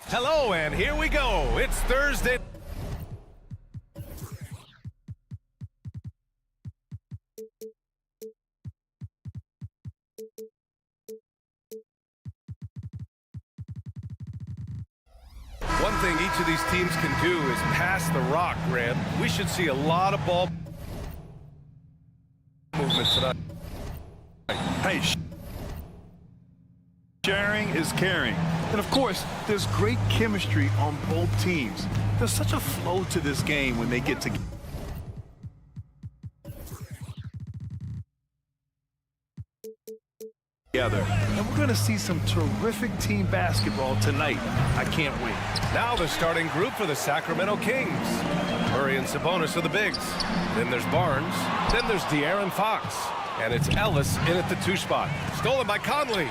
Hello, and here we go. It's Thursday. One thing each of these teams can do is pass the rock, Grant. We should see a lot of ball movement tonight. Hey, sharing is caring. And of course, there's great chemistry on both teams. There's such a flow to this game when they get together. And we're going to see some terrific team basketball tonight. I can't wait. Now the starting group for the Sacramento Kings. Murray and Sabonis are the bigs. Then there's Barnes. Then there's De'Aaron Fox. And it's Ellis in at the 2 spot. Stolen by Conley.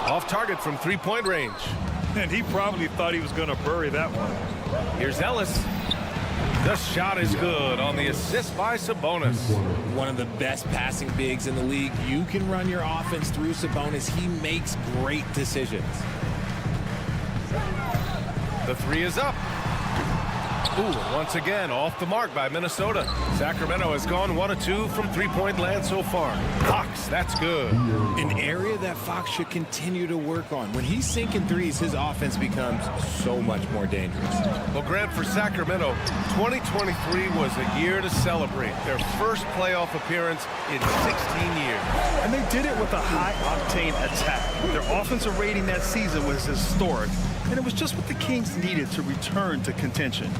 Off target from three-point range. And he probably thought he was going to bury that one. Here's Ellis. The shot is good on the assist by Sabonis. One of the best passing bigs in the league. You can run your offense through Sabonis. He makes great decisions. The 3 is up. Ooh, once again, off the mark by Minnesota. Sacramento has gone 1 of 2 from three-point land so far. Fox, that's good. An area that Fox should continue to work on. When he's sinking threes, his offense becomes so much more dangerous. Well, Grant, for Sacramento, 2023 was a year to celebrate. Their first playoff appearance in 16 years. And they did it with a high-octane attack. Their offensive rating that season was historic. And it was just what the Kings needed to return to contention.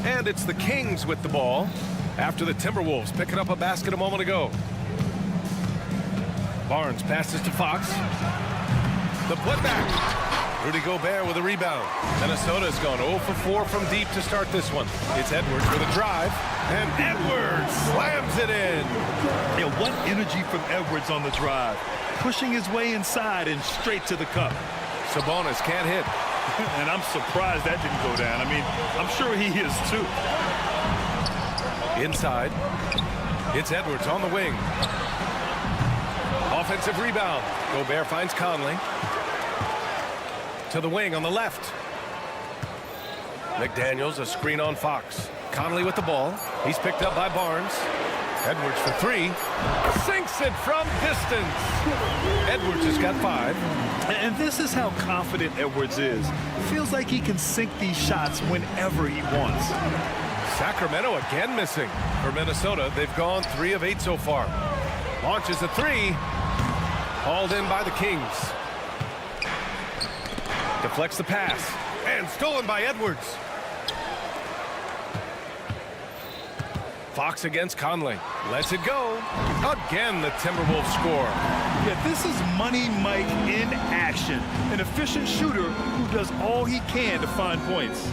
And it's the Kings with the ball after the Timberwolves picking up a basket a moment ago. Barnes passes to Fox. The putback. Rudy Gobert with a rebound. Minnesota's gone 0 for 4 from deep to start this one. It's Edwards with a drive. And Edwards slams it in. Yeah, what energy from Edwards on the drive. Pushing his way inside and straight to the cup. Sabonis can't hit. And I'm surprised that didn't go down. I mean, I'm sure he is too. Inside. It's Edwards on the wing. Offensive rebound. Gobert finds Conley. To the wing on the left. McDaniels, a screen on Fox. Conley with the ball. He's picked up by Barnes. Edwards for 3. Sinks it from distance. Edwards has got 5. And this is how confident Edwards is. Feels like he can sink these shots whenever he wants. Sacramento again missing. For Minnesota, they've gone 3 of 8 so far. Launches a 3. Hauled in by the Kings. Deflects the pass. And stolen by Edwards. Fox against Conley. Lets it go. Again, the Timberwolves score. Yeah, this is Money Mike in action. An efficient shooter who does all he can to find points.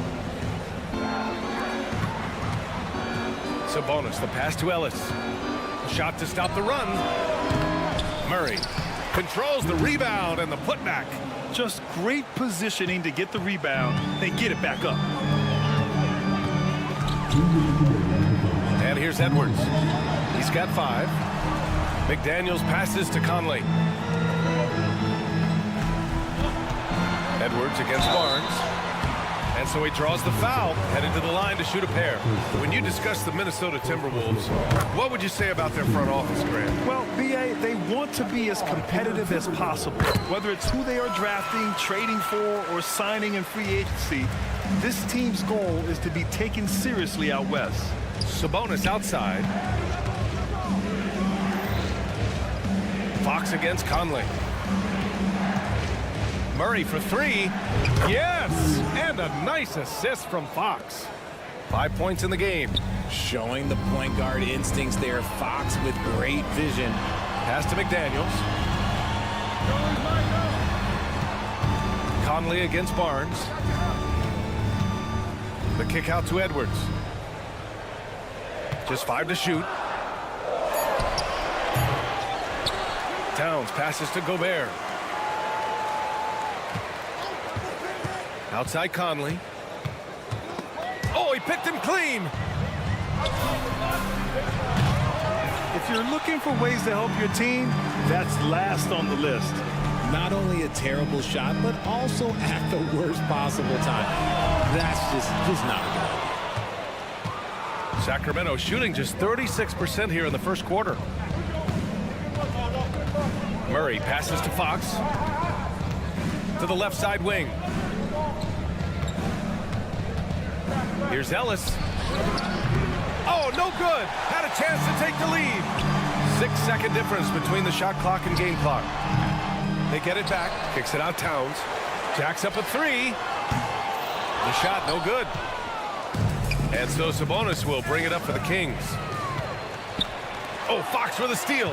Sabonis, the pass to Ellis. Shot to stop the run. Murray controls the rebound and the putback. Just great positioning to get the rebound and get it back up. And here's Edwards. He's got 5. McDaniels passes to Conley. Edwards against Barnes. And so he draws the foul, headed to the line to shoot a pair. When you discuss the Minnesota Timberwolves, what would you say about their front office, Grant? Well, B.A., they want to be as competitive as possible. Whether it's who they are drafting, trading for, or signing in free agency, this team's goal is to be taken seriously out west. Sabonis outside. Fox against Conley. Murray for 3. Yes! And a nice assist from Fox. 5 points in the game. Showing the point guard instincts there. Fox with great vision. Pass to McDaniels. Conley against Barnes. The kick out to Edwards. Just 5 to shoot. Towns passes to Gobert. Outside Conley. Oh, he picked him clean. If you're looking for ways to help your team, that's last on the list. Not only a terrible shot, but also at the worst possible time. That's just not a good idea. Sacramento shooting just 36% here in the first quarter. Murray passes to Fox. To the left side wing. Here's Ellis. Oh, no good. Had a chance to take the lead. 6-second difference between the shot clock and game clock. They get it back. Kicks it out Towns. Jacks up a three. The shot no good. And so Sabonis will bring it up for the Kings. Oh, Fox with a steal.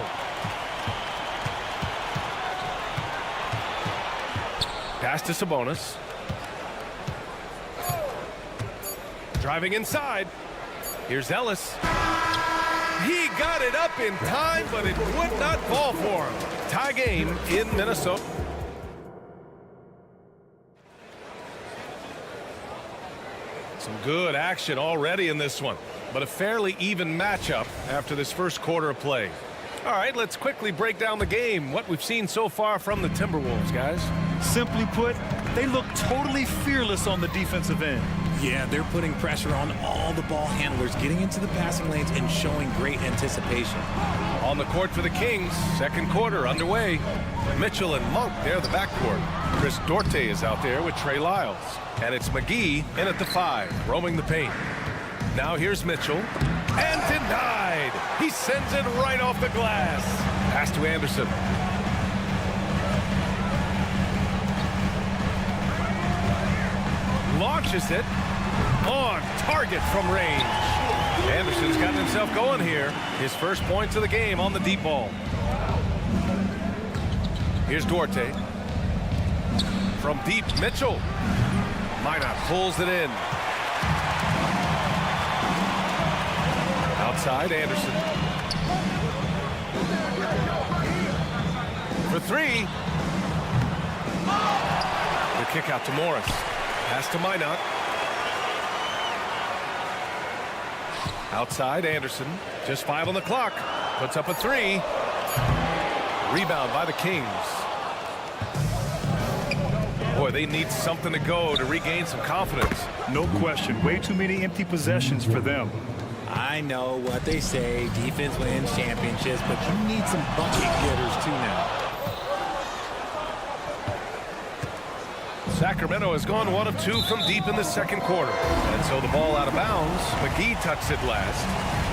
Pass to Sabonis. Driving inside. Here's Ellis. He got it up in time, but it would not fall for him. Tie game in Minnesota. Some good action already in this one, but a fairly even matchup after this first quarter of play. All right, let's quickly break down the game. What we've seen so far from the Timberwolves, guys. Simply put, they look totally fearless on the defensive end. Yeah, they're putting pressure on all the ball handlers, getting into the passing lanes and showing great anticipation. On the court for the Kings, second quarter underway. Mitchell and Monk, they're the backcourt. Chris Duarte is out there with Trey Lyles. And it's McGee in at the 5, roaming the paint. Now here's Mitchell. And denied. He sends it right off the glass. Pass to Anderson. Launches it. On target from range. Anderson's gotten himself going here. His first points of the game on the deep ball. Here's Duarte. From deep, Mitchell. Minot pulls it in. Outside, Anderson. For three. The kick out to Morris. Pass to Minot. Outside, Anderson. Just 5 on the clock. Puts up a 3. Rebound by the Kings. Boy, they need something to go to regain some confidence. No question. Way too many empty possessions for them. I know what they say. Defense wins championships, but you need some bucket getters too now. Sacramento has gone 1 of 2 from deep in the second quarter. And so the ball out of bounds. McGee tucks it last.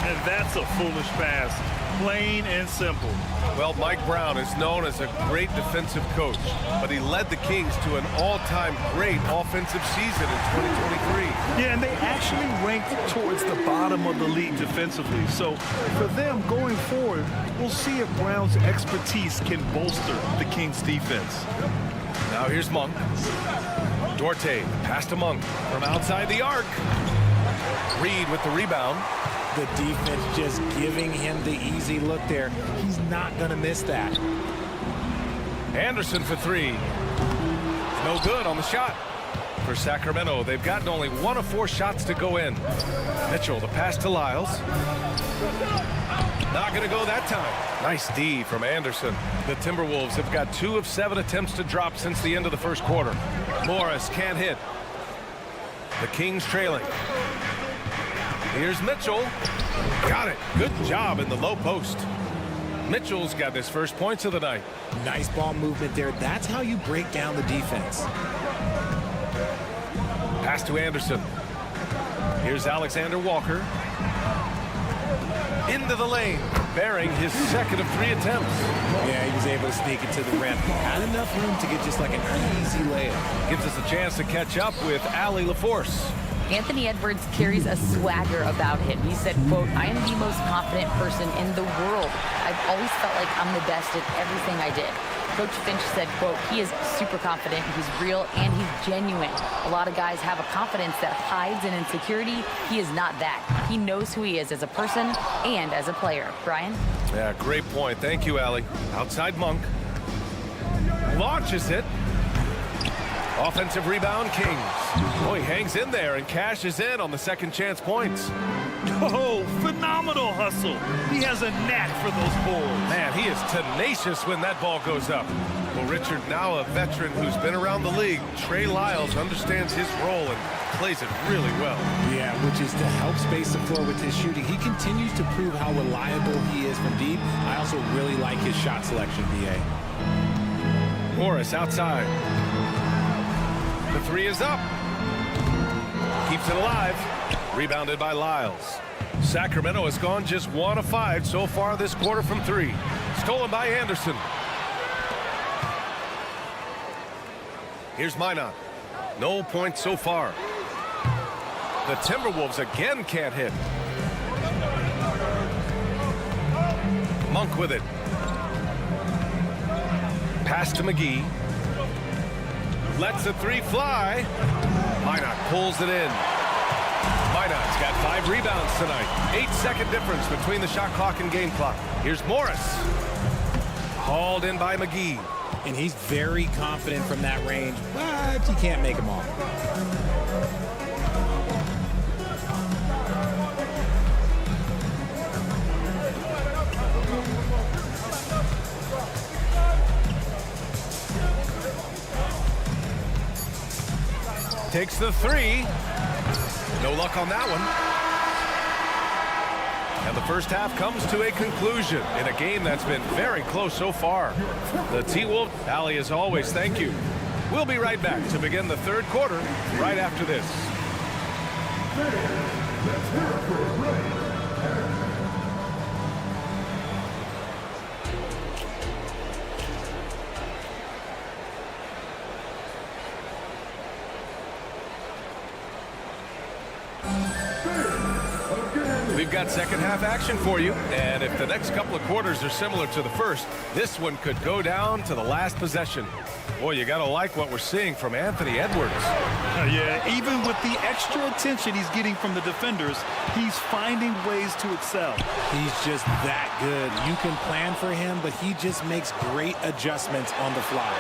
And that's a foolish pass. Plain and simple. Well, Mike Brown is known as a great defensive coach, but he led the Kings to an all-time great offensive season in 2023. Yeah, and they actually ranked towards the bottom of the league defensively. So for them going forward, we'll see if Brown's expertise can bolster the Kings' defense. Now here's Monk. Duarte, pass to Monk from outside the arc. Reed with the rebound. The defense just giving him the easy look there. He's not going to miss that. Anderson for 3. No good on the shot. For Sacramento, they've gotten only 1 of 4 shots to go in. Mitchell, the pass to Lyles. Not going to go that time. Nice D from Anderson. The Timberwolves have got 2 of 7 attempts to drop since the end of the first quarter. Morris can't hit. The Kings trailing. Here's Mitchell. Got it. Good job in the low post. Mitchell's got his first points of the night. Nice ball movement there. That's how you break down the defense. Pass to Anderson. Here's Alexander Walker. Into the lane. Bearing his second of 3 attempts. Yeah, he was able to sneak into the rim. Had enough room to get just like an easy layup. Gives us a chance to catch up with Allie LaForce. Anthony Edwards carries a swagger about him. He said, quote, "I am the most confident person in the world. I've always felt like I'm the best at everything I did." Coach Finch said, quote, "He is super confident, he's real, and he's genuine. A lot of guys have a confidence that hides an insecurity. He is not that. He knows who he is as a person and as a player." Brian? Yeah, great point. Thank you, Allie. Outside Monk. Launches it. Offensive rebound, Kings. Boy, he hangs in there and cashes in on the second chance points. Oh, phenomenal hustle. He has a knack for those balls. Man, he is tenacious when that ball goes up. Well, Richard, now a veteran who's been around the league, Trey Lyles understands his role and plays it really well. Yeah, which is to help space the floor with his shooting. He continues to prove how reliable he is from deep. I also really like his shot selection, B.A. Morris outside. The three is up. Keeps it alive. Rebounded by Lyles. Sacramento has gone just 1 of 5 so far this quarter from 3. Stolen by Anderson. Here's Minot. No points so far. The Timberwolves again can't hit. Monk with it. Pass to McGee. Lets the three fly. Minot pulls it in. Minot's got 5 rebounds tonight. 8-second difference between the shot clock and game clock. Here's Morris. Hauled in by McGee. And he's very confident from that range, but you can't make him all. Takes the three. No luck on that one. And the first half comes to a conclusion in a game that's been very close so far. The T-Wolves, Allie, as always, thank you. We'll be right back to begin the third quarter right after this. We've got second half action for you, and if the next couple of quarters are similar to the first, this one could go down to the last possession. Boy, you gotta like what we're seeing from Anthony Edwards. Yeah, even with the extra attention he's getting from the defenders, he's finding ways to excel. He's just that good. You can plan for him, but he just makes great adjustments on the fly.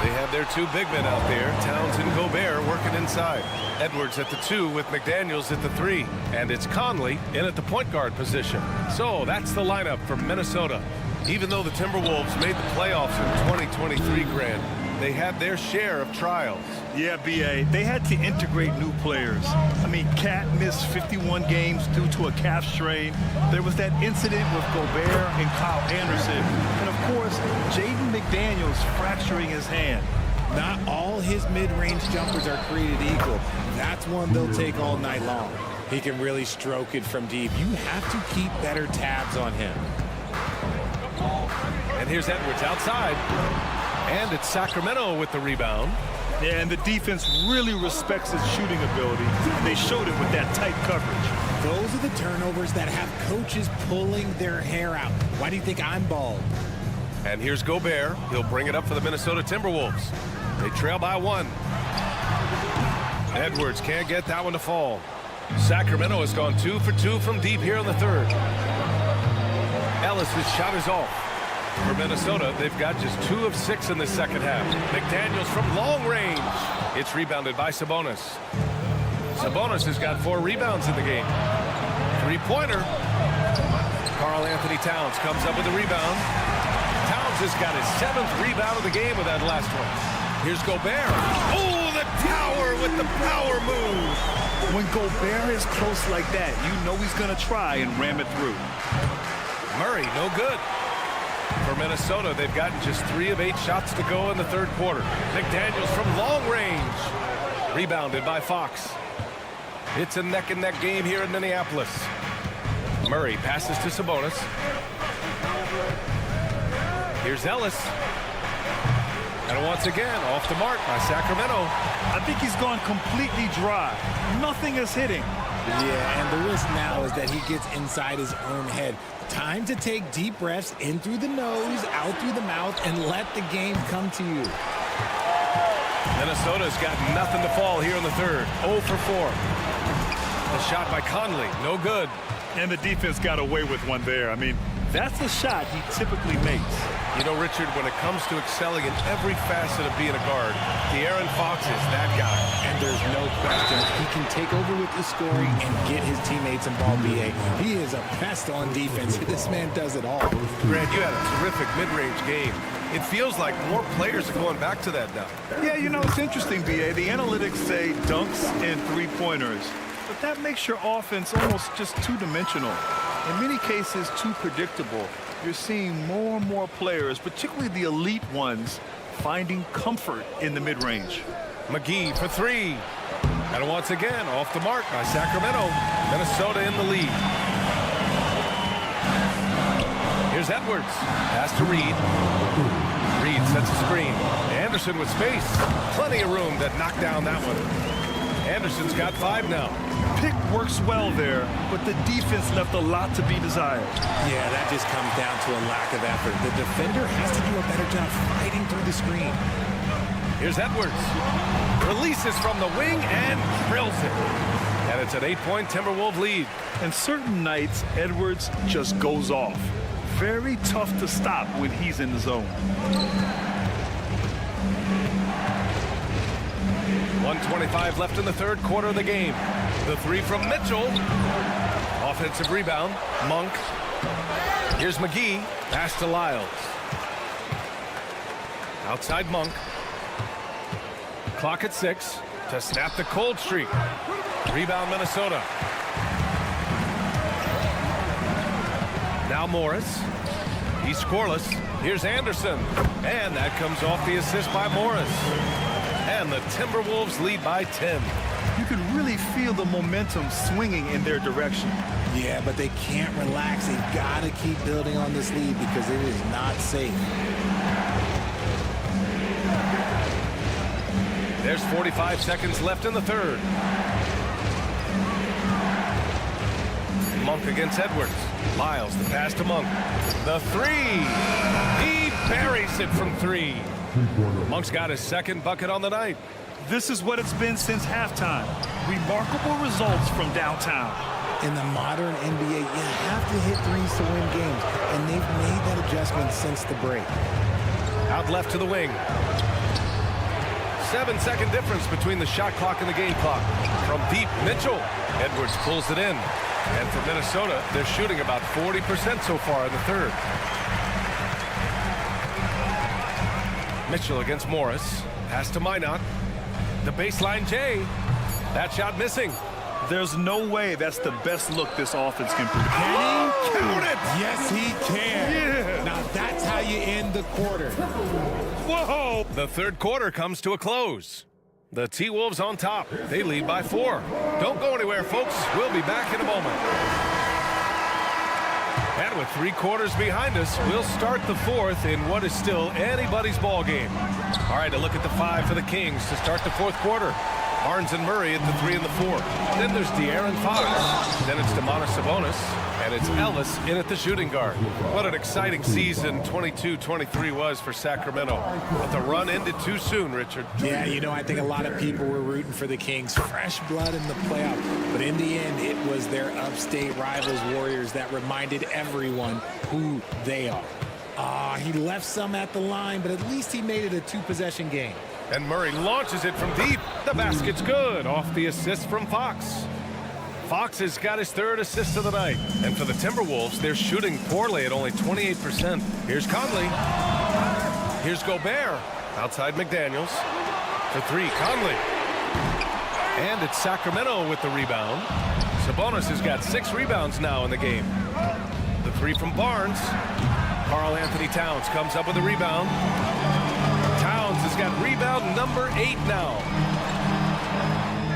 They have their 2 big men out there, Towns and Gobert, working inside. Edwards at the 2 with McDaniels at the 3. And it's Conley in at the point guard position. So that's the lineup for Minnesota. Even though the Timberwolves made the playoffs in 2023, Grant, they had their share of trials. Yeah, B.A., they had to integrate new players. I mean, Cat missed 51 games due to a calf strain. There was that incident with Gobert and Kyle Anderson. And, of course, Jaden McDaniels fracturing his hand. Not all his mid-range jumpers are created equal. That's one they'll take all night long. He can really stroke it from deep. You have to keep better tabs on him. And here's Edwards outside. And it's Sacramento with the rebound. Yeah, and the defense really respects his shooting ability. And they showed it with that tight coverage. Those are the turnovers that have coaches pulling their hair out. Why do you think I'm bald? And here's Gobert. He'll bring it up for the Minnesota Timberwolves. They trail by 1. Edwards can't get that one to fall. Sacramento has gone 2 for 2 from deep here in the third. Ellis' shot is off. For Minnesota, they've got just 2 of 6 in the second half. McDaniels from long range. It's rebounded by Sabonis. Sabonis has got 4 rebounds in the game. 3-pointer. Karl Anthony Towns comes up with the rebound. Towns has got his 7th rebound of the game with that last one. Here's Gobert. Oh, the tower with the power move. When Gobert is close like that, you know he's going to try and ram it through. Murray, no good. For Minnesota, they've gotten just 3 of 8 shots to go in the third quarter. McDaniels from long range. Rebounded by Fox. It's a neck-and-neck game here in Minneapolis. Murray passes to Sabonis. Here's Ellis. And once again, off the mark by Sacramento. I think he's gone completely dry. Nothing is hitting. Yeah, and the risk now is that he gets inside his own head. Time to take deep breaths in through the nose, out through the mouth, and let the game come to you. Minnesota's got nothing to fall here in the third. 0 for 4. The shot by Conley, no good. And the defense got away with one there. I mean, that's the shot he typically makes. You know, Richard, when it comes to excelling in every facet of being a guard, De'Aaron Fox is that guy. And there's no question he can take over with the scoring and get his teammates involved, B.A. He is a pest on defense. This man does it all. Grant, you had a terrific mid-range game. It feels like more players are going back to that now. Yeah, you know, it's interesting, B.A. The analytics say dunks and three-pointers, but that makes your offense almost just two-dimensional. In many cases, too predictable. You're seeing more and more players, particularly the elite ones, finding comfort in the mid-range. McGee for three. And once again, off the mark by Sacramento. Minnesota in the lead. Here's Edwards. Pass to Reed. Reed sets a screen. Anderson with space. Plenty of room to knock down that one. Anderson's got 5 now. Pick works well there, but the defense left a lot to be desired. Yeah, that just comes down to a lack of effort. The defender has to do a better job fighting through the screen. Here's Edwards. Releases from the wing and drills it. And it's an 8-point Timberwolves lead. And certain nights, Edwards just goes off. Very tough to stop when he's in the zone. 1:25 left in the third quarter of the game. The three from Mitchell. Offensive rebound. Monk. Here's McGee. Pass to Lyles. Outside Monk. Clock at 6 to snap the cold streak. Rebound Minnesota. Now Morris. He's scoreless. Here's Anderson. And that comes off the assist by Morris. And the Timberwolves lead by 10. You can really feel the momentum swinging in their direction. Yeah, but they can't relax. They've got to keep building on this lead because it is not safe. There's 45 seconds left in the third. Monk against Edwards. Lyles, the pass to Monk. The three. He buries it from 3. Monk's got his second bucket on the night. This is what it's been since halftime. Remarkable results from downtown. In the modern NBA, you have to hit threes to win games, and they've made that adjustment since the break. Out left to the wing. 7-second difference between the shot clock and the game clock. From deep, Mitchell. Edwards pulls it in. And for Minnesota, they're shooting about 40% so far in the third. Mitchell against Morris. Pass to Minot. The baseline J. That shot missing. There's no way that's the best look this offense can produce. Can he count it? Yes, he can. Yeah. Now that's how you end the quarter. Whoa! The third quarter comes to a close. The T-Wolves on top. They lead by 4. Don't go anywhere, folks. We'll be back in a moment. And with 3 quarters behind us, we'll start the fourth in what is still anybody's ball game. All right, a look at the 5 for the Kings to start the fourth quarter. Barnes and Murray at the 3 and the 4. Then there's De'Aaron Fox. Then it's Domantas Sabonis. And it's Ellis in at the shooting guard. What an exciting season 22-23 was for Sacramento. But the run ended too soon, Richard. Yeah, you know, I think a lot of people were rooting for the Kings. Fresh blood in the playoff. But in the end, it was their upstate rivals, Warriors, that reminded everyone who they are. He left some at the line, but at least he made it a 2-possession game. And Murray launches it from deep. The basket's good off the assist from Fox. Fox has got his 3rd assist of the night. And for the Timberwolves, they're shooting poorly at only 28%. Here's Conley. Here's Gobert. Outside McDaniels. For 3, Conley. And it's Sacramento with the rebound. Sabonis has got 6 rebounds now in the game. The 3 from Barnes. Karl-Anthony Towns comes up with a rebound. Towns has got rebound number 8 now.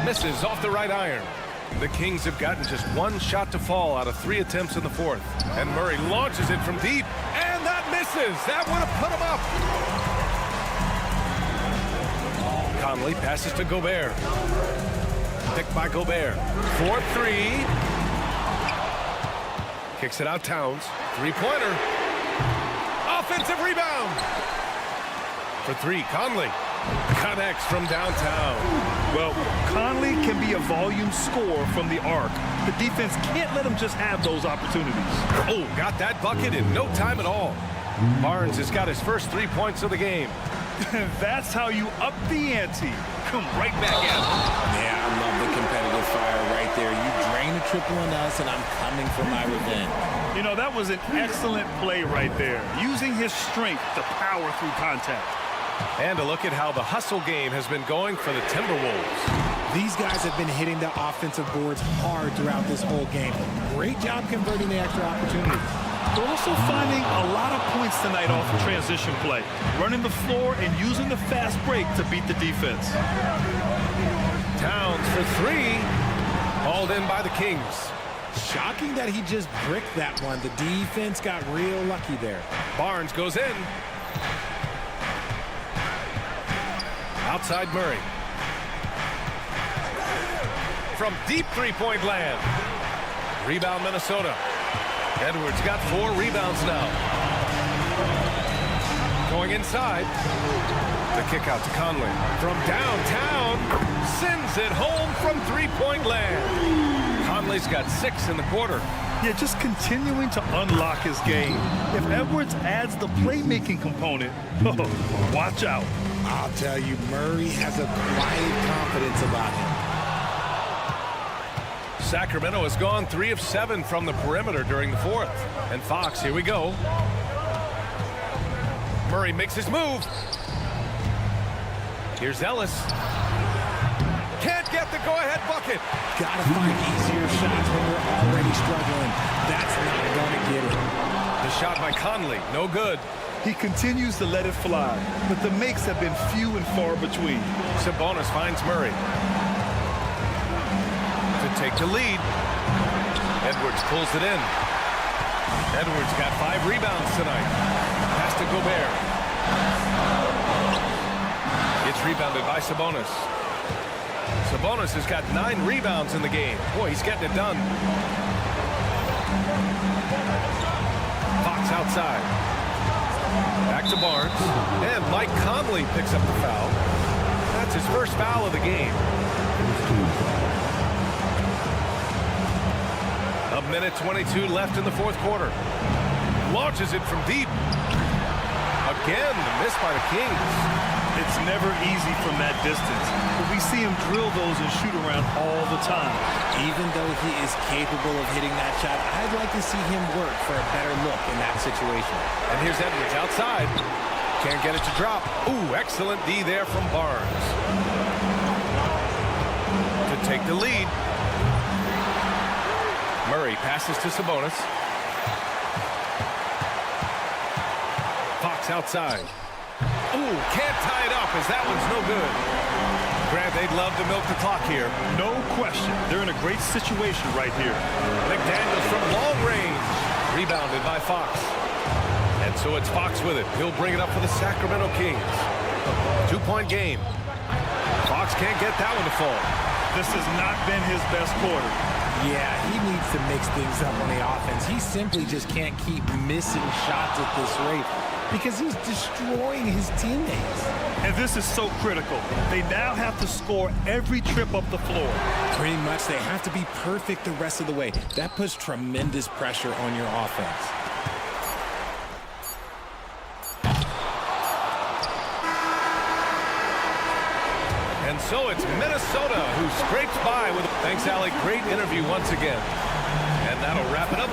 Misses off the right iron. The Kings have gotten just 1 shot to fall out of 3 attempts in the fourth. And Murray launches it from deep. And that misses. That would have put him up. Conley passes to Gobert. Picked by Gobert. 4-3. Kicks it out Towns. 3-pointer. Offensive rebound. For 3, Conley. Connects from downtown. Well, Conley can be a volume scorer from the arc. The defense can't let him just have those opportunities. Oh, got that bucket in no time at all. Barnes has got his first 3 points of the game. That's how you up the ante. Come right back at him. Yeah, I love the competitive fire right there. You drain a triple on us, and I'm coming for my revenge. You know, that was an excellent play right there. Using his strength to power through contact. And a look at how the hustle game has been going for the Timberwolves. These guys have been hitting the offensive boards hard throughout this whole game. Great job converting the extra opportunities. They're also finding a lot of points tonight off of transition play, running the floor and using the fast break to beat the defense. Towns for three, hauled in by the Kings. Shocking that he just bricked that one. The defense got real lucky there. Barnes goes in. Outside Murray. From deep three-point land. Rebound Minnesota. Edwards got 4 rebounds now. Going inside. The kick out to Conley. From downtown. Sends it home from three-point land. Conley's got 6 in the quarter. Yeah, just continuing to unlock his game. If Edwards adds the playmaking component, watch out. I'll tell you, Murray has a quiet confidence about him. Sacramento has gone 3 of 7 from the perimeter during the fourth. And Fox, here we go. Murray makes his move. Here's Ellis. Can't get the go-ahead bucket. Gotta find easier shots when we're already struggling. That's not gonna get it. The shot by Conley, no good. He continues to let it fly, but the makes have been few and far between. Sabonis finds Murray. To take the lead. Edwards pulls it in. Edwards got 5 rebounds tonight. Pass to Gobert. It's rebounded by Sabonis. Sabonis has got 9 rebounds in the game. Boy, he's getting it done. Fox outside. Back to Barnes. And Mike Conley picks up the foul. That's his first foul of the game. A minute 22 left in the fourth quarter. Launches it from deep. Again, the miss by the Kings. It's never easy from that distance, but we see him drill those and shoot around all the time. Even though he is capable of hitting that shot, I'd like to see him work for a better look in that situation. And here's Edwards outside. Can't get it to drop. Ooh, excellent D there from Barnes. To take the lead. Murray passes to Sabonis. Fox outside. Ooh, can't tie it up as that one's no good. Grant, they'd love to milk the clock here. No question. They're in a great situation right here. McDaniels from long range. Rebounded by Fox. And so it's Fox with it. He'll bring it up for the Sacramento Kings. 2-point game. Fox can't get that one to fall. This has not been his best quarter. Yeah, he needs to mix things up on the offense. He simply just can't keep missing shots at this rate because he's destroying his teammates. And this is so critical. They now have to score every trip up the floor. Pretty much they have to be perfect the rest of the way. That puts tremendous pressure on your offense. And so it's Minnesota who scrapes by with a... Thanks, Allie. Great interview once again. And that'll wrap it up.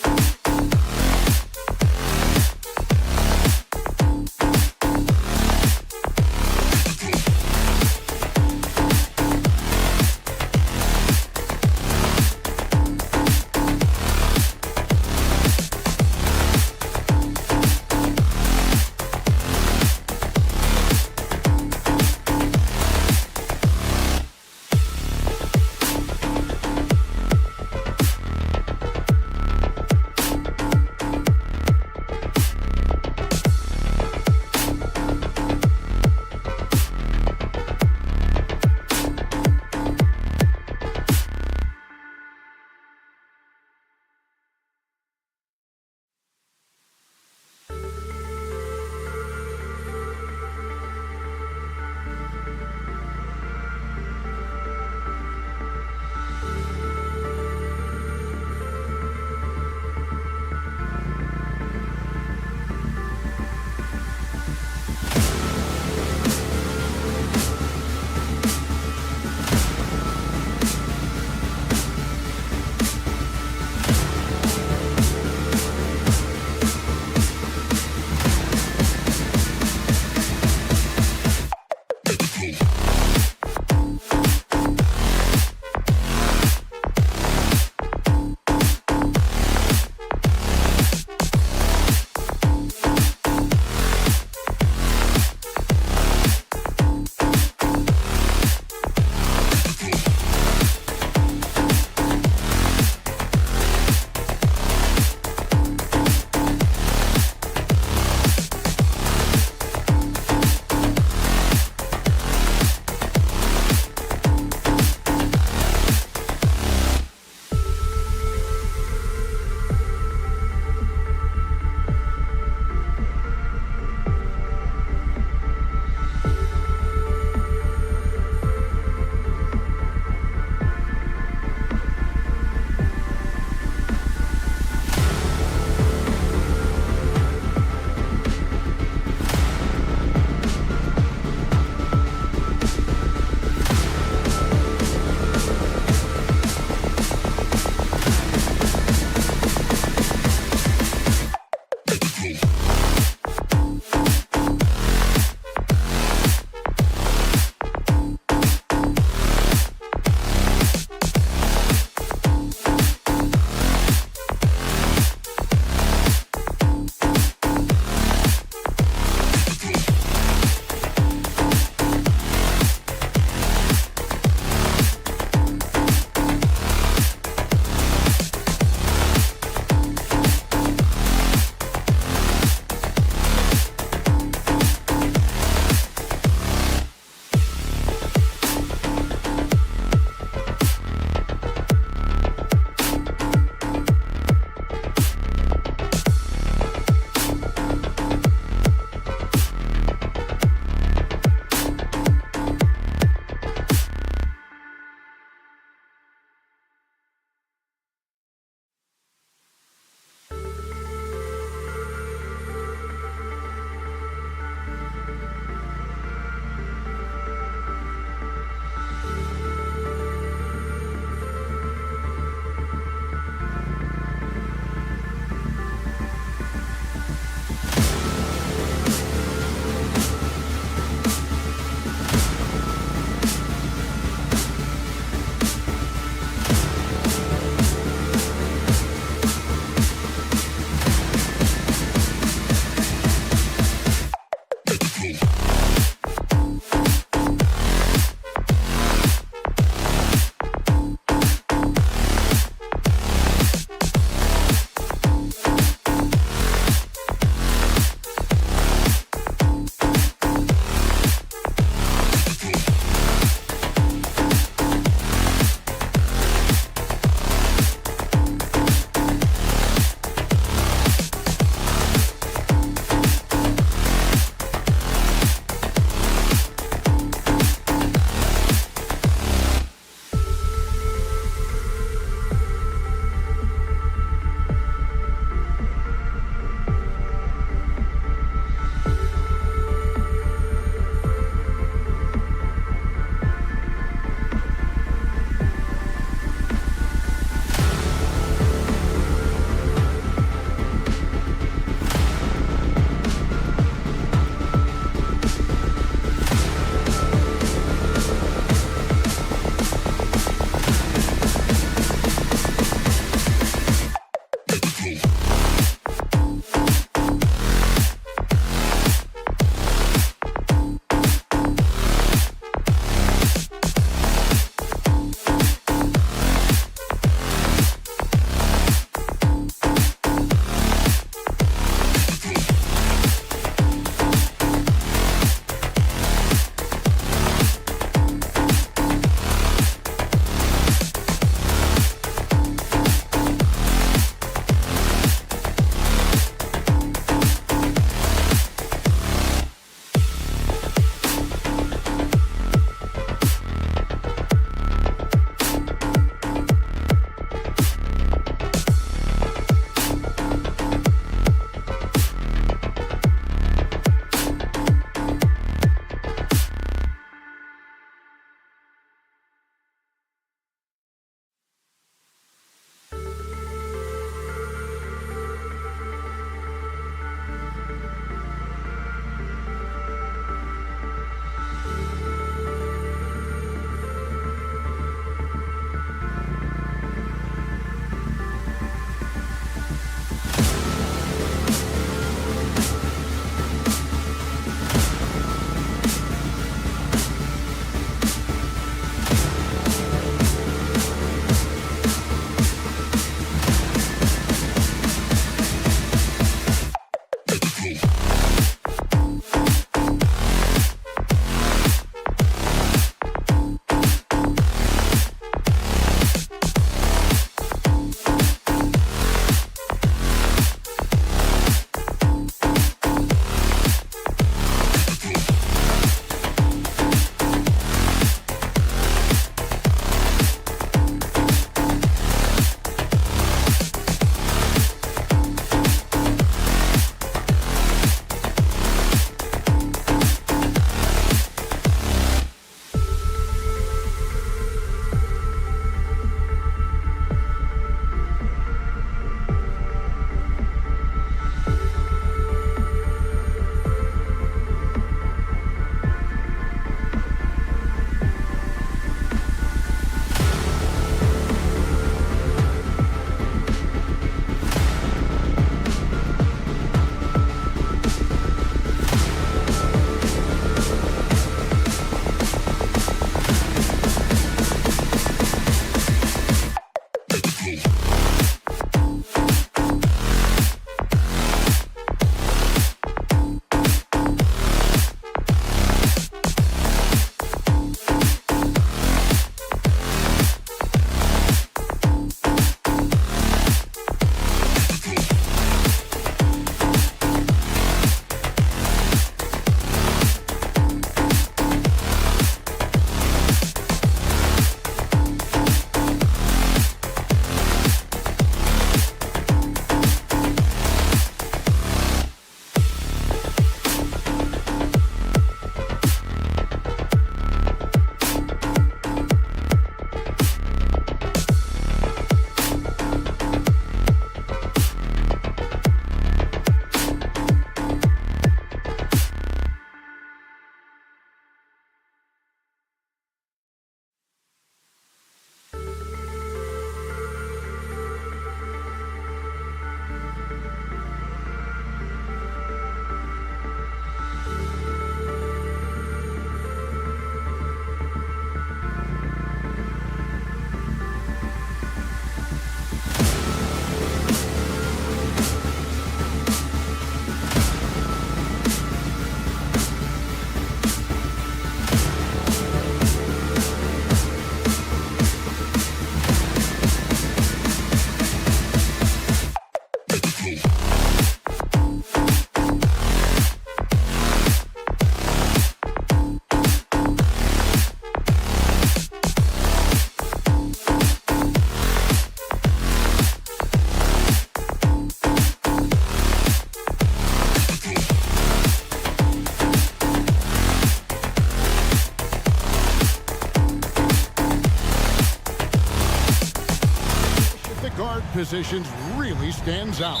positions really stands out.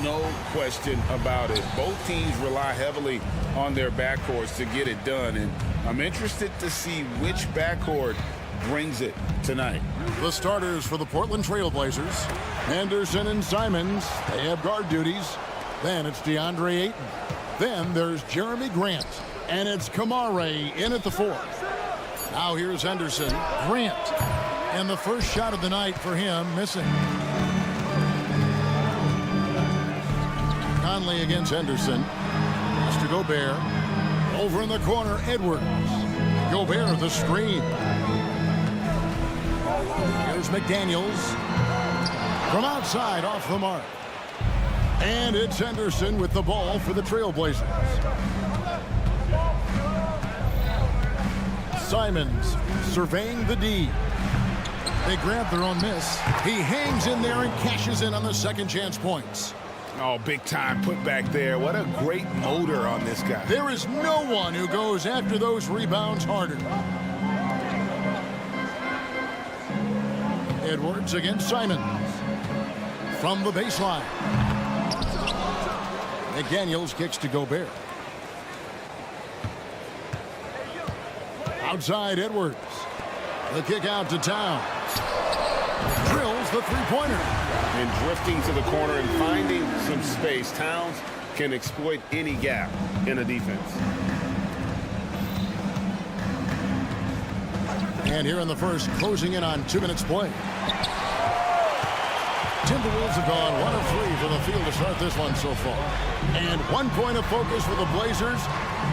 No question about it. Both teams rely heavily on their backcourts to get it done, and I'm interested to see which backcourt brings it tonight. The starters for the Portland Trail Blazers, Anderson and Simons, they have guard duties. Then it's DeAndre Ayton. Then there's Jeremy Grant, and it's Kamare in at the 4. Now here's Henderson. Grant, and the first shot of the night for him, missing. Conley against Henderson. Pass to Gobert. Over in the corner, Edwards. Gobert, the screen. Here's McDaniels. From outside, off the mark. And it's Henderson with the ball for the Trailblazers. Simons surveying the D. They grab their own miss. He hangs in there and cashes in on the second chance points. Oh, big time put back there. What a great motor on this guy. There is no one who goes after those rebounds harder. Edwards against Simons. From the baseline. McDaniels kicks to Gobert. Outside Edwards. The kick out to Towns. Drills the three-pointer. And drifting to the corner and finding some space. Towns can exploit any gap in a defense. And here in the first, closing in on 2 minutes play. Timberwolves have gone 1 of 3 from the field to start this one so far. And 1 point of focus for the Blazers.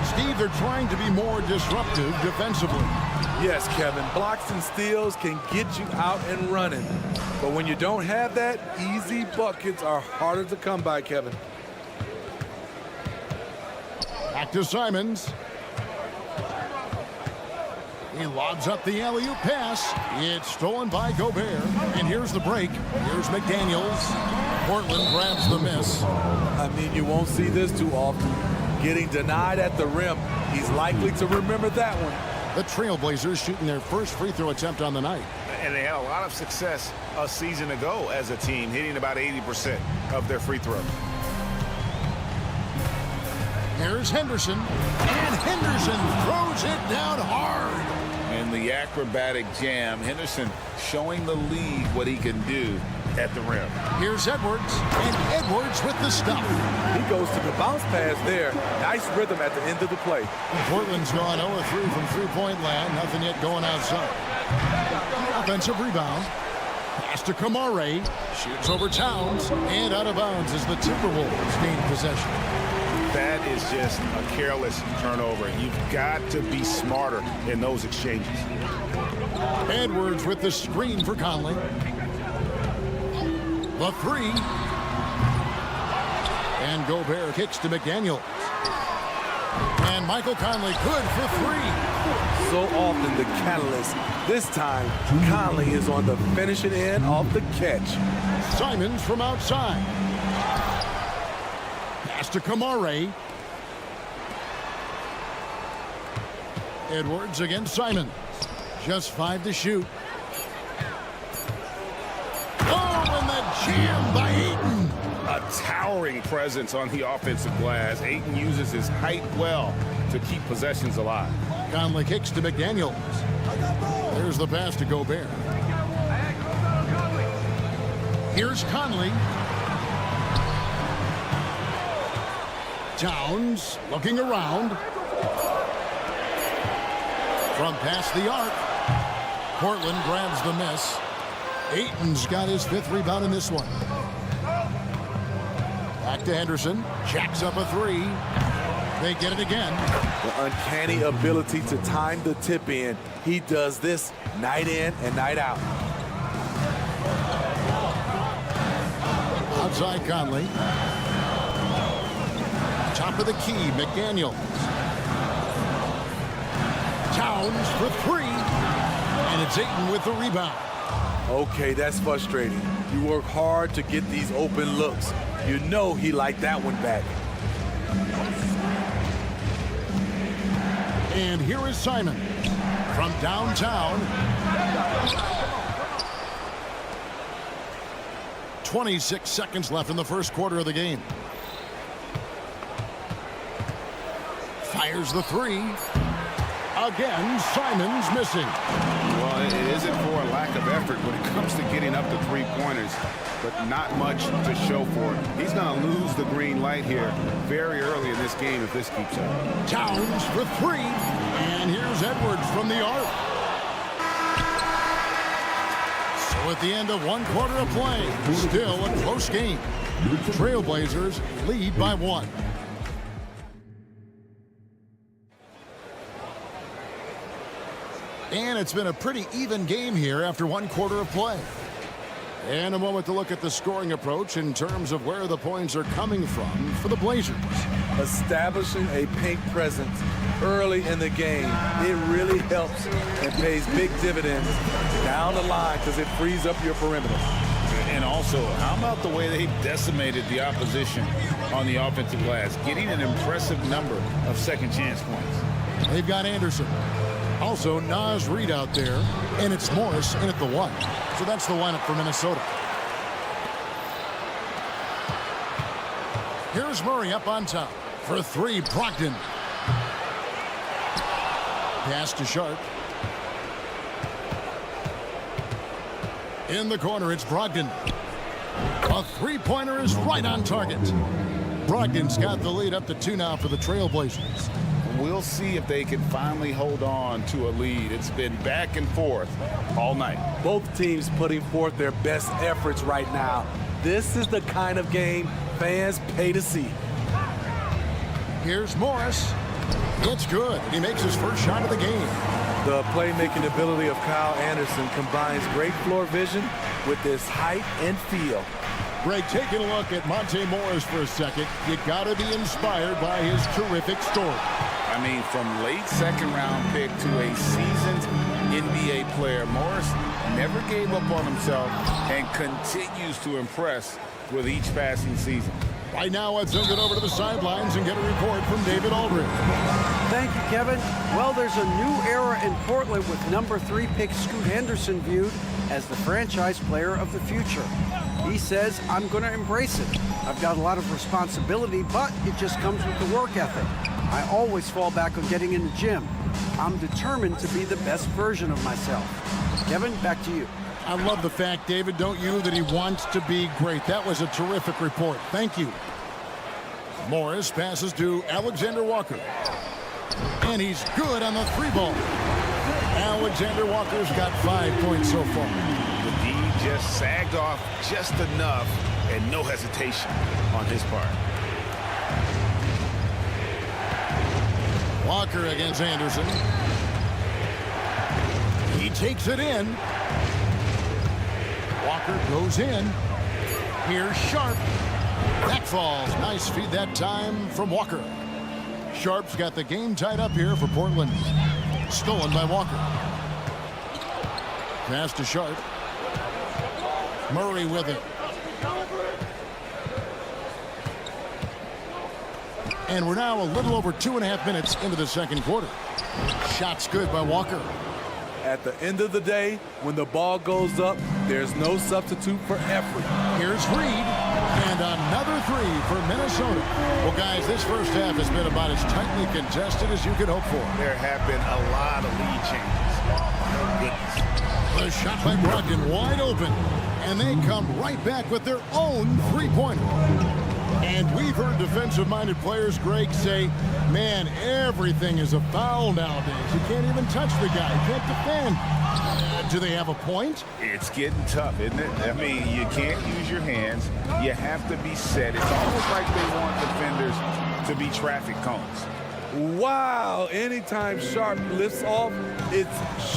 Steve, they're trying to be more disruptive defensively. Yes, Kevin. Blocks and steals can get you out and running. But when you don't have that, easy buckets are harder to come by, Kevin. Back to Simons. He lobs up the alley-oop pass. It's stolen by Gobert. And here's the break. Here's McDaniels. Portland grabs the miss. I mean, you won't see this too often. Getting denied at the rim. He's likely to remember that one. The Trailblazers shooting their first free throw attempt on the night. And they had a lot of success a season ago as a team, hitting about 80% of their free throws. Here's Henderson. And Henderson throws it down hard. And the acrobatic jam. Henderson showing the league what he can do at the rim. Here's Edwards. And Edwards with the stop. He goes to the bounce pass there. Nice rhythm at the end of the play. Portland's gone 0-3 from three-point land. Nothing yet going outside. Offensive rebound. Pass to Kamare. Shoots over Towns. And out of bounds as the Timberwolves gain possession. That is just a careless turnover. You've got to be smarter in those exchanges. Edwards with the screen for Conley. The 3. And Gobert kicks to McDaniels. And Michael Conley good for 3. So often the catalyst. This time, Conley is on the finishing end of the catch. Simons from outside. Pass to Kamare. Edwards against Simons. Just 5 to shoot. Oh, and the jam by Ayton. A towering presence on the offensive glass. Ayton uses his height well to keep possessions alive. Conley kicks to McDaniels. There's the pass to Gobert. Here's Conley. Towns looking around. From past the arc. Portland grabs the miss. Ayton's got his 5th rebound in this one. Back to Henderson. Jacks up a 3. They get it again. The uncanny ability to time the tip in. He does this night in and night out. Outside Conley. Top of the key, McDaniels. Towns for 3. And it's Ayton with the rebound. Okay, that's frustrating. You work hard to get these open looks. You know he liked that one back. And here is Simon from downtown. 26 seconds left in the first quarter of the game. Fires the three. Again, Simons missing. Well, it isn't for a lack of effort when it comes to getting up to three-pointers, but not much to show for it. He's going to lose the green light here very early in this game if this keeps up. Towns for three. And here's Edwards from the arc. So at the end of one quarter of play, still a close game. Trailblazers lead by 1. And it's been a pretty even game here after one quarter of play. And a moment to look at the scoring approach in terms of where the points are coming from for the Blazers. Establishing a paint presence early in the game, it really helps and pays big dividends down the line because it frees up your perimeter. And also, how about the way they decimated the opposition on the offensive glass, getting an impressive number of second chance points. They've got Anderson. Also, Naz Reid out there, and it's Morris in at the 1. So that's the lineup for Minnesota. Here's Murray up on top. For 3, Brogdon. Pass to Sharp. In the corner, it's Brogdon. A three-pointer is right on target. Brogdon's got the lead up to 2 now for the Trailblazers. We'll see if they can finally hold on to a lead. It's been back and forth all night. Both teams putting forth their best efforts right now. This is the kind of game fans pay to see. Here's Morris. It's good. He makes his first shot of the game. The playmaking ability of Kyle Anderson combines great floor vision with his height and feel. Greg, taking a look at Monte Morris for a second, you got to be inspired by his terrific story. I mean, from late second-round pick to a seasoned NBA player, Morris never gave up on himself and continues to impress with each passing season. Right now, let's send it over to the sidelines and get a report from David Aldridge. Thank you, Kevin. Well, there's a new era in Portland with number 3 pick Scoot Henderson viewed as the franchise player of the future. He says, I'm going to embrace it. I've got a lot of responsibility, but it just comes with the work ethic. I always fall back on getting in the gym. I'm determined to be the best version of myself. Kevin, back to you. I love the fact, David, don't you, that he wants to be great. That was a terrific report. Thank you. Morris passes to Alexander Walker. And he's good on the 3-ball. Alexander Walker's got 5 points so far. The D just sagged off just enough and no hesitation on his part. Walker against Anderson. He takes it in. Walker goes in. Here's Sharp. That falls. Nice feed that time from Walker. Sharp's got the game tied up here for Portland. Stolen by Walker. Pass to Sharp. Murray with it. And we're now a little over 2.5 minutes into the second quarter. Shot's good by Walker. At the end of the day, when the ball goes up, there's no substitute for effort. Here's Reid. And another 3 for Minnesota. Well, guys, this first half has been about as tightly contested as you could hope for. There have been a lot of lead changes. Oh, goodness. The shot by Brogdon wide open. And they come right back with their own three-pointer. And we've heard defensive-minded players, Greg, say, man, everything is a foul nowadays. You can't even touch the guy. You can't defend. Do they have a point? It's getting tough, isn't it? I mean, you can't use your hands. You have to be set. It's almost like they want defenders to be traffic cones. Wow, anytime Sharp lifts off, it's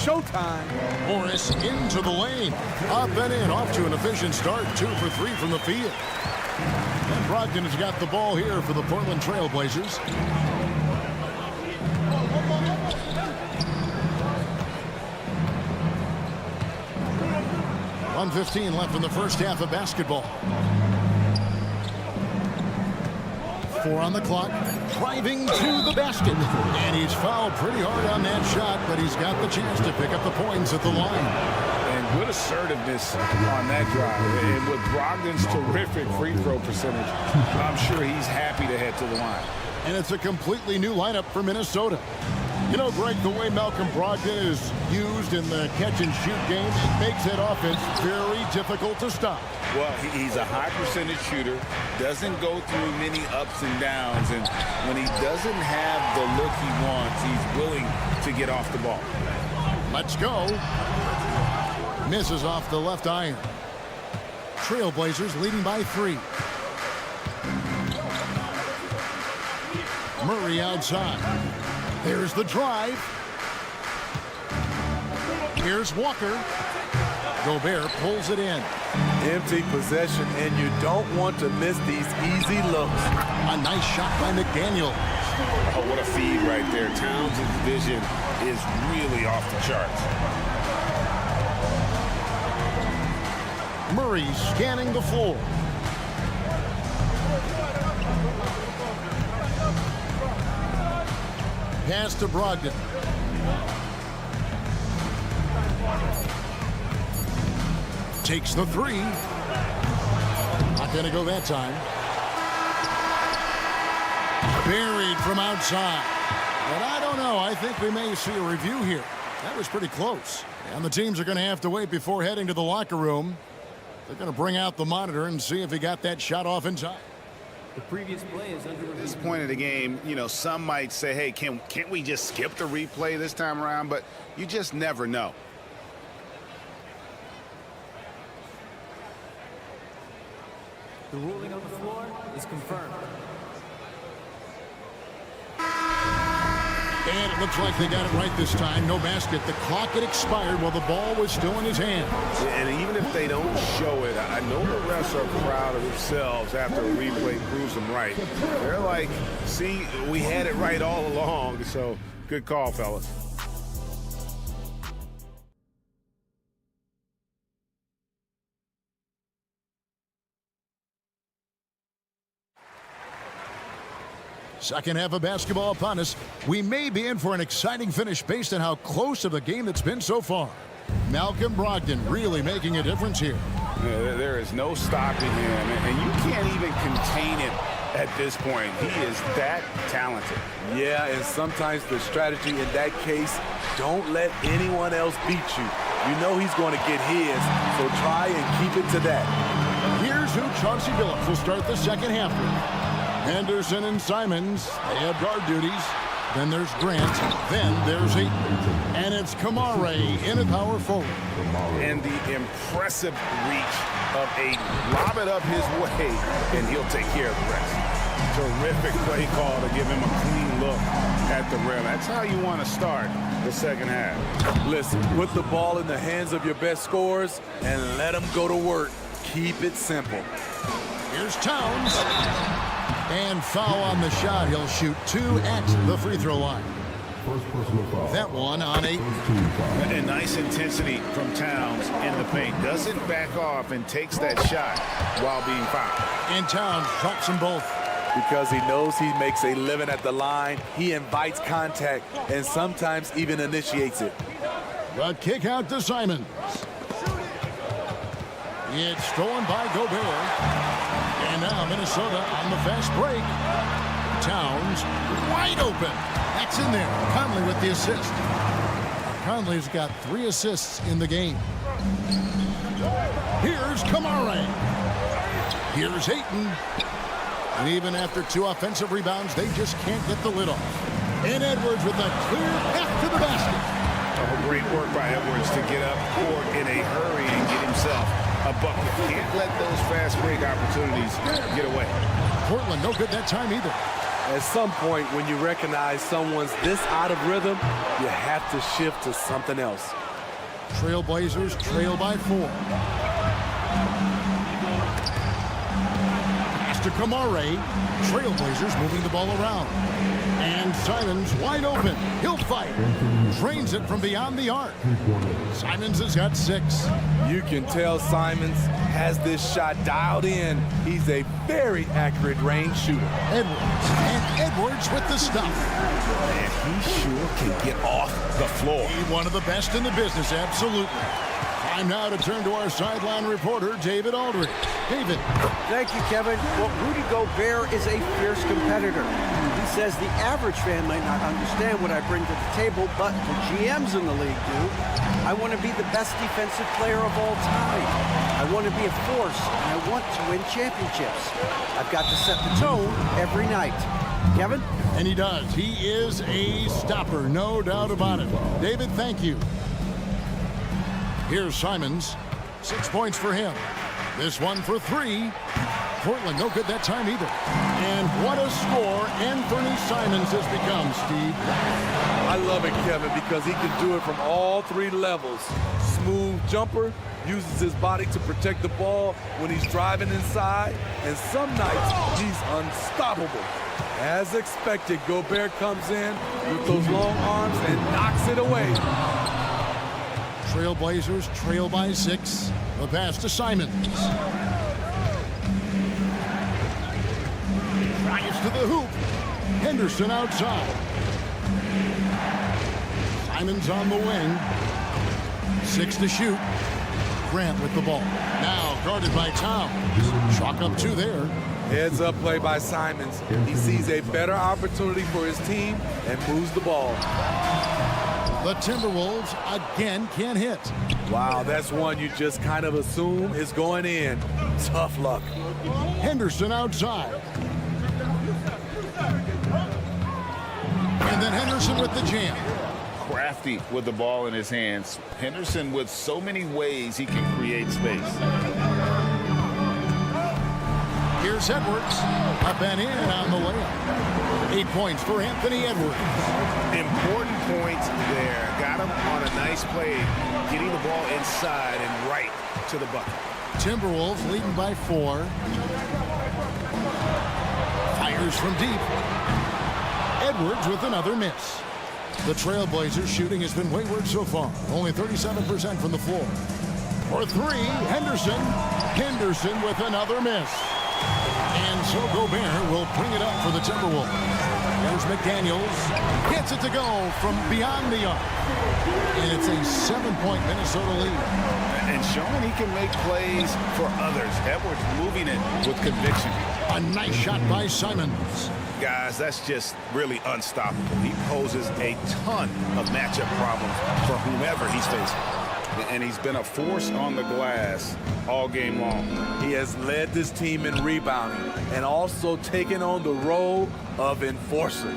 showtime. Morris into the lane. Up and in, off to an efficient start. 2 for 3 from the field. And Brogdon has got the ball here for the Portland Trailblazers. .115 left in the first half of basketball. 4 on the clock. Driving to the basket. And he's fouled pretty hard on that shot, but he's got the chance to pick up the points at the line. And good assertiveness on that drive. And with Brogdon's terrific free throw percentage, I'm sure he's happy to head to the line. And it's a completely new lineup for Minnesota. You know, Greg, the way Malcolm Brogdon is used in the catch-and-shoot game, it makes that offense very difficult to stop. Well, he's a high percentage shooter, doesn't go through many ups and downs, and when he doesn't have the look he wants, he's willing to get off the ball. Let's go. Misses off the left iron. Trailblazers leading by 3. Murray outside. There's the drive. Here's Walker. Gobert pulls it in. Empty possession, and you don't want to miss these easy looks. A nice shot by McDaniel. Oh, what a feed right there. Towns' vision is really off the charts. Murray scanning the floor. Pass to Brogdon. Takes the 3. Not going to go that time. Buried from outside. But I don't know. I think we may see a review here. That was pretty close. And the teams are going to have to wait before heading to the locker room. They're going to bring out the monitor and see if he got that shot off in time. The previous play is under At this point of the game, you know, some might say, hey, can't we just skip the replay this time around? But you just never know. The ruling on the floor is confirmed. And it looks like they got it right this time. No basket. The clock had expired while the ball was still in his hand. And even if they don't show it, I know the refs are proud of themselves after a replay proves them right. They're like, see, we had it right all along. So good call, fellas. Second half of basketball upon us. We may be in for an exciting finish based on how close of the game it's been so far. Malcolm Brogdon really making a difference here. Yeah, there is no stopping him, and you can't even contain it at this point. He is that talented. Yeah, and sometimes the strategy in that case, don't let anyone else beat you. You know he's going to get his, so try and keep it to that. Here's who Chauncey Billups will start the second half with. Henderson and Simons, they have guard duties. Then there's Grant. Then there's Ayton. And it's Kamare in at power forward. And the impressive reach of Ayton. Lob it up his way, and he'll take care of the rest. Terrific play call to give him a clean look at the rim. That's how you want to start the second half. Listen, put the ball in the hands of your best scorers and let them go to work. Keep it simple. Here's Towns. And foul on the shot. He'll shoot 2 at the free throw line. That one on 8. And nice intensity from Towns in the paint. Doesn't back off and takes that shot while being fouled. And Towns drops them both. Because he knows he makes a living at the line, he invites contact and sometimes even initiates it. The kick out to Simons. It's stolen by Gobert. And now Minnesota on the fast break. Towns wide open. That's in there. Conley with the assist. Conley's got 3 assists in the game. Here's Kamare. Here's Ayton. And even after 2 offensive rebounds, they just can't get the lid off. And Edwards with a clear path to the basket. Oh, great work by Edwards to get up court in a hurry and get himself a bucket. Can't let those fast break opportunities get away. Portland no good that time either. At some point, when you recognize someone's this out of rhythm, you have to shift to something else. Trailblazers trail by 4. Pass to Kamare. Trailblazers moving the ball around. And Simons wide open. He'll fight. Drains it from beyond the arc. Simons has got 6. You can tell Simons has this shot dialed in. He's a very accurate range shooter. Edwards. And Edwards with the stuff. Man, he sure can get off the floor. He's one of the best in the business, absolutely. Time now to turn to our sideline reporter, David Aldridge. David. Thank you, Kevin. Well, Rudy Gobert is a fierce competitor. He says the average fan might not understand what I bring to the table, but the GMs in the league do. I want to be the best defensive player of all time. I want to be a force, and I want to win championships. I've got to set the tone every night. Kevin? And he does. He is a stopper, no doubt about it. David, thank you. Here's Simons. 6 points for him. This one for 3. Portland, no good that time either. And what a score Anthony Simons has become, Steve. I love it, Kevin, because he can do it from all 3 levels. Smooth jumper, uses his body to protect the ball when he's driving inside, and some nights he's unstoppable. As expected, Gobert comes in with those long arms and knocks it away. Trailblazers trail by 6. The pass to Simons. Drives to the hoop. Henderson outside. Simons on the wing. 6 to shoot. Grant with the ball. Now guarded by Towns. Chalk up 2 there. Heads up play by Simons. He sees a better opportunity for his team and moves the ball. The Timberwolves again can't hit. Wow, that's one you just kind of assume is going in. Tough luck. Henderson outside. And then Henderson with the jam. Crafty with the ball in his hands. Henderson with so many ways he can create space. Here's Edwards. Up and in on the layup. 8 points for Anthony Edwards. Important points there. Got him on a nice play, getting the ball inside and right to the bucket. Timberwolves leading by 4. Fires from deep. Edwards with another miss. The Trailblazers shooting has been wayward so far. Only 37% from the floor. For 3, Henderson. Henderson with another miss. And so Gobert will bring it up for the Timberwolves. There's McDaniels. Gets it to go from beyond the arc. And it's a 7-point Minnesota lead. And showing he can make plays for others. Edwards moving it with conviction. A nice shot by Simons. Guys, that's just really unstoppable. He poses a ton of matchup problems for whomever he's facing. And he's been a force on the glass all game long. He has led this team in rebounding and also taken on the role of enforcer.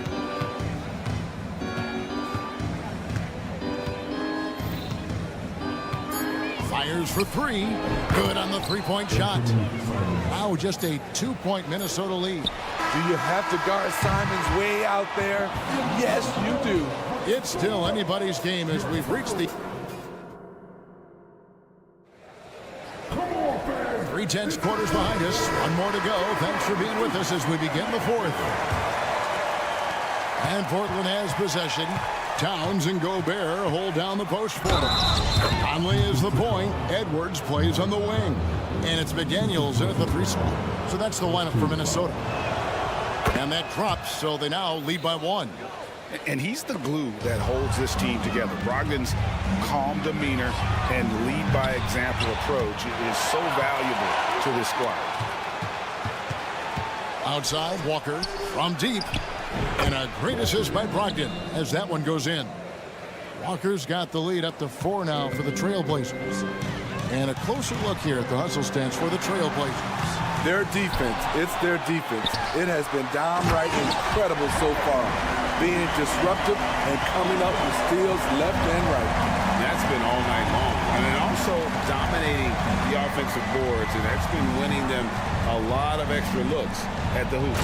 Fires for 3. Good on the 3-point shot. Now just a 2-point Minnesota lead. Do you have to guard Simons way out there? Yes, you do. It's still anybody's game as we've reached the 3/10 quarters behind us. One more to go. Thanks for being with us as we begin the 4th. And Portland has possession. Towns and Gobert hold down the post for them. Conley is the point. Edwards plays on the wing. And it's McDaniels in at the 3 spot. So that's the lineup for Minnesota. And that drops, so they now lead by 1. And he's the glue that holds this team together. Brogdon's calm demeanor and lead by example approach is so valuable to this squad. Outside, Walker from deep. And a great assist by Brogdon as that one goes in. Walker's got the lead up to 4 now for the Trailblazers. And a closer look here at the hustle stance for the Trailblazers. Their defense, it's their defense. It has been downright incredible so far. Being disruptive and coming up with steals left and right. That's been all night long. And then also dominating the offensive boards, and that's been winning them a lot of extra looks at the hoop.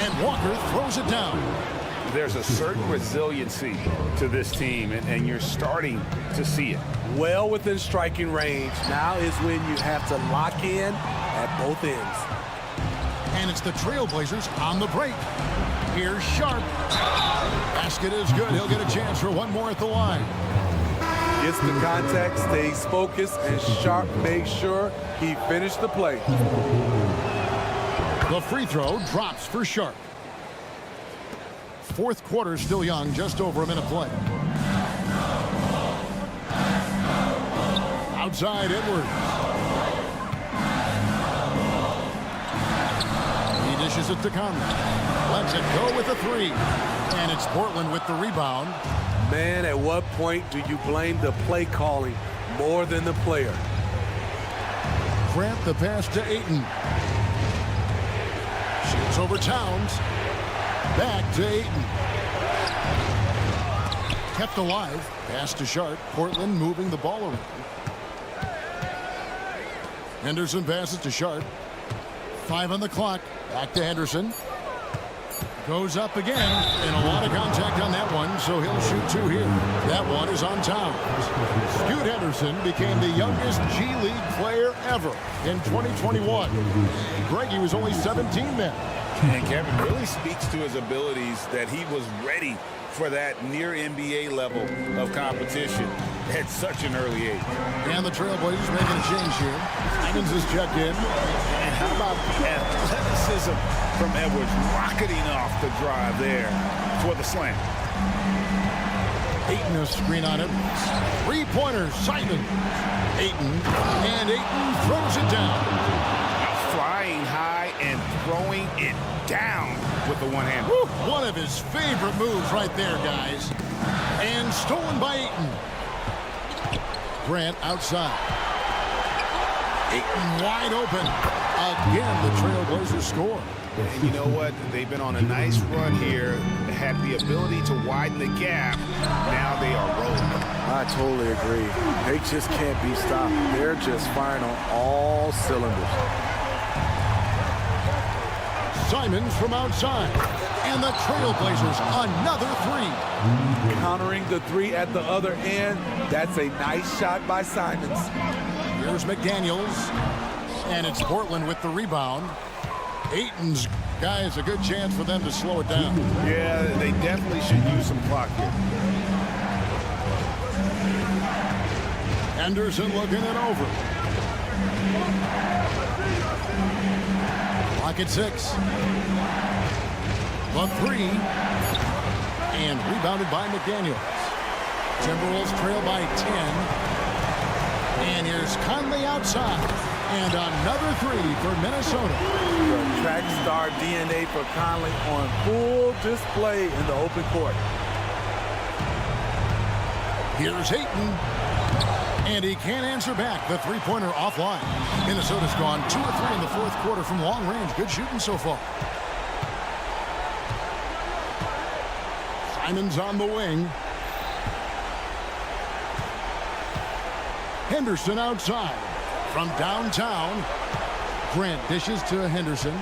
And Walker throws it down. There's a certain resiliency to this team, and you're starting to see it. Well within striking range. Now is when you have to lock in at both ends. And it's the Trailblazers on the break. Here's Sharp. Basket is good. He'll get a chance for one more at the line. Gets the contact, stays focused, and Sharp makes sure he finished the play. The free throw drops for Sharp. Fourth quarter still young, just over a minute play. Outside Edwards. He dishes it to Conley. Lets it go with a three. And it's Portland with the rebound. Man, at what point do you blame the play calling more than the player? Grant the pass to Ayton. Shoots over Towns. Back to Ayton. Kept alive. Pass to Sharp. Portland moving the ball around. Henderson passes to Sharp. 5 on the clock. Back to Henderson. Goes up again, and a lot of contact on that one, so he'll shoot 2 here. That one is on Towns. Scoot Henderson became the youngest G League player ever in 2021. Greg, he was only 17 then. And Kevin really speaks to his abilities that he was ready for that near NBA level of competition at such an early age. And the Trailblazers making a change here. Simons is checked in. And how about athleticism from Edwards rocketing off the drive there for the slam. Ayton a screen on it. 3-pointer, Simon. Ayton, and Ayton throws it down. Flying high and throwing it down with the one hand. Woo, one of his favorite moves right there, guys. And stolen by Ayton. Grant outside. Ayton wide open. Again, the Trailblazers score. And you know what? They've been on a nice run here. Had the ability to widen the gap. Now they are rolling. I totally agree. They just can't be stopped. They're just firing on all cylinders. Simons from outside. And the Trailblazers another three. Countering the three at the other end. That's a nice shot by Simons. Here's McDaniels. And it's Portland with the rebound. Ayton's guys, a good chance for them to slow it down. Yeah, they definitely should use some clock here. Henderson looking it over. Clock at 6. The three. And rebounded by McDaniels. Timberwolves trail by 10. And here's Conley outside. And another three for Minnesota. The track star DNA for Conley on full display in the open court. Here's Ayton. And he can't answer back. The three-pointer offline. Minnesota's gone 2 or 3 in the fourth quarter from long range. Good shooting so far. Simons on the wing. Henderson outside. From downtown, Grant dishes to Henderson.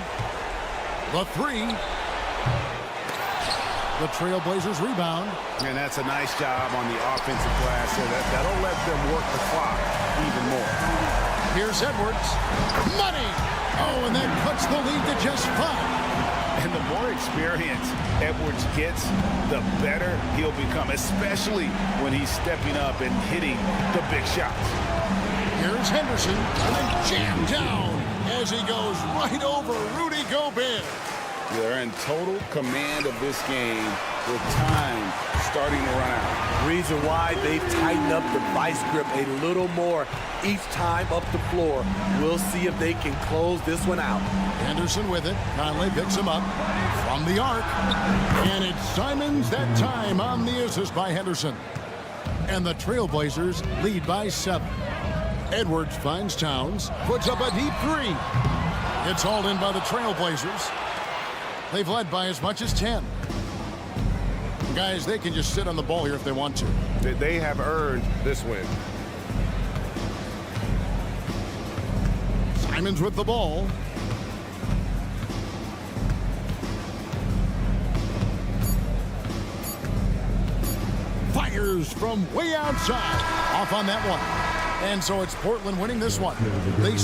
The three. The Trailblazers rebound. And that's a nice job on the offensive glass. So that'll let them work the clock even more. Here's Edwards. Money! Oh, and that cuts the lead to just 5. And the more experience Edwards gets, the better he'll become, especially when he's stepping up and hitting the big shots. Here's Henderson, and jammed down as he goes right over Rudy Gobert. They're in total command of this game with time starting to run out. Reason why they've tightened up the vice grip a little more each time up the floor. We'll see if they can close this one out. Henderson with it. Conley picks him up from the arc. And it's Simons that time on the assist by Henderson. And the Trailblazers lead by 7. Edwards finds Towns, puts up a deep three. It's hauled in by the Trailblazers. They've led by as much as 10. Guys, they can just sit on the ball here if they want to. They have earned this win. Simons with the ball. Fires from way outside. Off on that one. And so it's Portland winning this one. They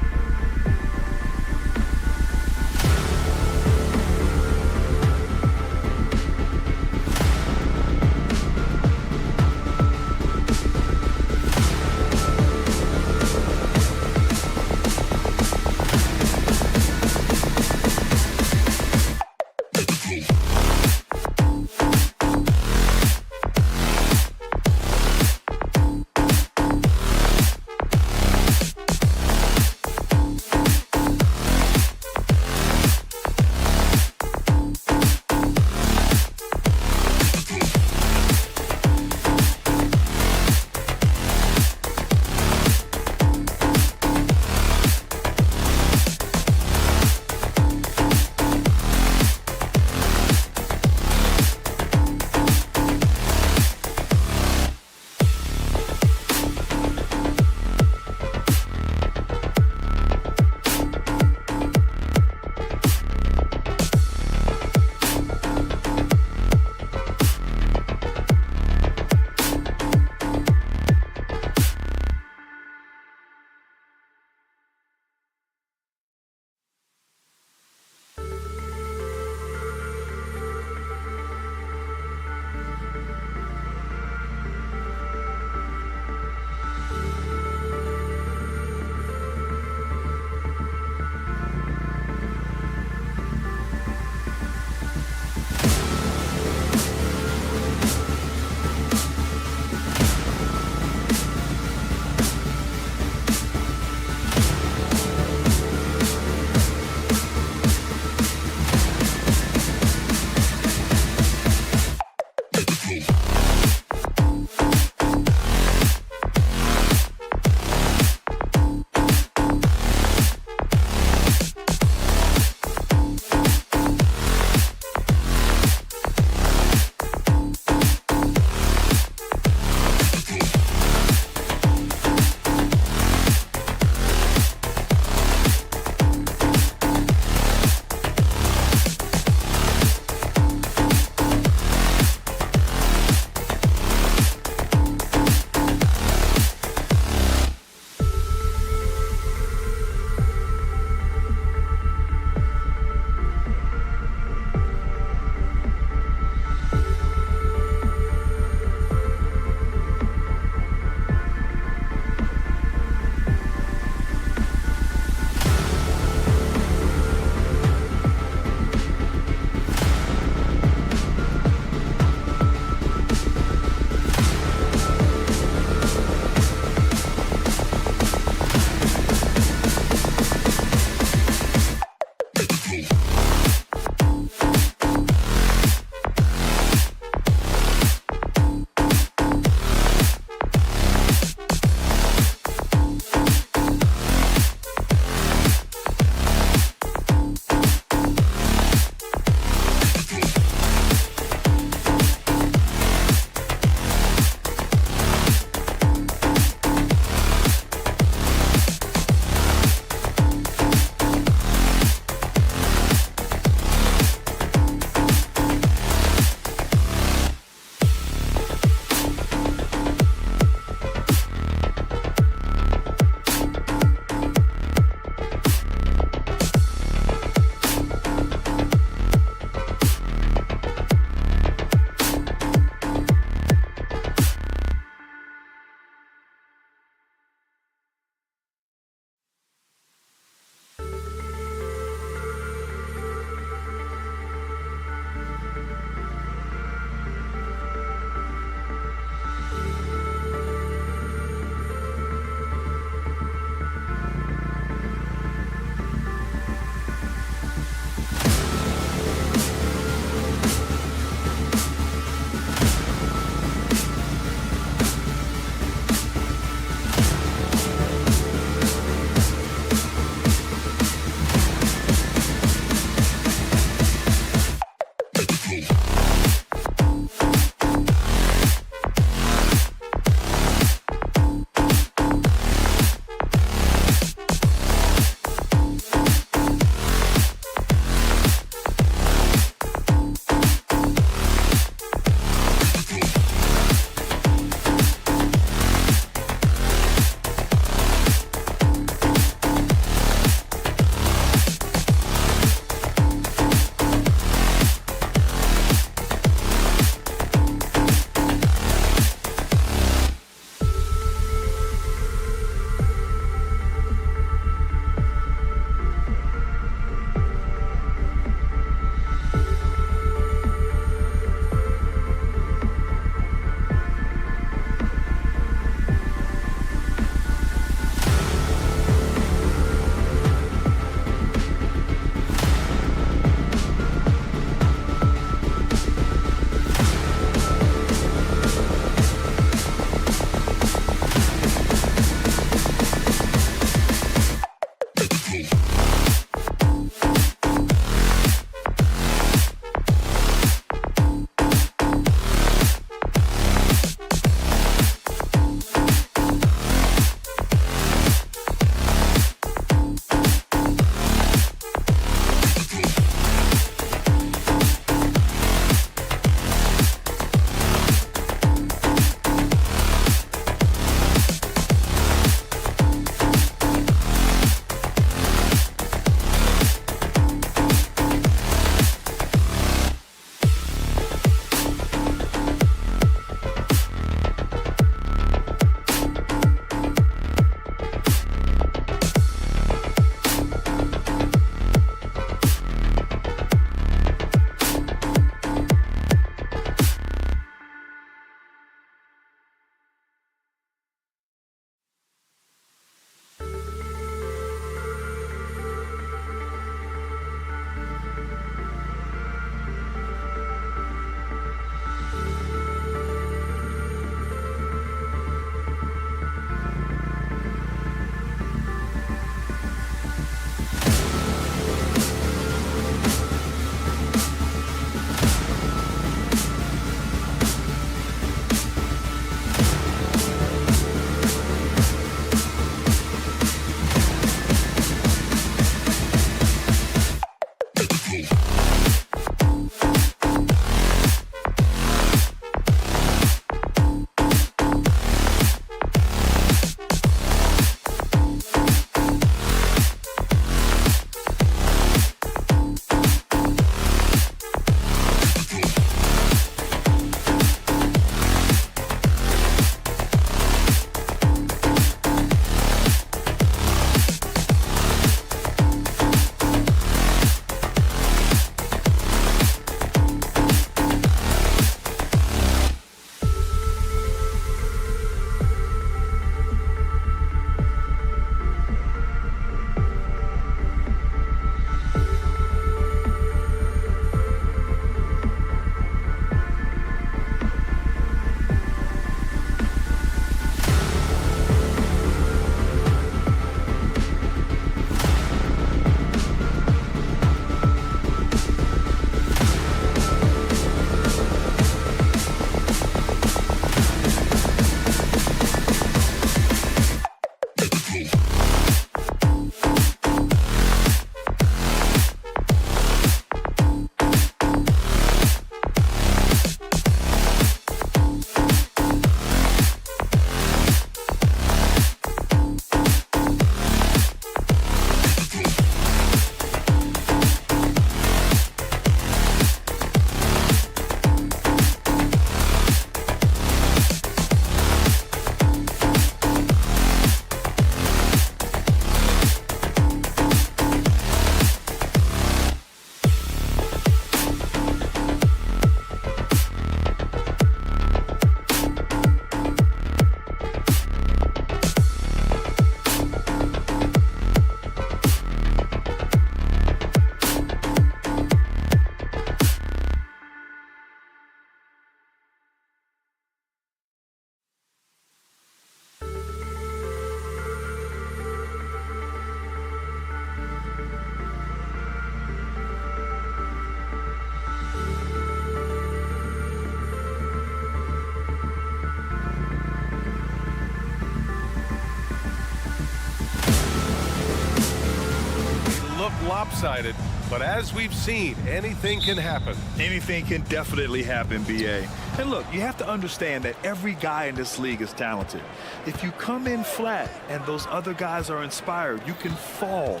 lopsided, but as we've seen, anything can happen. Anything can definitely happen, B.A. And look, you have to understand that every guy in this league is talented. If you come in flat and those other guys are inspired, you can fall.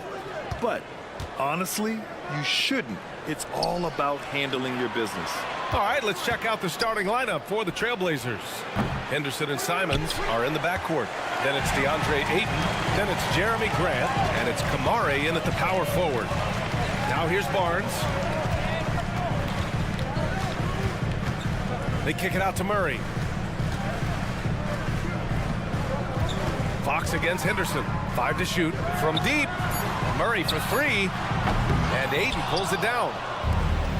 But honestly, you shouldn't. It's all about handling your business. All right, let's check out the starting lineup for the Trailblazers. Henderson and Simons are in the backcourt. Then it's DeAndre Ayton. Then it's Jeremy Grant. And it's Kamare in at the power forward. Now here's Barnes. They kick it out to Murray. Fox against Henderson. 5 to shoot from deep. Murray for 3. And Ayton pulls it down.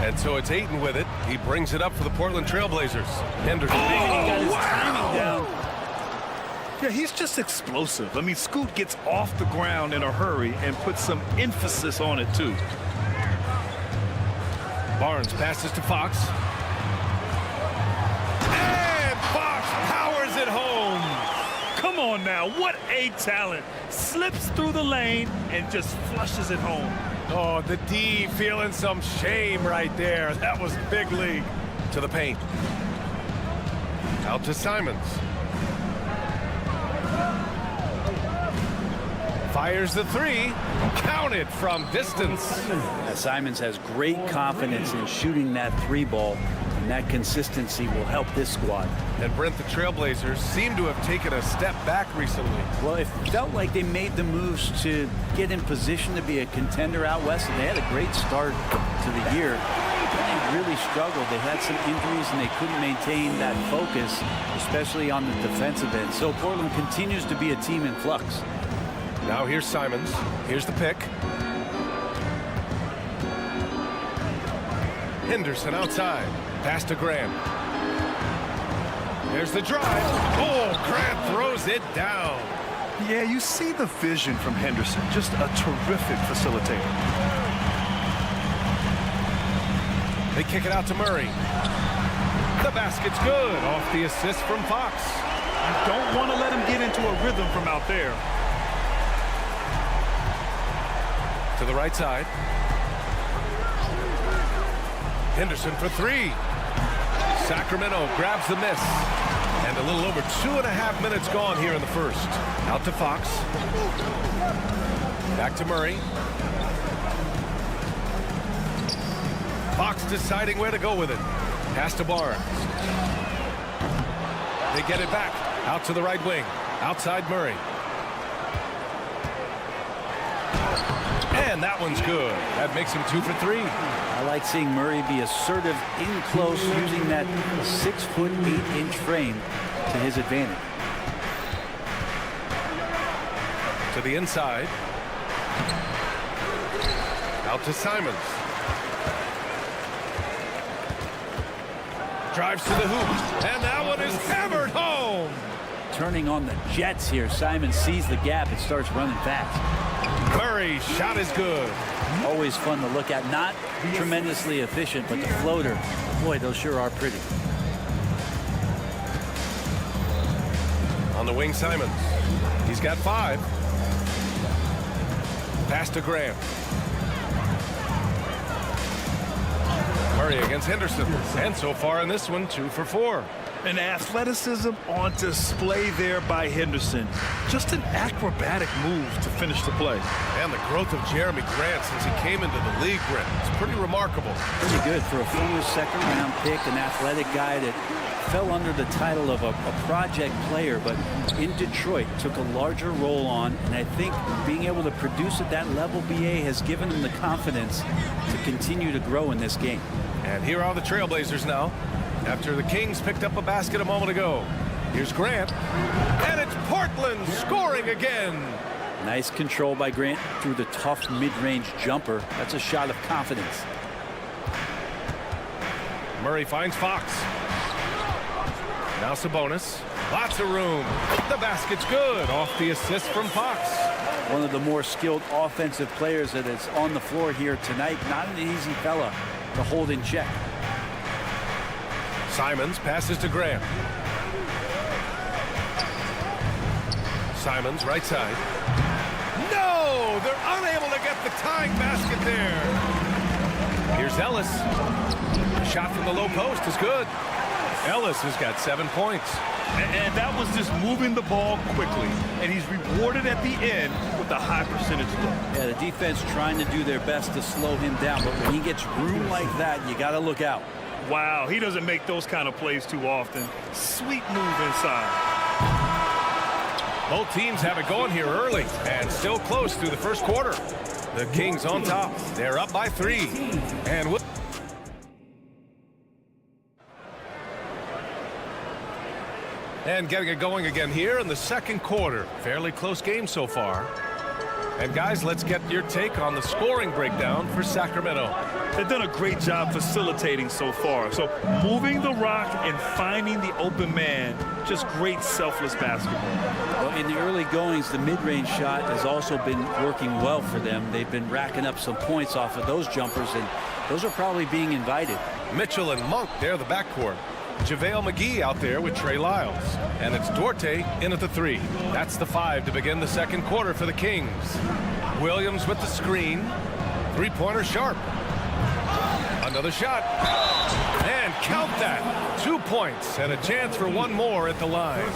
And so it's Ayton with it. He brings it up for the Portland Trailblazers. Henderson. He got his timing down. Yeah, he's just explosive. I mean, Scoot gets off the ground in a hurry and puts some emphasis on it, too. Barnes passes to Fox. And Fox powers it home. Come on now, what a talent. Slips through the lane and just flushes it home. Oh, the D feeling some shame right there. That was big league. To the paint. Out to Simons. Fires the 3. Counted from distance. Simons has great confidence in shooting that 3 ball, and that consistency will help this squad. And Brent, the Trailblazers seem to have taken a step back recently. Well, it felt like they made the moves to get in position to be a contender out west, and they had a great start to the year. Then they really struggled. They had some injuries, and they couldn't maintain that focus, especially on the defensive end. So Portland continues to be a team in flux. Now here's Simons. Here's the pick. Henderson outside. Pass to Grant. There's the drive. Oh, Grant throws it down. Yeah, you see the vision from Henderson. Just a terrific facilitator. They kick it out to Murray. The basket's good. Off the assist from Fox. You don't want to let him get into a rhythm from out there. To the right side. Henderson for 3. Sacramento grabs the miss. And a little over 2.5 minutes gone here in the first. Out to Fox. Back to Murray. Fox deciding where to go with it. Pass to Barnes. They get it back. Out to the right wing. Outside Murray. And that one's good. That makes him 2 for 3. I like seeing Murray be assertive in close, using that 6'8" frame to his advantage. To the inside. Out to Simons. Drives to the hoop. And that one is hammered home. Turning on the Jets here. Simons sees the gap and starts running fast. Murray's shot is good. Always fun to look at. Not tremendously efficient, but the floater, boy, those sure are pretty. On the wing, Simons. He's got 5. Pass to Graham. Murray against Henderson. And so far in this one, 2 for 4. An athleticism on display there by Henderson. Just an acrobatic move to finish the play. And the growth of Jeremy Grant since he came into the league, Brent. It's pretty remarkable. Pretty good for a former second-round pick, an athletic guy that fell under the title of a project player, but in Detroit took a larger role on, and I think being able to produce at that level, BA, has given him the confidence to continue to grow in this game. And here are the Trailblazers now. After the Kings picked up a basket a moment ago. Here's Grant. And it's Portland scoring again. Nice control by Grant through the tough mid-range jumper. That's a shot of confidence. Murray finds Fox. Now Sabonis. Lots of room. The basket's good. Off the assist from Fox. One of the more skilled offensive players that is on the floor here tonight. Not an easy fella to hold in check. Simons passes to Graham. Simons right side. No! No! They're unable to get the tying basket there. Here's Ellis. The shot from the low post is good. Ellis has got 7 points. And that was just moving the ball quickly. And he's rewarded at the end with a high percentage look. Yeah, the defense trying to do their best to slow him down, but when he gets room like that, you got to look out. Wow, he doesn't make those kind of plays too often. Sweet move inside. Both teams have it going here early and still close through the first quarter. The Kings on top. They're up by 3. And getting it going again here in the second quarter. Fairly close game so far. And guys, let's get your take on the scoring breakdown for Sacramento. They've done a great job facilitating so far. So moving the rock and finding the open man, just great selfless basketball. Well, in the early goings, the mid-range shot has also been working well for them. They've been racking up some points off of those jumpers, and those are probably being invited. Mitchell and Monk, they're the backcourt. JaVale McGee out there with Trey Lyles. And it's Duarte in at the 3. That's the 5 to begin the second quarter for the Kings. Williams with the screen. 3-pointer Sharp. Another shot. And count that. 2 points and a chance for one more at the line.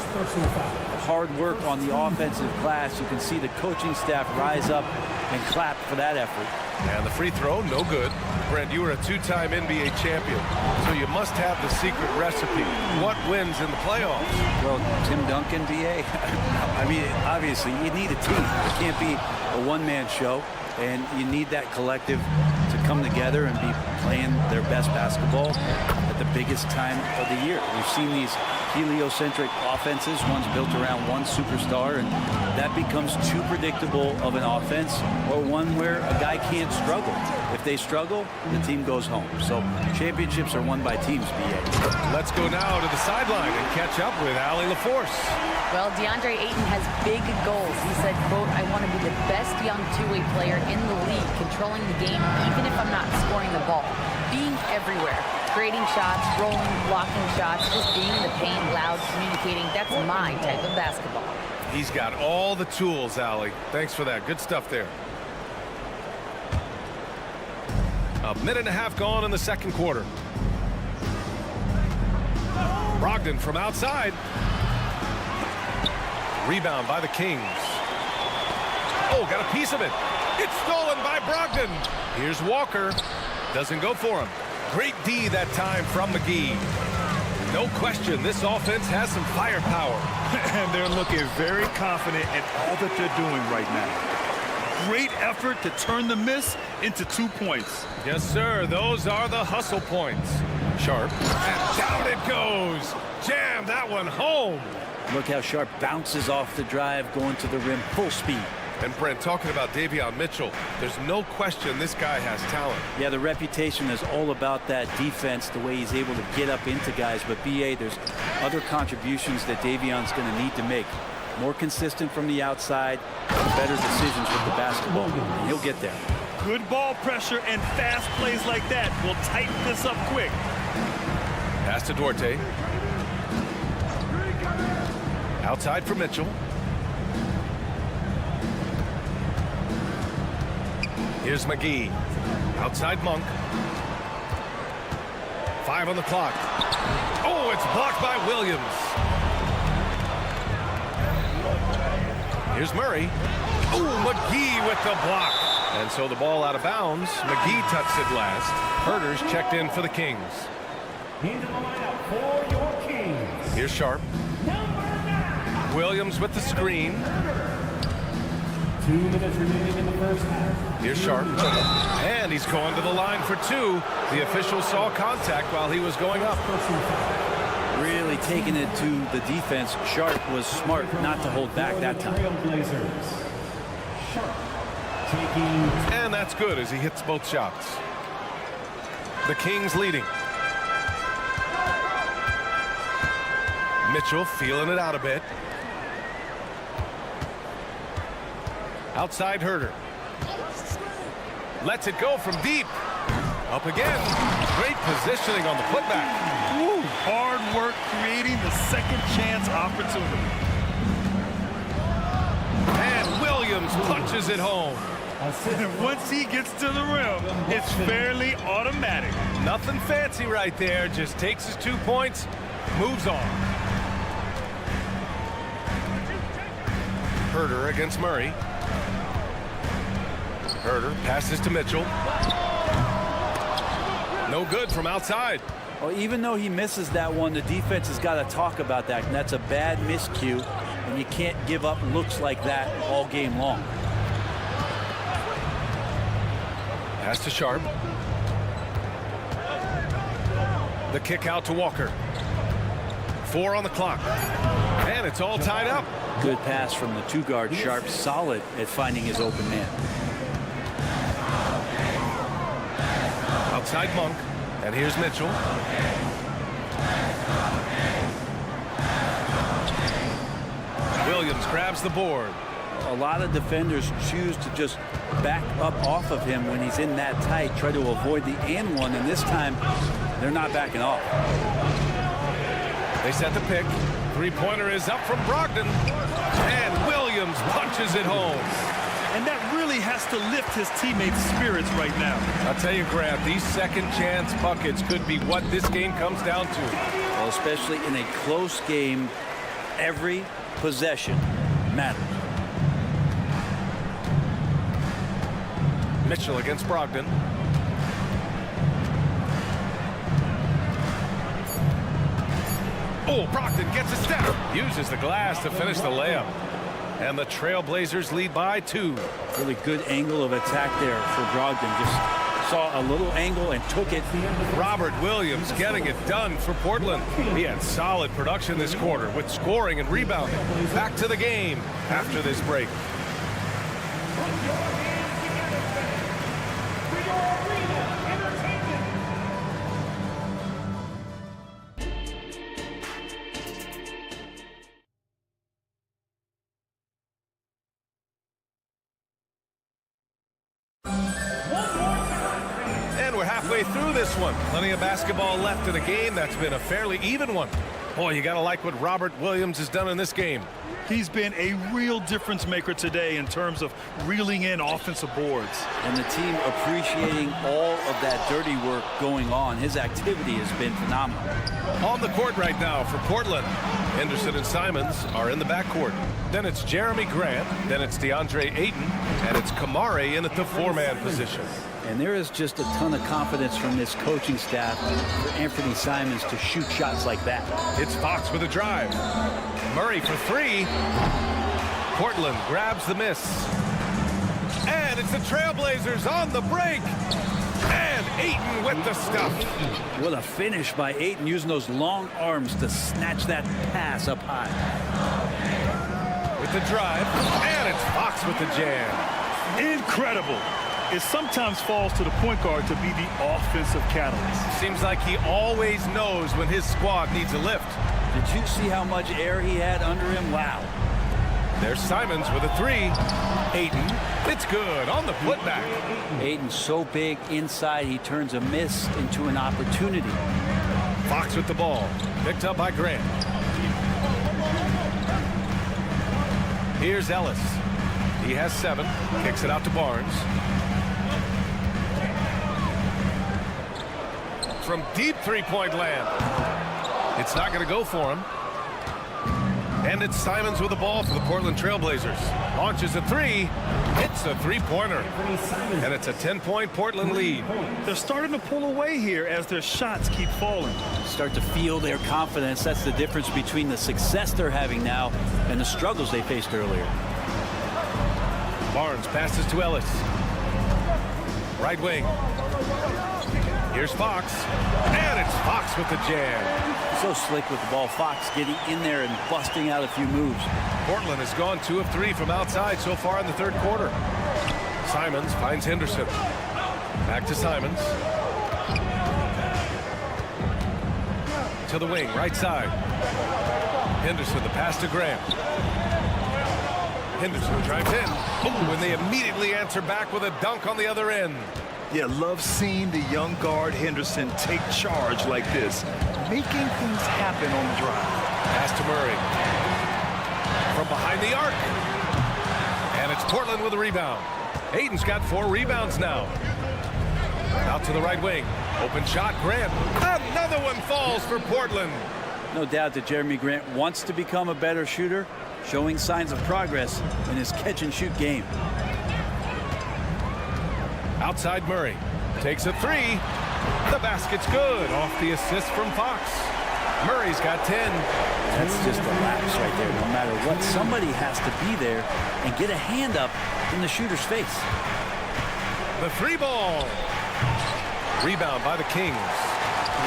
Hard work on the offensive glass. You can see the coaching staff rise up and clap for that effort. And the free throw, no good. Brent, you were a 2-time NBA champion, so you must have the secret recipe. What wins in the playoffs? Well, Tim Duncan, BA. I mean, obviously, you need a team. It can't be a one-man show, and you need that collective to come together and be playing their best basketball at the biggest time of the year. We've seen these heliocentric offenses, one's built around one superstar, and that becomes too predictable of an offense, or one where a guy can't struggle. If they struggle, the team goes home. So championships are won by teams, BA. Let's go now to the sideline and catch up with Allie LaForce. Well, DeAndre Ayton has big goals. He said, quote, "I want to be the best young two-way player in the league, controlling the game even if I'm not scoring the ball, being everywhere, creating shots, rolling, blocking shots, just being in the paint, loud, communicating. That's my type of basketball." He's got all the tools, Allie. Thanks for that. Good stuff there. A minute and a half gone in the second quarter. Brogdon from outside. Rebound by the Kings. Oh, got a piece of it. It's stolen by Brogdon. Here's Walker. Doesn't go for him. Great D that time from McGee. No question, this offense has some firepower. And they're looking very confident in all that they're doing right now. Great effort to turn the miss into 2 points. Yes, sir. Those are the hustle points. Sharp. And down it goes. Jam that one home. Look how Sharp bounces off the drive, going to the rim full speed. And Brent, talking about Davion Mitchell, there's no question this guy has talent. Yeah, the reputation is all about that defense, the way he's able to get up into guys. But, BA, there's other contributions that Davion's going to need to make. More consistent from the outside, better decisions with the basketball. And he'll get there. Good ball pressure and fast plays like that will tighten this up quick. Pass to Duarte. Outside for Mitchell. Here's McGee. Outside Monk. 5 on the clock. Oh, it's blocked by Williams. Here's Murray. Oh, McGee with the block. And so the ball out of bounds. McGee touched it last. Herter's checked in for the Kings. Here's Sharp. Williams with the screen. 2 minutes remaining in the first half. Here's Sharp. And he's going to the line for 2. The official saw contact while he was going up. Really taking it to the defense. Sharp was smart not to hold back that time. And that's good as he hits both shots. The Kings leading. Mitchell feeling it out a bit. Outside Herter. Lets it go from deep. Up again. Great positioning on the putback. Woo, hard work creating the second chance opportunity. And Williams Williams punches it home. And once he gets to the rim, it's fairly automatic. Nothing fancy right there. Just takes his 2 points, moves on. Herter against Murray. Herter passes to Mitchell. No good from outside. Well, even though he misses that one, the defense has got to talk about that. And that's a bad miscue, and you can't give up looks like that all game long. Pass to Sharp. The kick out to Walker. 4 on the clock. And it's all tied up. Good pass from the 2-guard Sharp. Solid at finding his open man. Outside Monk. And here's Mitchell. Williams grabs the board. A lot of defenders choose to just back up off of him when he's in that tight, try to avoid the and one, and this time they're not backing off. They set the pick. 3-pointer is up from Brogdon. And Williams punches it home. And that really has to lift his teammates' spirits right now. I'll tell you, Grant, these second chance buckets could be what this game comes down to. Well, especially in a close game, every possession matters. Mitchell against Brogdon. Oh, Brogdon gets a step. Uses the glass to finish the layup. And the Trailblazers lead by 2. Really good angle of attack there for Brogdon. Just saw a little angle and took it. Robert Williams getting it done for Portland. He had solid production this quarter with scoring and rebounding. Back to the game after this break. We're halfway through this one. Plenty of basketball left in a game that's been a fairly even one. Boy, you got to like what Robert Williams has done in this game. He's been a real difference maker today in terms of reeling in offensive boards. And the team appreciating all of that dirty work going on. His activity has been phenomenal. On the court right now for Portland. Henderson and Simons are in the backcourt. Then it's Jeremy Grant. Then it's DeAndre Ayton. And it's Kamare in at the 4-man position. And there is just a ton of confidence from this coaching staff for Anthony Simons to shoot shots like that. It's Fox with a drive. Murray for 3. Portland grabs the miss. And it's the Trailblazers on the break. And Ayton with the stuff. What a finish by Ayton, using those long arms to snatch that pass up high. With the drive. And it's Fox with the jam. Incredible. It sometimes falls to the point guard to be the offensive catalyst. Seems like he always knows when his squad needs a lift. Did you see how much air he had under him? Wow. There's Simons with a 3. Ayton, it's good on the putback. Ayton's so big inside, he turns a miss into an opportunity. Fox with the ball, picked up by Grant. Here's Ellis. He has 7, kicks it out to Barnes. From deep 3-point land. It's not going to go for him. And it's Simons with the ball for the Portland Trailblazers. Launches a 3. It's a 3-pointer. And it's a 10-point Portland lead. They're starting to pull away here as their shots keep falling. Start to feel their confidence. That's the difference between the success they're having now and the struggles they faced earlier. Barnes passes to Ellis. Right wing. Here's Fox. And it's Fox with the jam. So slick with the ball. Fox getting in there and busting out a few moves. Portland has gone 2 of 3 from outside so far in the third quarter. Simons finds Henderson. Back to Simons. To the wing, right side. Henderson, the pass to Grant. Henderson drives in. Oh, and they immediately answer back with a dunk on the other end. Yeah, love seeing the young guard Henderson take charge like this, making things happen on the drive. Pass to Murray. From behind the arc. And And it's Portland with a rebound. Aiden's got 4 rebounds now. Out to the right wing. Open shot, Grant. Another one falls for Portland. No doubt that Jeremy Grant wants to become a better shooter, showing signs of progress in his catch-and-shoot game. Outside Murray. Takes a 3. The basket's good. Off the assist from Fox. Murray's got 10. That's just a lapse right there. No matter what, somebody has to be there and get a hand up in the shooter's face. The 3 ball. Rebound by the Kings.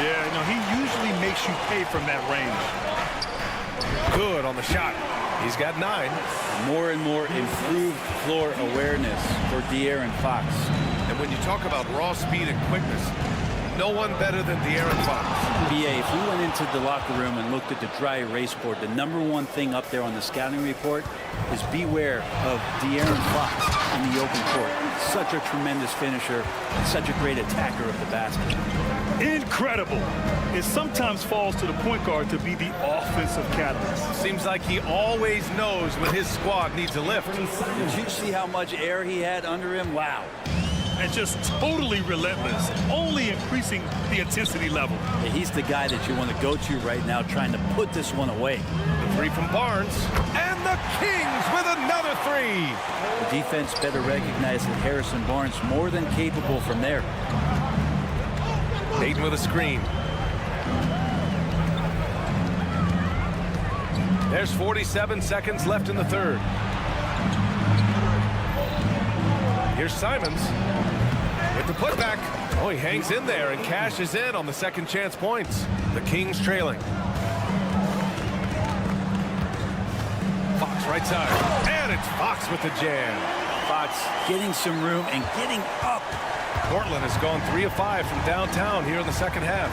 Yeah, he usually makes you pay from that range. Good on the shot. He's got 9. More and more improved floor awareness for De'Aaron Fox. And when you talk about raw speed and quickness, no one better than De'Aaron Fox. BA, if we went into the locker room and looked at the dry erase board, the #1 thing up there on the scouting report is beware of De'Aaron Fox in the open court. Such a tremendous finisher and such a great attacker of the basket. Incredible. It sometimes falls to the point guard to be the offensive catalyst. Seems like he always knows when his squad needs a lift. Did you see how much air he had under him? Wow. And just totally relentless, only increasing the intensity level. Yeah, he's the guy that you want to go to right now, trying to put this one away. The 3 from Barnes. And the Kings with another 3. The defense better recognize that Harrison Barnes more than capable from there. Aiden with a screen. There's 47 seconds left in the third. Here's Simons with the putback. Oh, he hangs in there and cashes in on the second chance points. The Kings trailing. Fox right side. And it's Fox with the jam. Fox getting some room and getting up. Portland has gone 3 of 5 from downtown here in the second half.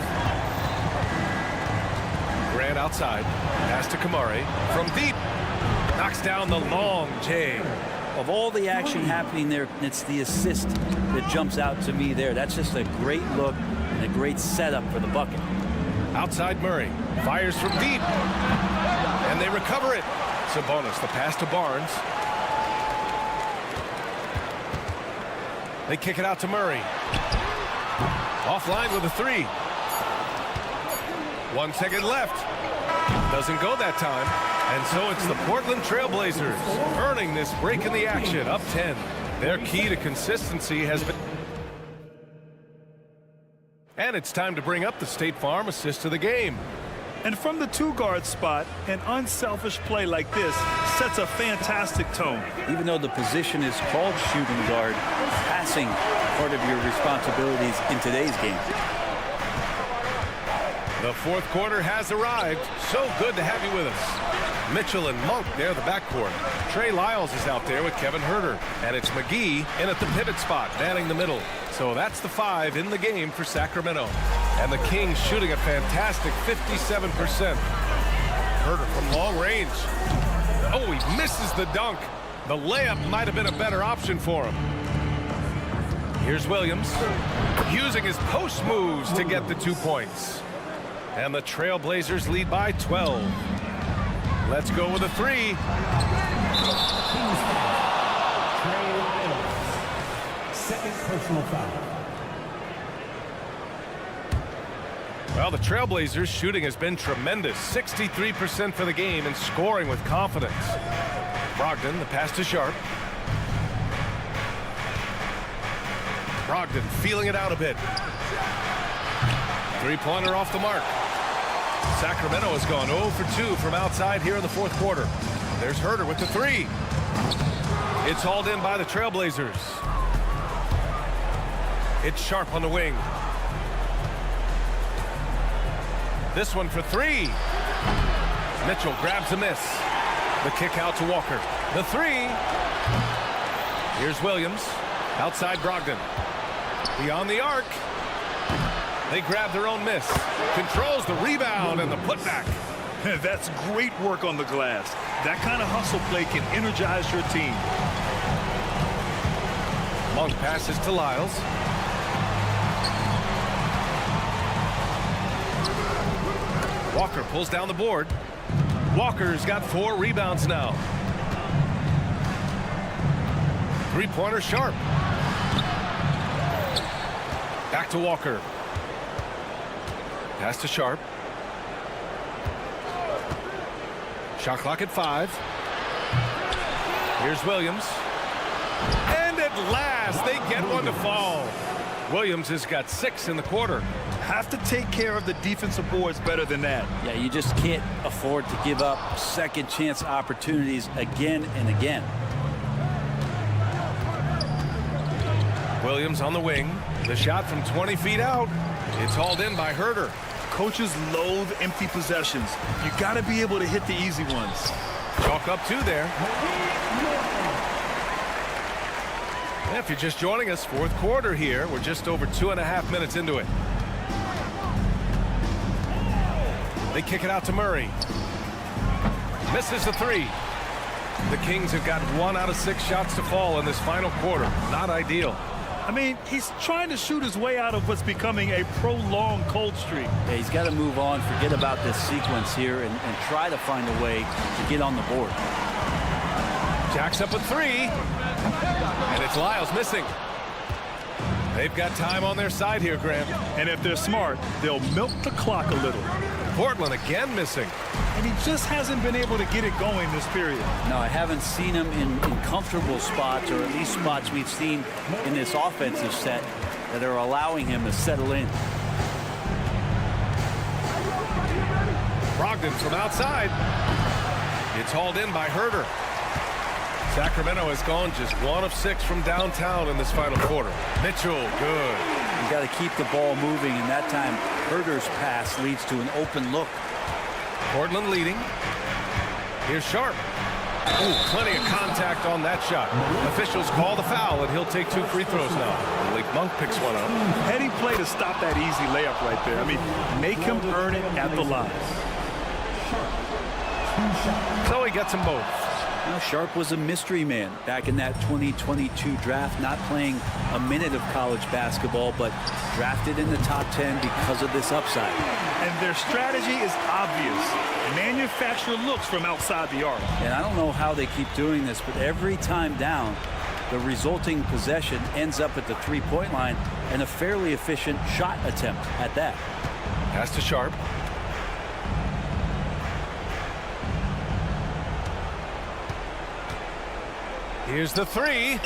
Grant outside. Pass to Kamari. From deep. Knocks down the long J. Of all the action happening there, it's the assist that jumps out to me there. That's just a great look and a great setup for the bucket. Outside Murray. Fires from deep. And they recover it. Sabonis, the pass to Barnes. They kick it out to Murray. Offline with a 3. 1 second left. Doesn't go that time. And so it's the Portland Trailblazers earning this break in the action, up 10. Their key to consistency has been... And it's time to bring up the State Farm assist of the game. And from the 2-guard spot, an unselfish play like this sets a fantastic tone. Even though the position is called shooting guard, passing part of your responsibilities in today's game. The fourth quarter has arrived. So good to have you with us. Mitchell and Monk there, the backcourt. Trey Lyles is out there with Kevin Herter. And it's McGee in at the pivot spot, manning the middle. So that's the 5 in the game for Sacramento. And the Kings shooting a fantastic 57%. Herter from long range. Oh, he misses the dunk. The layup might have been a better option for him. Here's Williams using his post moves to get the 2 points. And the Trailblazers lead by 12. Let's go with a 3. Second personal foul. Well, the Trailblazers shooting has been tremendous. 63% for the game and scoring with confidence. Brogdon, the pass to Sharp. Brogdon feeling it out a bit. 3-pointer off the mark. Sacramento has gone 0 for 2 from outside here in the fourth quarter. There's Herter with the 3. It's hauled in by the Trailblazers. It's Sharp on the wing. This one for 3. Mitchell grabs a miss. The kick out to Walker. The 3. Here's Williams. Outside Brogdon. Beyond the arc. They grab their own miss. Controls the rebound and the putback. That's great work on the glass. That kind of hustle play can energize your team. Monk passes to Lyles. Walker pulls down the board. Walker's got 4 rebounds now. Three-pointer Sharp. Back to Walker. Pass to Sharp. Shot clock at 5. Here's Williams. And at last, they get one to fall. Williams has got 6 in the quarter. Have to take care of the defensive boards better than that. Yeah, you just can't afford to give up second chance opportunities again and again. Williams on the wing. The shot from 20 feet out. It's hauled in by Herter. Coaches loathe empty possessions. You got to be able to hit the easy ones. Chalk up 2 there. Yeah, if you're just joining us, fourth quarter here. We're just over 2.5 minutes into it. They kick it out to Murray. Misses the 3. The Kings have got 1 out of 6 shots to fall in this final quarter. Not ideal. I mean, he's trying to shoot his way out of what's becoming a prolonged cold streak. Yeah, he's got to move on, forget about this sequence here, and try to find a way to get on the board. Jacks up a 3. And it's Lyles missing. They've got time on their side here, Graham. And if they're smart, they'll milk the clock a little. Portland again missing. And he just hasn't been able to get it going this period. No, I haven't seen him in comfortable spots, or at least spots we've seen in this offensive set that are allowing him to settle in. Brogdon from outside. It's hauled in by Herter. Sacramento has gone just 1 of 6 from downtown in this final quarter. Mitchell, good. You got to keep the ball moving, and that time Herter's pass leads to an open look. Portland leading. Here's Sharp. Ooh, plenty of contact on that shot. Officials call the foul, and he'll take 2 free throws now. Malik Monk picks one up. Heady play to stop that easy layup right there. I mean, make him earn it at the line. So he gets them both. Now, Sharp was a mystery man back in that 2022 draft, not playing a minute of college basketball, but drafted in the top 10 because of this upside. And their strategy is obvious. Manufacture looks from outside the arc. And I don't know how they keep doing this, but every time down, the resulting possession ends up at the three-point line, and a fairly efficient shot attempt at that. Pass to Sharp. Here's the 3.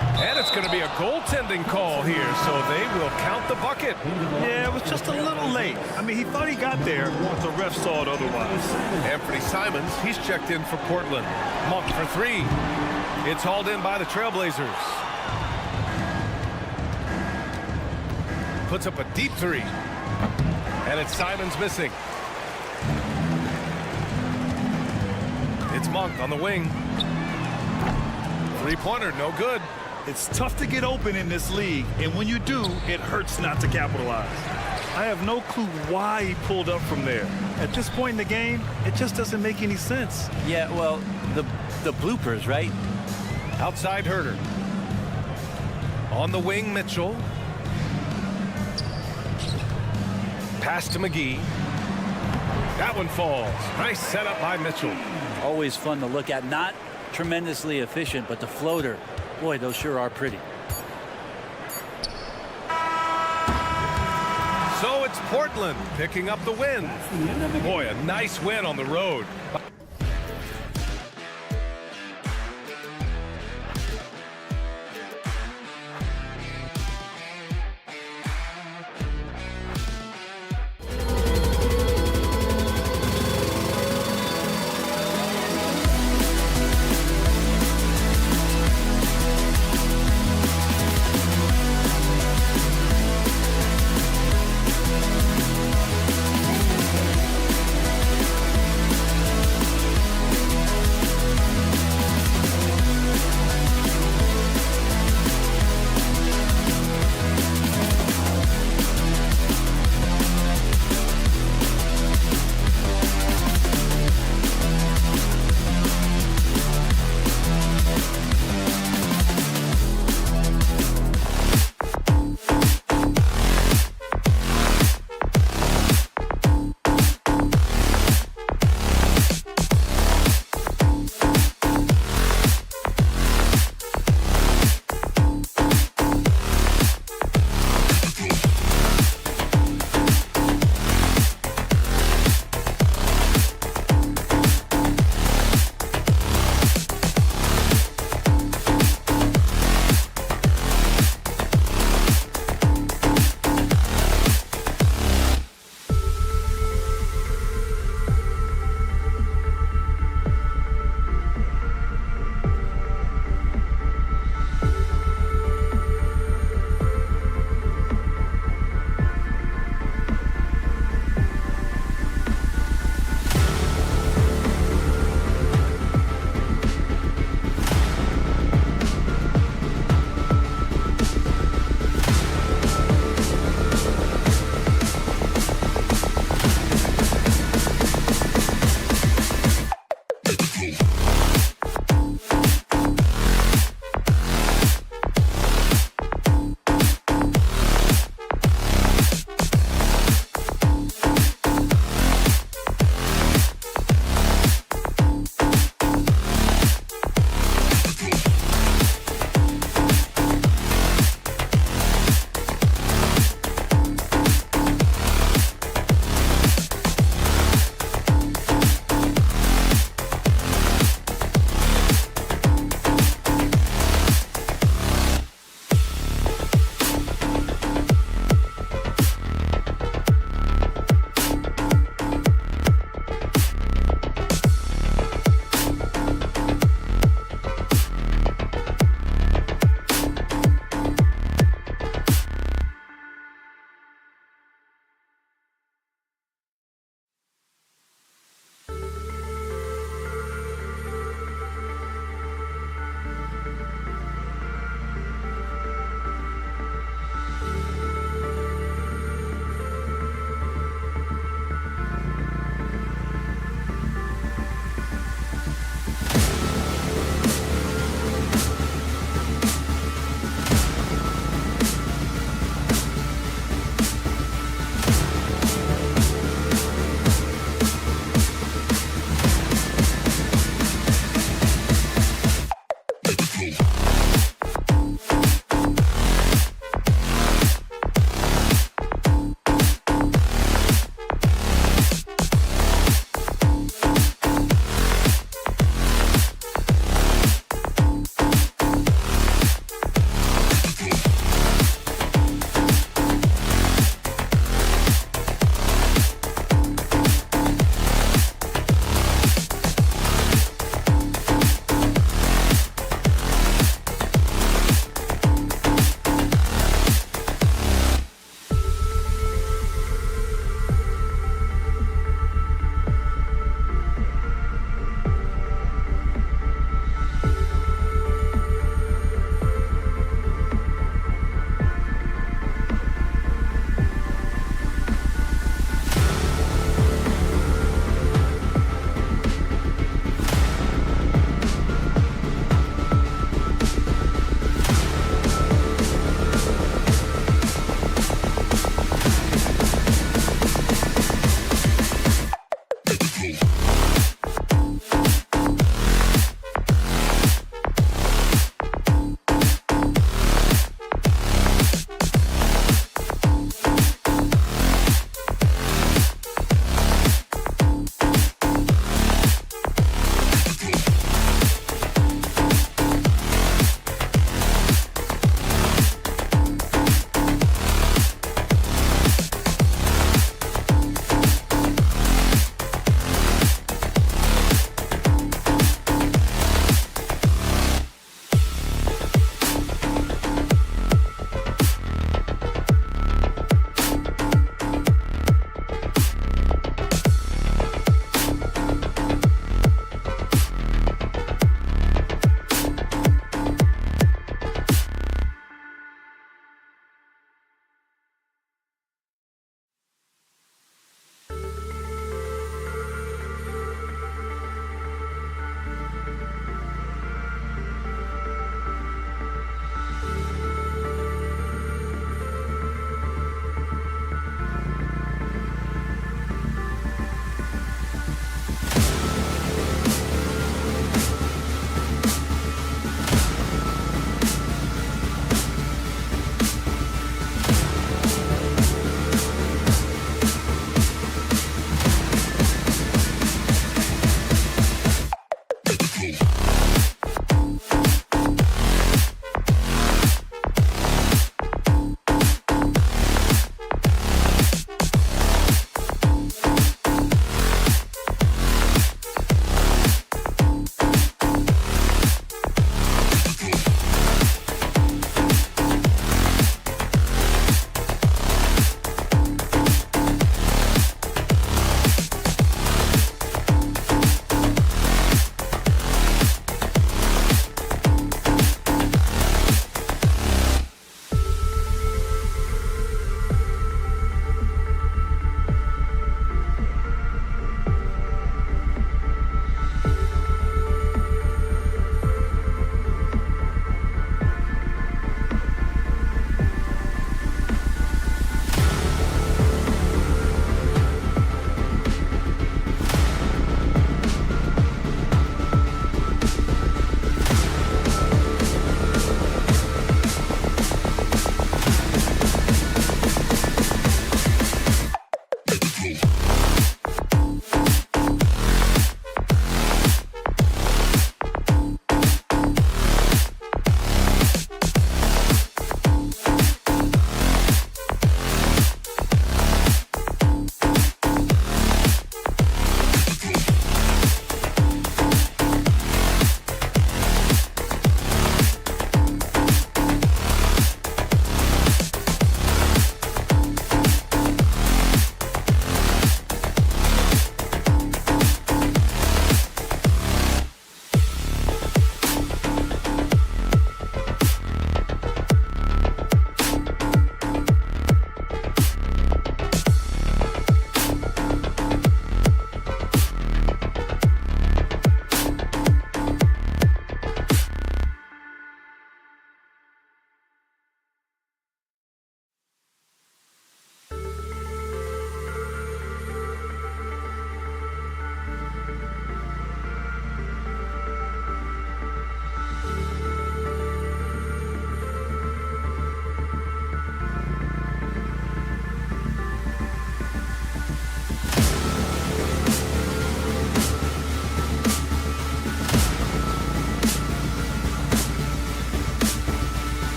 And it's going to be a goaltending call here, so they will count the bucket. Yeah, it was just a little late. I mean, he thought he got there, but the ref saw it otherwise. Anthony Simons, he's checked in for Portland. Monk for 3. It's hauled in by the Trailblazers. Puts up a deep 3. And it's Simons missing. It's Monk on the wing. Three-pointer, no good. It's tough to get open in this league, and when you do, it hurts not to capitalize. I have no clue why he pulled up from there. At this point in the game, it just doesn't make any sense. Yeah, well, the bloopers, right? Outside Herter. On the wing, Mitchell. Pass to McGee. That one falls. Nice setup by Mitchell. Always fun to look at. Not tremendously efficient, but the floater, boy, those sure are pretty. So it's Portland picking up the win. Boy, a nice win on the road.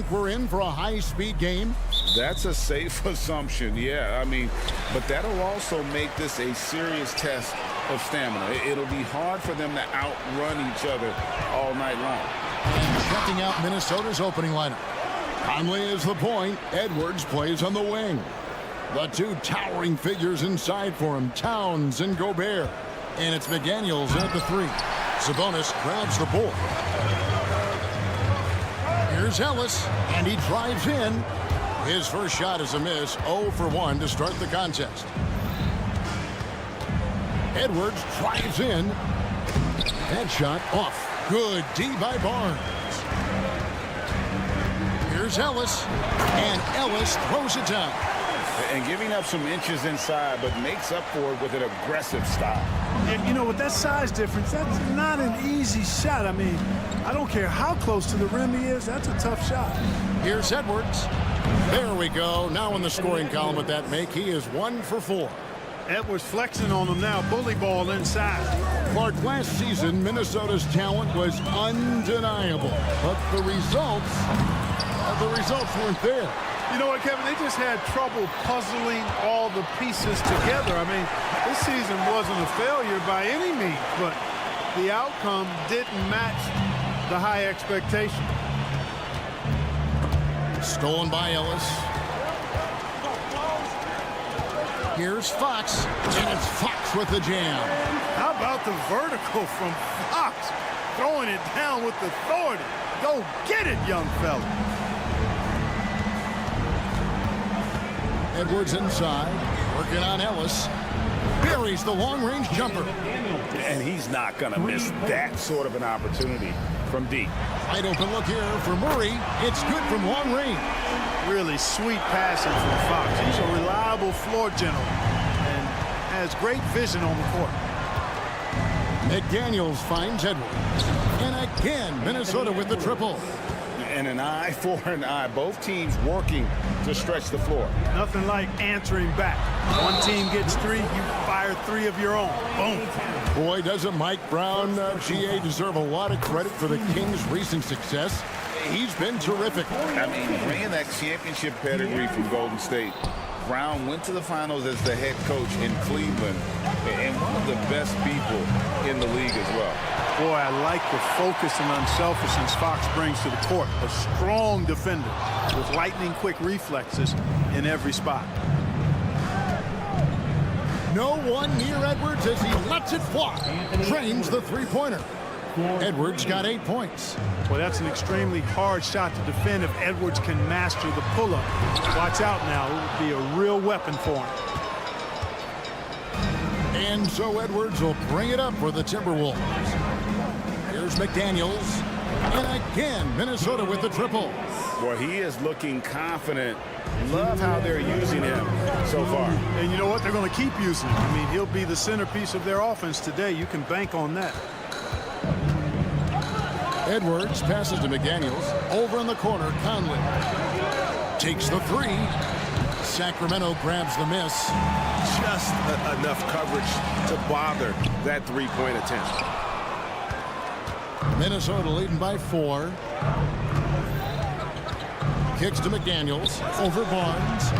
think we're in for a high-speed game? That's a safe assumption, yeah. I mean, but that'll also make this a serious test of stamina. It'll be hard for them to outrun each other all night long. And checking out Minnesota's opening lineup. Conley is the point. Edwards plays on the wing. The two towering figures inside for him, Towns and Gobert. And it's McDaniels at the 3. Sabonis grabs the board. Here's Ellis, and he drives in. His first shot is a miss, 0 for 1 to start the contest. Edwards drives in. That shot off. Good D by Barnes. Here's Ellis, and Ellis throws it down. And giving up some inches inside, but makes up for it with an aggressive style. And, you know, with that size difference, that's not an easy shot. I mean, I don't care how close to the rim he is. That's a tough shot. Here's Edwards. There we go. Now in the scoring column with that make, he is 1 for 4. Edwards flexing on him now. Bully ball inside. Clark, last season, Minnesota's talent was undeniable. But the results weren't there. You know what, Kevin? They just had trouble puzzling all the pieces together. I mean, this season wasn't a failure by any means, but the outcome didn't match the high expectation. Stolen by Ellis. Here's Fox, and it's Fox with the jam. How about the vertical from Fox? Throwing it down with authority. Go get it, young fella. Edwards inside, working on Ellis. Buries the long-range jumper. And he's not going to miss that sort of an opportunity from deep. Wide open look here for Murray. It's good from long range. Really sweet passing from Fox. He's a reliable floor general and has great vision on the court. McDaniels finds Edwards. And again, Minnesota with the triple. And an eye for an eye. Both teams working to stretch the floor. Nothing like answering back. One team gets 3, you fire 3 of your own. Boom. Boy, doesn't Mike Brown, GA, deserve a lot of credit for the Kings' recent success. He's been terrific. I mean, bringing that championship pedigree from Golden State. Brown went to the finals as the head coach in Cleveland and one of the best people in the league as well. Boy, I like the focus and unselfishness Fox brings to the court. A strong defender with lightning-quick reflexes in every spot. No one near Edwards as he lets it fly. Trains the three-pointer. Edwards got 8 points. Well, that's an extremely hard shot to defend if Edwards can master the pull-up. Watch out now. It would be a real weapon for him. And so Edwards will bring it up for the Timberwolves. Here's McDaniels. And again, Minnesota with the triple. Well, he is looking confident. Love how they're using him so far. And you know what? They're going to keep using him. I mean, he'll be the centerpiece of their offense today. You can bank on that. Edwards passes to McDaniels. Over in the corner, Conley takes the 3. Sacramento grabs the miss. Just enough coverage to bother that three-point attempt. Minnesota leading by 4. Kicks to McDaniels. Over Barnes.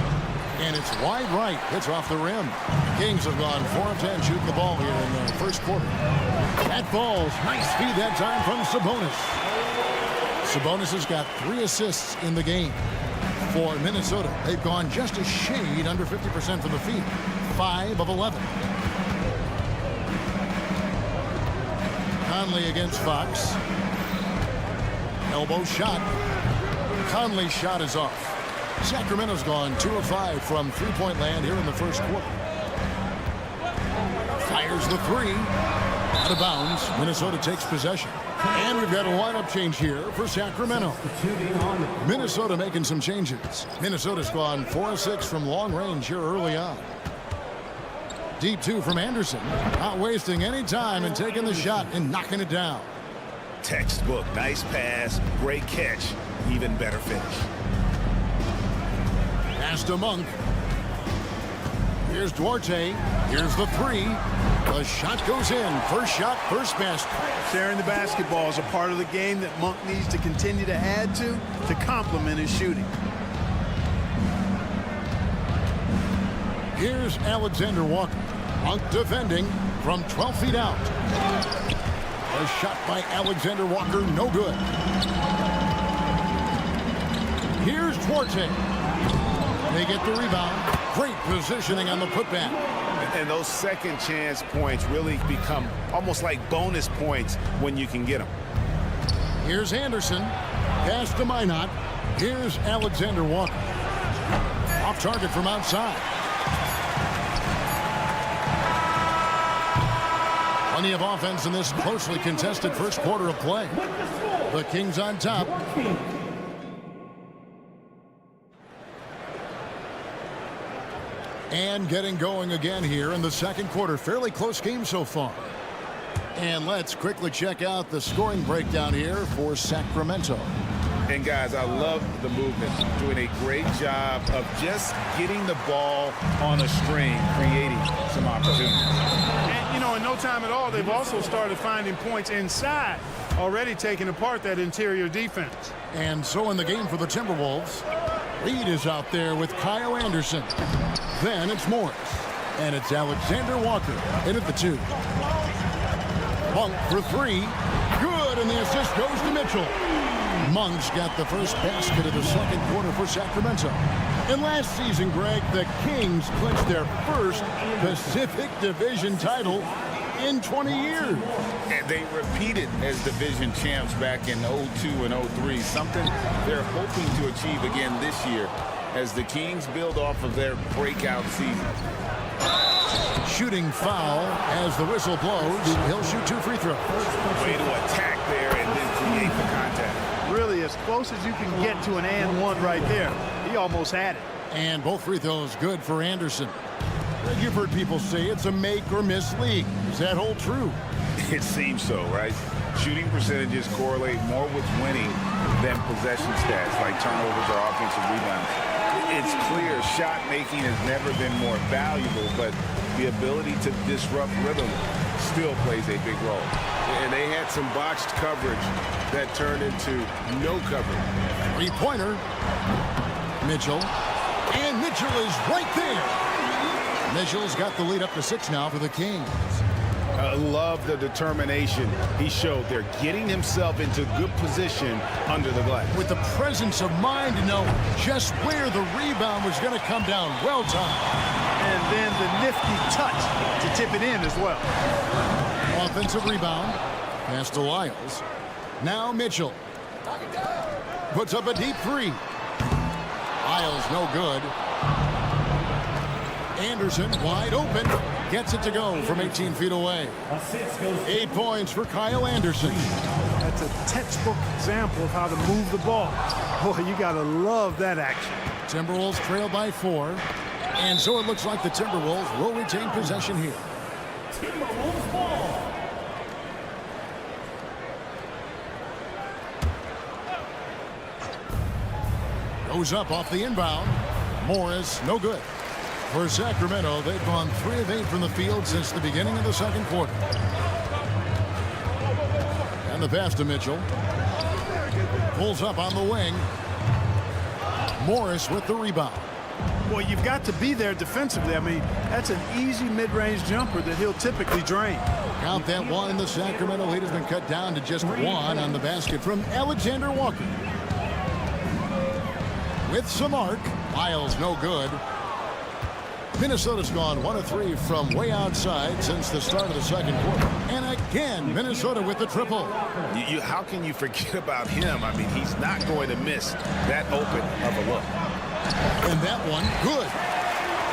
And it's wide right. It's off the rim. Kings have gone 4 of 10 shooting the ball here in the first quarter. That falls. Nice feed that time from Sabonis. Sabonis has got 3 assists in the game. For Minnesota, they've gone just a shade under 50% from the field. 5 of 11. Conley against Fox. Elbow shot. Conley's shot is off. Sacramento's gone 2 of 5 from three-point land here in the first quarter. Fires the 3. Out of bounds. Minnesota takes possession. And we've got a lineup change here for Sacramento. Minnesota making some changes. Minnesota's gone 4 of 6 from long range here early on. Deep 2 from Anderson. Not wasting any time and taking the shot and knocking it down. Textbook. Nice pass. Great catch. Even better finish. Pass to Monk. Here's Duarte. Here's the three. The shot goes in. First shot, first basket. Sharing the basketball is a part of the game that Monk needs to continue to add to complement his shooting. Here's Alexander Walker. Monk defending from 12 feet out. A shot by Alexander Walker, no good. Here's Duarte. They get the rebound. Great positioning on the putback. And those second chance points really become almost like bonus points when you can get them. Here's Anderson. Pass to Minot. Here's Alexander Walker. Off target from outside. Plenty of offense in this closely contested first quarter of play. The Kings on top. And getting going again here in the second quarter. Fairly close game so far. And let's quickly check out the scoring breakdown here for Sacramento. And guys, I love the movement. Doing a great job of just getting the ball on a string, creating some opportunities. And, you know, in no time at all, they've also started finding points inside, already taking apart that interior defense. And so in the game for the Timberwolves, Reed is out there with Kyle Anderson. Then it's Morris. And it's Alexander Walker in at the two. Monk for three. Good, and the assist goes to Mitchell. Monk's got the first basket of the second quarter for Sacramento. And last season, Greg, the Kings clinched their first Pacific Division title in 20 years. And they repeated as division champs back in 02 and 03, something they're hoping to achieve again this year as the Kings build off of their breakout season. Shooting foul as the whistle blows. He'll shoot 2 free throws. Way to attack there and then create the contact. Really as close as you can get to an and one right there. He almost had it. And both free throws good for Anderson. You've heard people say it's a make or miss league. Does that hold true? It seems so, right? Shooting percentages correlate more with winning than possession stats like turnovers or offensive rebounds. It's clear shot making has never been more valuable, but the ability to disrupt rhythm still plays a big role. And they had some botched coverage that turned into no coverage. Three-pointer. Mitchell. And Mitchell is right there. Mitchell's got the lead up to 6 now for the Kings. I love the determination he showed there, getting himself into good position under the glass. With the presence of mind to know just where the rebound was going to come down. Well timed. And then the nifty touch to tip it in as well. Offensive rebound. Pass to Lyles. Now Mitchell. Puts up a deep three. Lyles no good. Anderson wide open. Gets it to go from 18 feet away. 8 points for Kyle Anderson. That's a textbook example of how to move the ball. Boy, you got to love that action. Timberwolves trail by 4. And so it looks like the Timberwolves will retain possession here. Timberwolves ball. Goes up off the inbound. Morris, no good. For Sacramento, they've gone 3 of 8 from the field since the beginning of the second quarter. And the pass to Mitchell. Pulls up on the wing. Morris with the rebound. Well, you've got to be there defensively. I mean, that's an easy mid-range jumper that he'll typically drain. Count that one. The Sacramento lead has been cut down to just 1 on the basket from Alexander Walker. With some arc. Lyles no good. Minnesota's gone 1 of 3 from way outside since the start of the second quarter. And again, Minnesota with the triple. How can you forget about him? I mean, he's not going to miss that open of a look. And that one, good.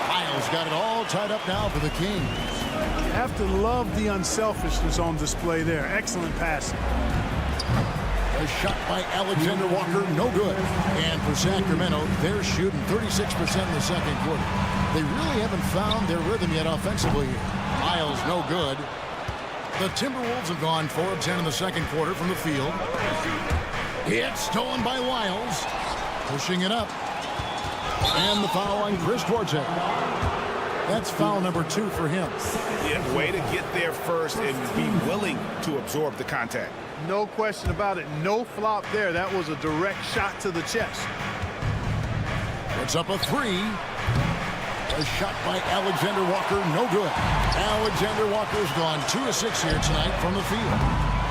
Lyles got it all tied up now for the Kings. You have to love the unselfishness on display there. Excellent passing. A shot by Alexander Walker, no good. And for Sacramento, they're shooting 36% in the second quarter. They really haven't found their rhythm yet offensively here. Lyles, no good. The Timberwolves have gone 4 of 10 in the second quarter from the field. It's stolen by Lyles. Pushing it up. And the foul on Chris Duarte. That's foul number 2 for him. Yeah, way to get there first and be willing to absorb the contact. No question about it. No flop there. That was a direct shot to the chest. Puts up a 3. A shot by Alexander Walker, no good. Alexander Walker's gone 2 of 6 here tonight from the field.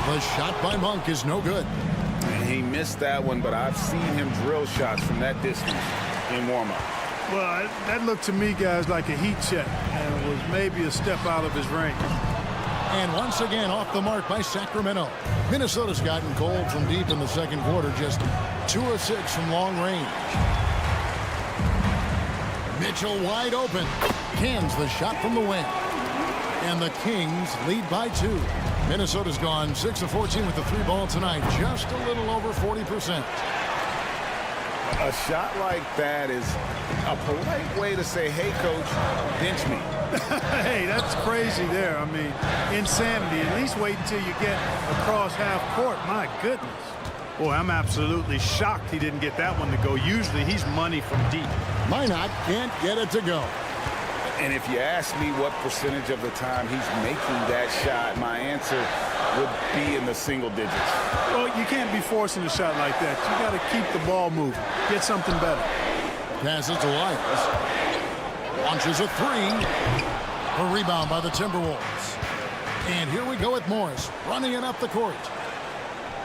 The shot by Monk is no good. And he missed that one, but I've seen him drill shots from that distance in warm-up. Well, that looked to me, guys, like a heat check, and it was maybe a step out of his range. And once again off the mark by Sacramento. Minnesota's gotten cold from deep in the second quarter, just 2 of 6 from long range. Mitchell wide open. Cans the shot from the wing. And the Kings lead by 2. Minnesota's gone 6 of 14 with the 3 ball tonight. Just a little over 40%. A shot like that is a polite way to say, hey, coach, bench me. Hey, that's crazy there. I mean, insanity. At least wait until you get across half court. My goodness. Boy, I'm absolutely shocked he didn't get that one to go. Usually he's money from deep. Minot can't get it to go. And if you ask me what percentage of the time he's making that shot, my answer would be in the single digits. Well, you can't be forcing a shot like that. You got to keep the ball moving. Get something better. Passes to Lyles. Launches a 3. A rebound by the Timberwolves. And here we go with Morris running it up the court.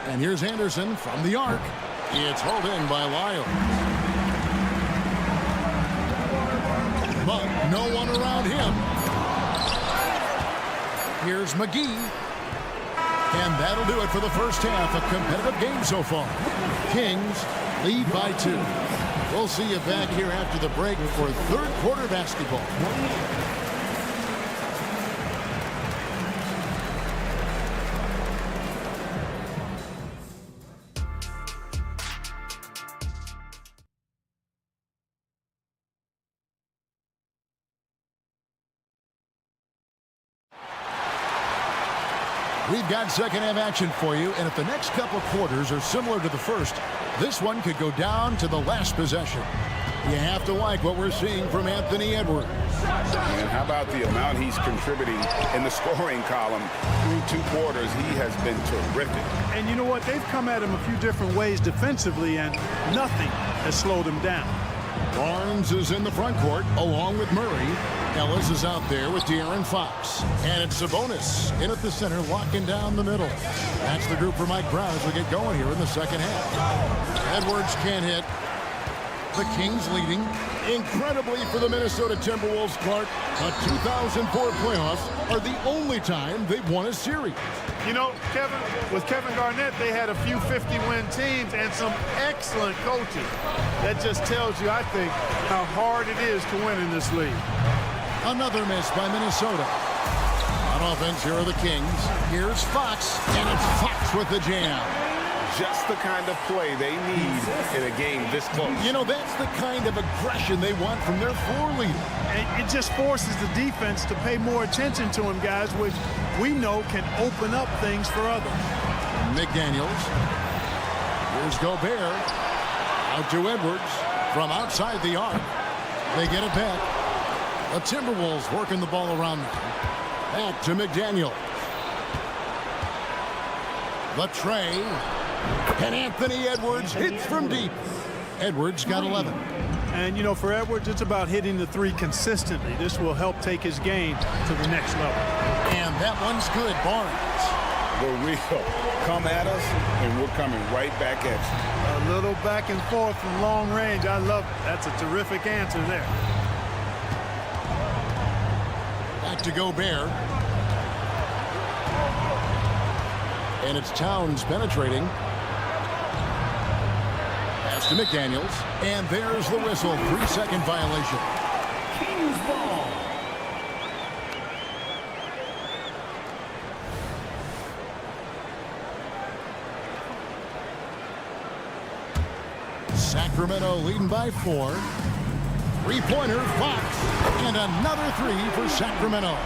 And here's Anderson from the arc. It's hauled in by Lyles. But no one around him. Here's McGee. And that'll do it for the first half. A competitive game so far. Kings lead by 2. We'll see you back here after the break for third quarter basketball. We've got second half action for you, and if the next couple quarters are similar to the first, this one could go down to the last possession. You have to like what we're seeing from Anthony Edwards. And how about the amount he's contributing in the scoring column through 2 quarters? He has been terrific. And you know what? They've come at him a few different ways defensively, and nothing has slowed him down. Barnes is in the front court along with Murray. Ellis is out there with De'Aaron Fox. And it's Sabonis in at the center, locking down the middle. That's the group for Mike Brown as we get going here in the second half. Edwards can't hit. The Kings leading. Incredibly for the Minnesota Timberwolves, Clark, the 2004 playoffs are the only time they've won a series. You know, Kevin, with Kevin Garnett, they had a few 50-win teams and some excellent coaches. That just tells you, I think, how hard it is to win in this league. Another miss by Minnesota. On offense, here are the Kings. Here's Fox, and it's Fox with the jam. Just the kind of play they need in a game this close. You know, that's the kind of aggression they want from their floor leader. And it just forces the defense to pay more attention to him, guys, which we know can open up things for others. McDaniels. Here's Gobert. Out to Edwards from outside the arc. They get it back. The Timberwolves working the ball around them. Back to McDaniel. The tray. And Anthony Edwards hits from deep. Edwards got 11. And, you know, for Edwards, it's about hitting the 3 consistently. This will help take his game to the next level. And that one's good. Barnes. The real come at us, and we're coming right back at you. A little back and forth from long range. I love it. That's a terrific answer there. Back to Gobert. And it's Towns penetrating. Pass to McDaniels. And there's the whistle. 3-second violation. Kings ball. Sacramento leading by 4. Three-pointer, Fox. And another 3 for Sacramento.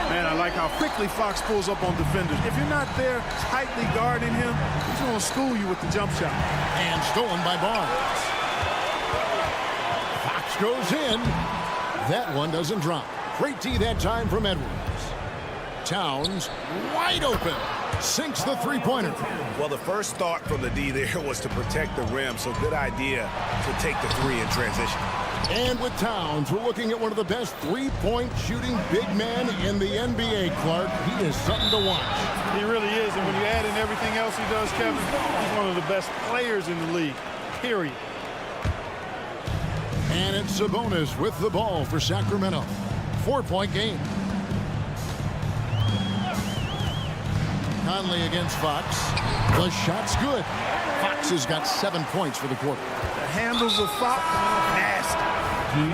Man, I like how quickly Fox pulls up on defenders. If you're not there tightly guarding him, he's going to school you with the jump shot. And stolen by Barnes. Fox goes in. That one doesn't drop. Great D that time from Edwards. Towns wide open. Sinks the three-pointer. Well, the first thought from the D there was to protect the rim, so good idea to take the three in transition. And with Towns, we're looking at one of the best three-point shooting big men in the NBA, Clark. He is something to watch. He really is, and when you add in everything else he does, Kevin, he's one of the best players in the league, period. And it's Sabonis with the ball for Sacramento. 4-point game. Conley against Fox. The shot's good. Fox has got 7 points for the quarter. The handles of Fox, nasty.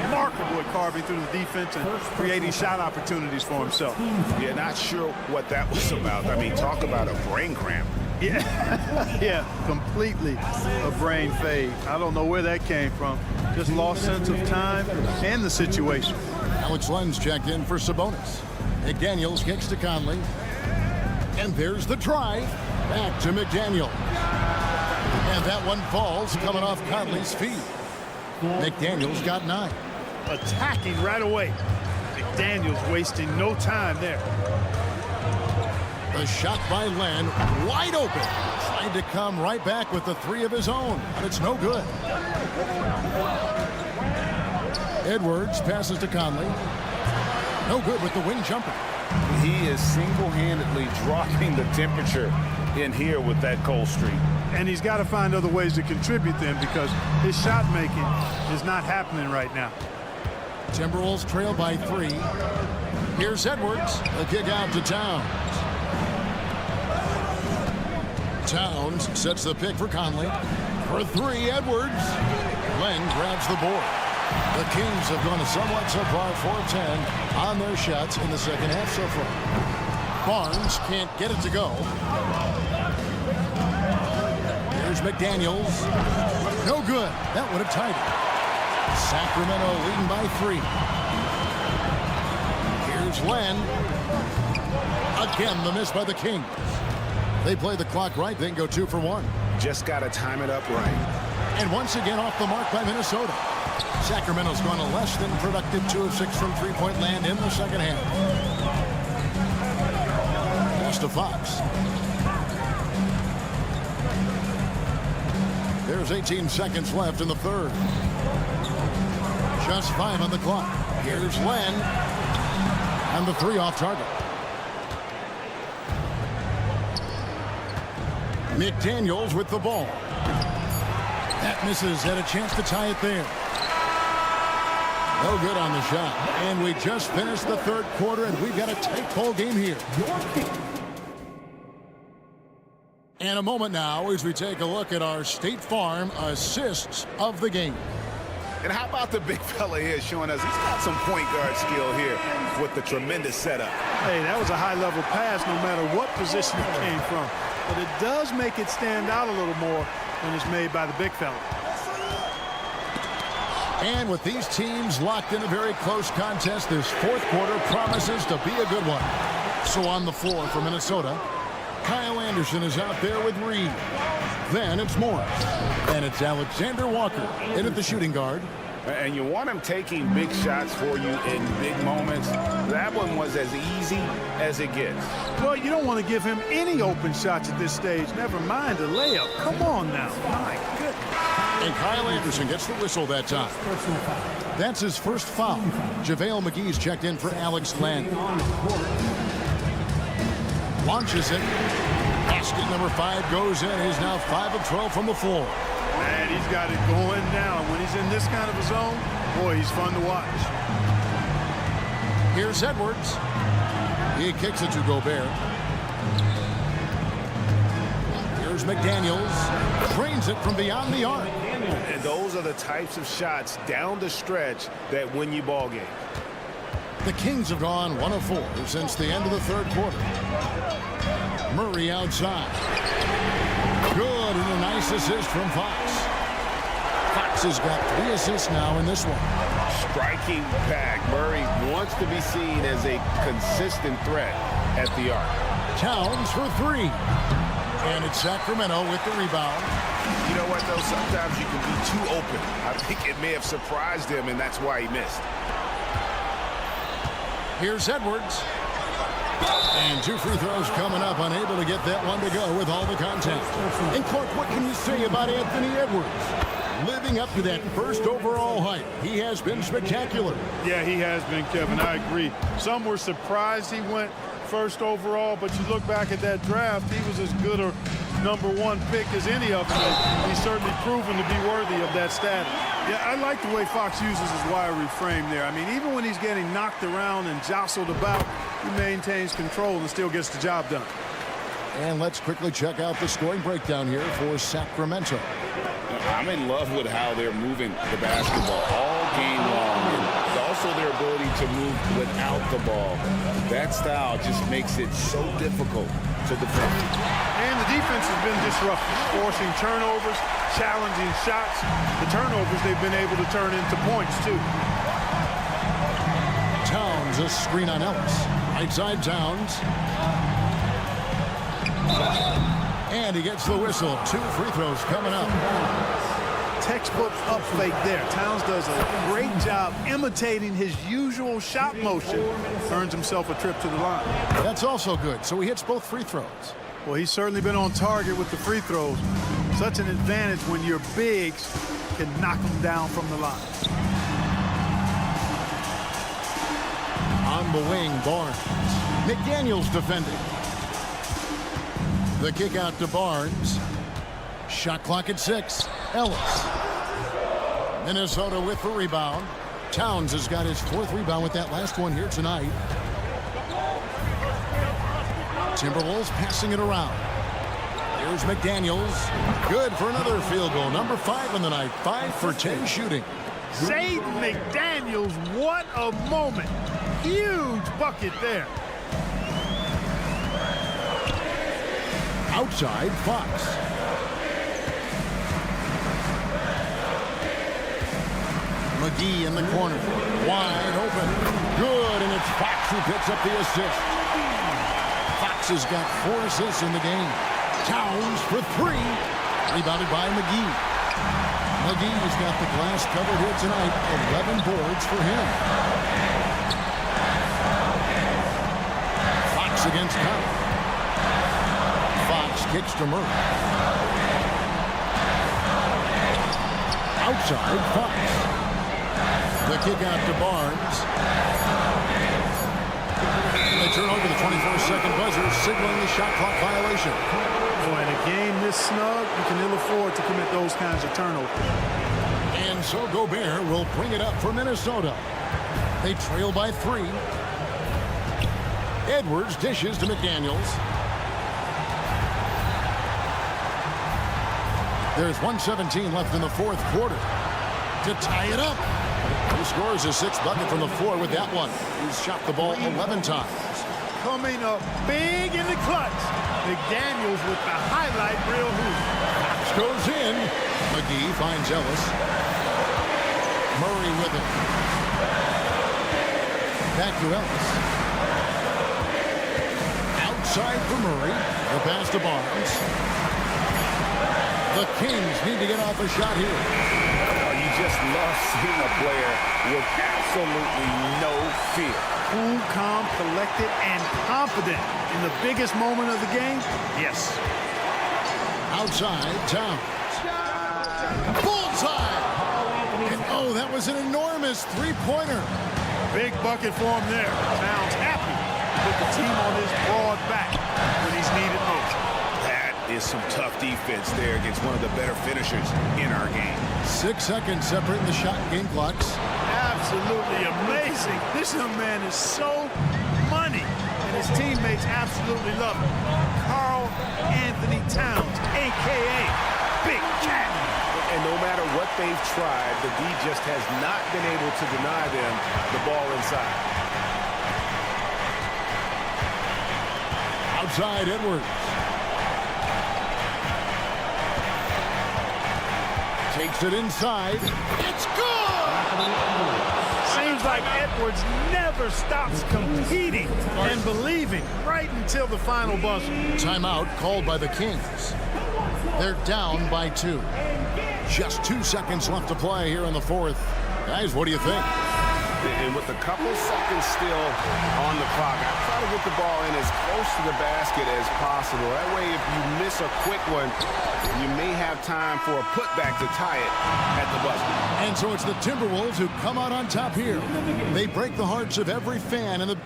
Remarkable at carving through the defense and creating shot opportunities for himself. Yeah, not sure what that was about. I mean, talk about a brain cramp. Yeah, yeah, completely a brain fade. I don't know where that came from. Just lost sense of time and the situation. Alex Len's checked in for Sabonis. McDaniels kicks to Conley. And there's the drive. Back to McDaniel. And that one falls coming off Conley's feet. McDaniels got 9. Attacking right away. McDaniels wasting no time there. The shot by Len, wide open. Trying to come right back with the 3 of his own, but it's no good. Edwards passes to Conley. No good with the wing jumper. He is single-handedly dropping the temperature in here with that cold streak. And he's got to find other ways to contribute then because his shot making is not happening right now. Timberwolves trail by 3. Here's Edwards. A kick out to Towns. Towns sets the pick for Conley. For 3, Edwards. Len grabs the board. The Kings have gone somewhat so far 4-10 on their shots in the second half so far. Barnes can't get it to go. Here's McDaniels. No good. That would have tied it. Sacramento leading by 3. Here's Len. Again, the miss by the Kings. They play the clock right, then go 2 for 1. Just got to time it up right. And once again off the mark by Minnesota. Sacramento's gone a less than productive 2 of 6 from three-point land in the second half. Pass to Fox. There's 18 seconds left in the third. Just 5 on the clock. Here's Len. And the 3 off target. McDaniels with the ball. That misses. Had a chance to tie it there. No good on the shot. And we just finished the third quarter, and we've got a tight ball game here. And a moment now as we take a look at our State Farm assists of the game. And how about the big fella here showing us he's got some point guard skill here with the tremendous setup. Hey, that was a high-level pass no matter what position it came from. But it does make it stand out a little more when it's made by the big fella. And with these teams locked in a very close contest, this fourth quarter promises to be a good one. So on the floor for Minnesota, Kyle Anderson is out there with Reed. Then it's Morris. And it's Alexander Walker in at the shooting guard. And you want him taking big shots for you in big moments. That one was as easy as it gets. Well, you don't want to give him any open shots at this stage. Never mind a layup. Come on now. My goodness. And Kyle Anderson gets the whistle that time. That's his first foul. JaVale McGee's checked in for Alex Len. Launches it. Basket number 5 goes in. He's now 5 of 12 from the floor. Man, he's got it going now. When he's in this kind of a zone, boy, he's fun to watch. Here's Edwards. He kicks it to Gobert. Here's McDaniels. Drains it from beyond the arc. And those are the types of shots down the stretch that win you ball games. The Kings have gone 1 of 4 since the end of the third quarter. Murray outside. Good, and a nice assist from Fox. Fox has got 3 assists now in this one. Striking pack. Murray wants to be seen as a consistent threat at the arc. Towns for 3. And it's Sacramento with the rebound. You know what, though? Sometimes you can be too open. I think it may have surprised him, and that's why he missed. Here's Edwards. And 2 free throws coming up, unable to get that one to go with all the contact. And Clark, what can you say about Anthony Edwards? Living up to that first overall hype, he has been spectacular. Yeah, he has been, Kevin. I agree. Some were surprised he went first overall, but you look back at that draft, he was as good a #1 pick as any of them. He's certainly proven to be worthy of that status. Yeah, I like the way Fox uses his wiry frame there. I mean, even when he's getting knocked around and jostled about, he maintains control and still gets the job done. And let's quickly check out the scoring breakdown here for Sacramento. I'm in love with how they're moving the basketball all game long, and also their ability to move without the ball. That style just makes it so difficult to defend. And the defense has been disruptive, forcing turnovers, challenging shots. The turnovers they've been able to turn into points, too. Towns, a screen on Ellis. Right side, Towns. And he gets the whistle. 2 free throws coming up. Textbook up fake there. Towns does a great job imitating his usual shot motion. Earns himself a trip to the line. That's also good. So he hits both free throws. Well, he's certainly been on target with the free throws. Such an advantage when your bigs can knock them down from the line. On the wing, Barnes. McDaniels defending. The kick out to Barnes. Shot clock at 6. Ellis. Minnesota with the rebound. Towns has got his 4th rebound with that last one here tonight. Timberwolves passing it around. Here's McDaniels. Good for another field goal. Number 5 on the night. 5 for 10 shooting. Jaden McDaniels, what a moment. Huge bucket there. Outside, Fox. McGee in the corner. Wide open. Good, and it's Fox who picks up the assist. Fox has got 4 assists in the game. Towns for 3. Rebounded by McGee. McGee's got the glass covered here tonight. 11 boards for him. Fox against Conley. Fox kicks to Murray. Outside, Fox. The kick out to Barnes. And they turn over the 24-second buzzer, signaling the shot clock violation. Boy, in a game this snug, you can ill afford to commit those kinds of turnovers. And so Gobert will bring it up for Minnesota. They trail by 3. Edwards dishes to McDaniels. There's 1:17 left in the 4th quarter to tie it up. He scores his 6th bucket from the floor with that one. He's shot the ball 11 times. Coming up big in the clutch. McDaniels with the highlight reel hoop. Fox goes in. McGee finds Ellis. Murray with it. Back to Ellis. Outside for Murray. The pass to Barnes. The Kings need to get off a shot here. You just love seeing a player with absolutely no fear. Cool, calm, collected, and confident in the biggest moment of the game. Yes. Outside, Towns. Bullseye! And oh, that was an enormous 3-pointer. Big bucket for him there. Towns happy to put the team on his broad back when he's needed most. Is some tough defense there against one of the better finishers in our game. 6 seconds separating the shot and game clocks. Absolutely amazing. This young man is so money, and his teammates absolutely love him. Karl Anthony Towns, a.k.a. Big Cat. And no matter what they've tried, the D just has not been able to deny them the ball inside. Outside, Edwards. Takes it inside. It's good! Seems like Edwards never stops competing and believing right until the final buzzer. Timeout called by the Kings. They're down by 2. Just 2 seconds left to play here in the 4th. Guys, what do you think? And with a couple seconds still on the clock, I try to get the ball in as close to the basket as possible. That way, if you miss a quick one, you may have time for a putback to tie it at the buzzer. And so it's the Timberwolves who come out on top here. They break the hearts of every fan in the...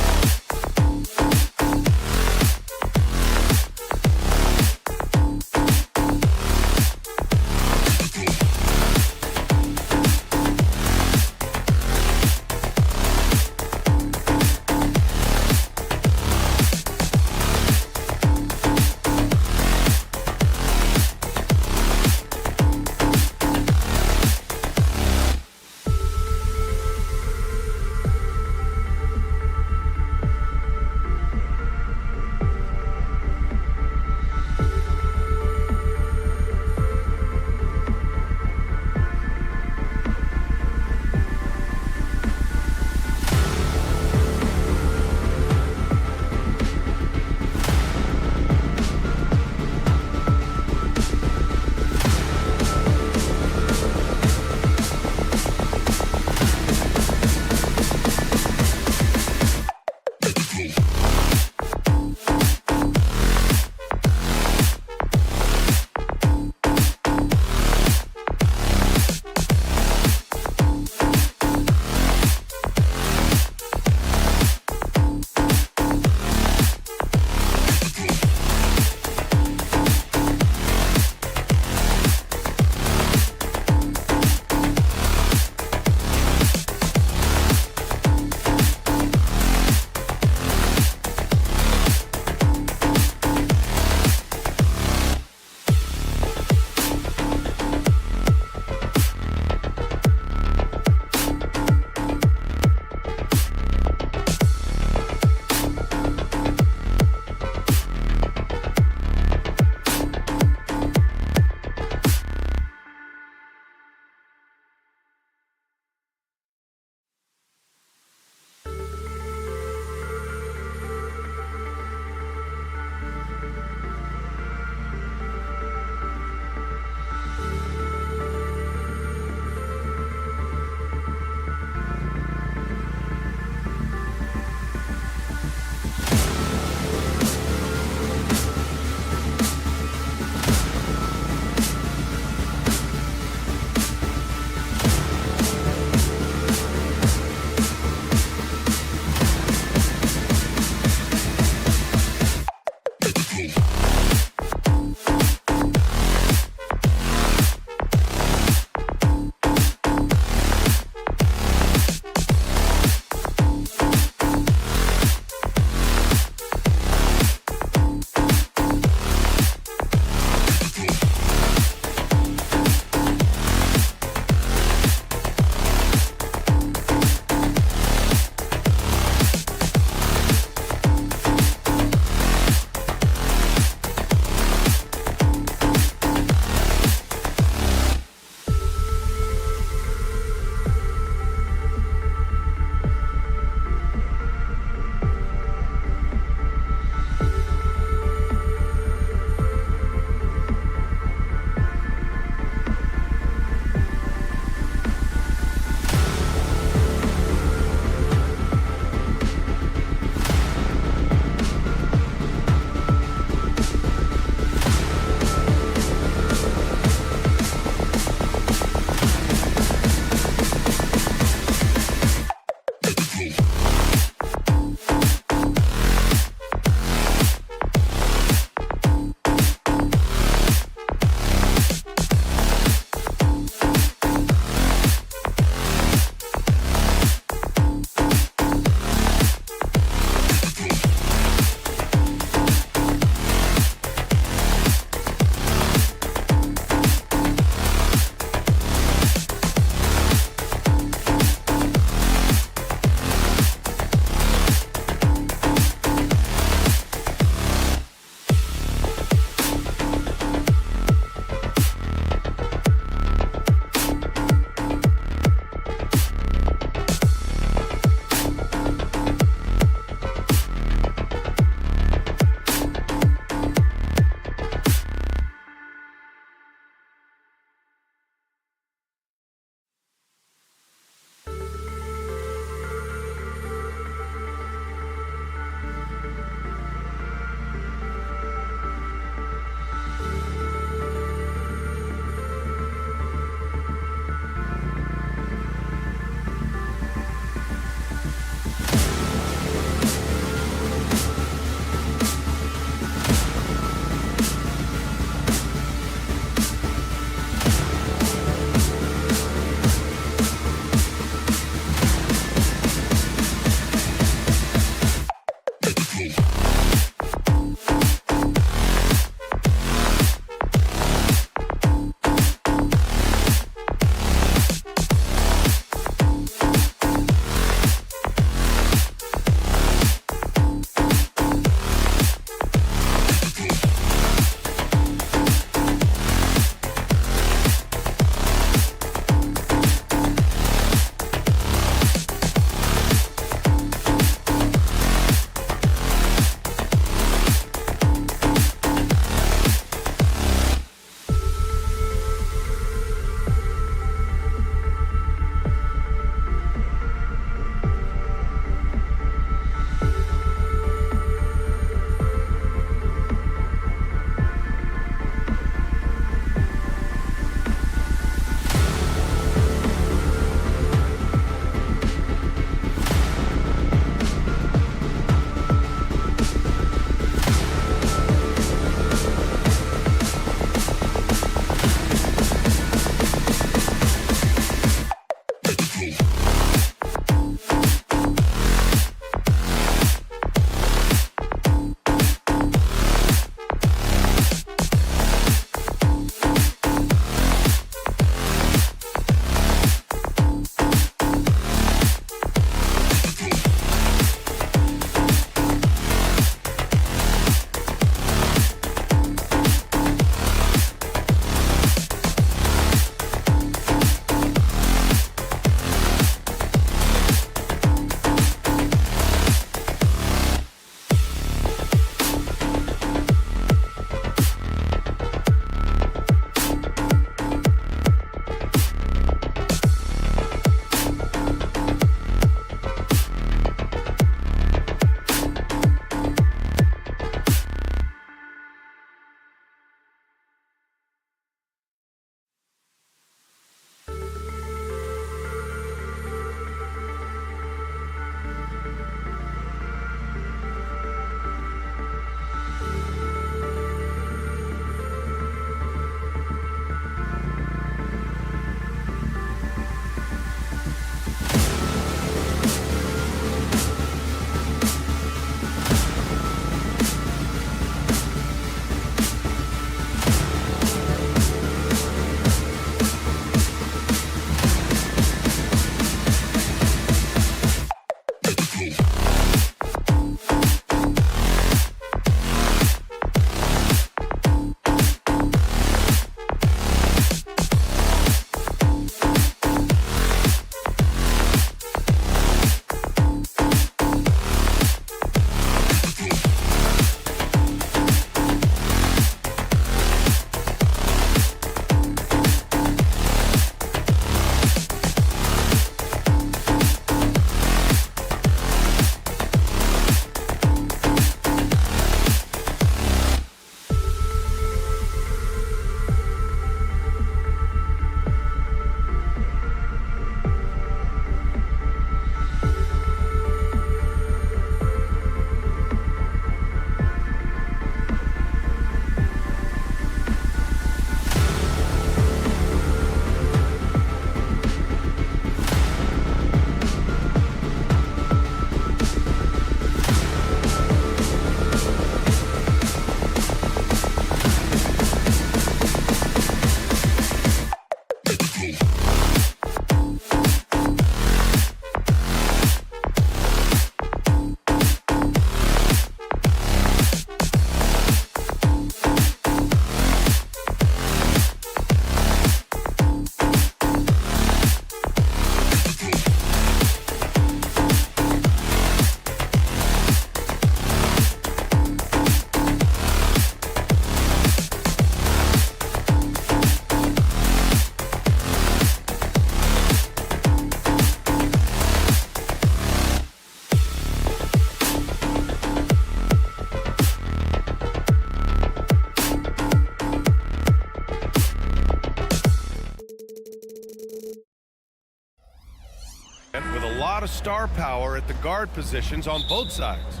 star power at the guard positions on both sides.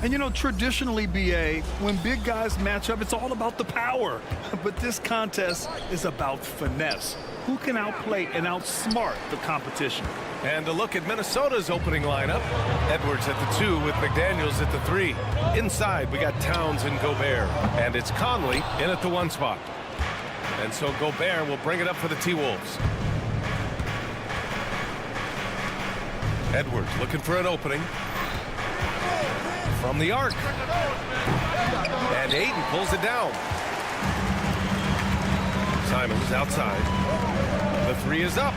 And you know, traditionally, BA, when big guys match up, it's all about the power. But this contest is about finesse. Who can outplay and outsmart the competition? And a look at Minnesota's opening lineup. Edwards at the 2 with McDaniels at the 3. Inside, we got Towns and Gobert. And it's Conley in at the 1 spot. And so Gobert will bring it up for the T-Wolves. Edwards looking for an opening. From the arc. And Ayton pulls it down. Simons outside. The 3 is up.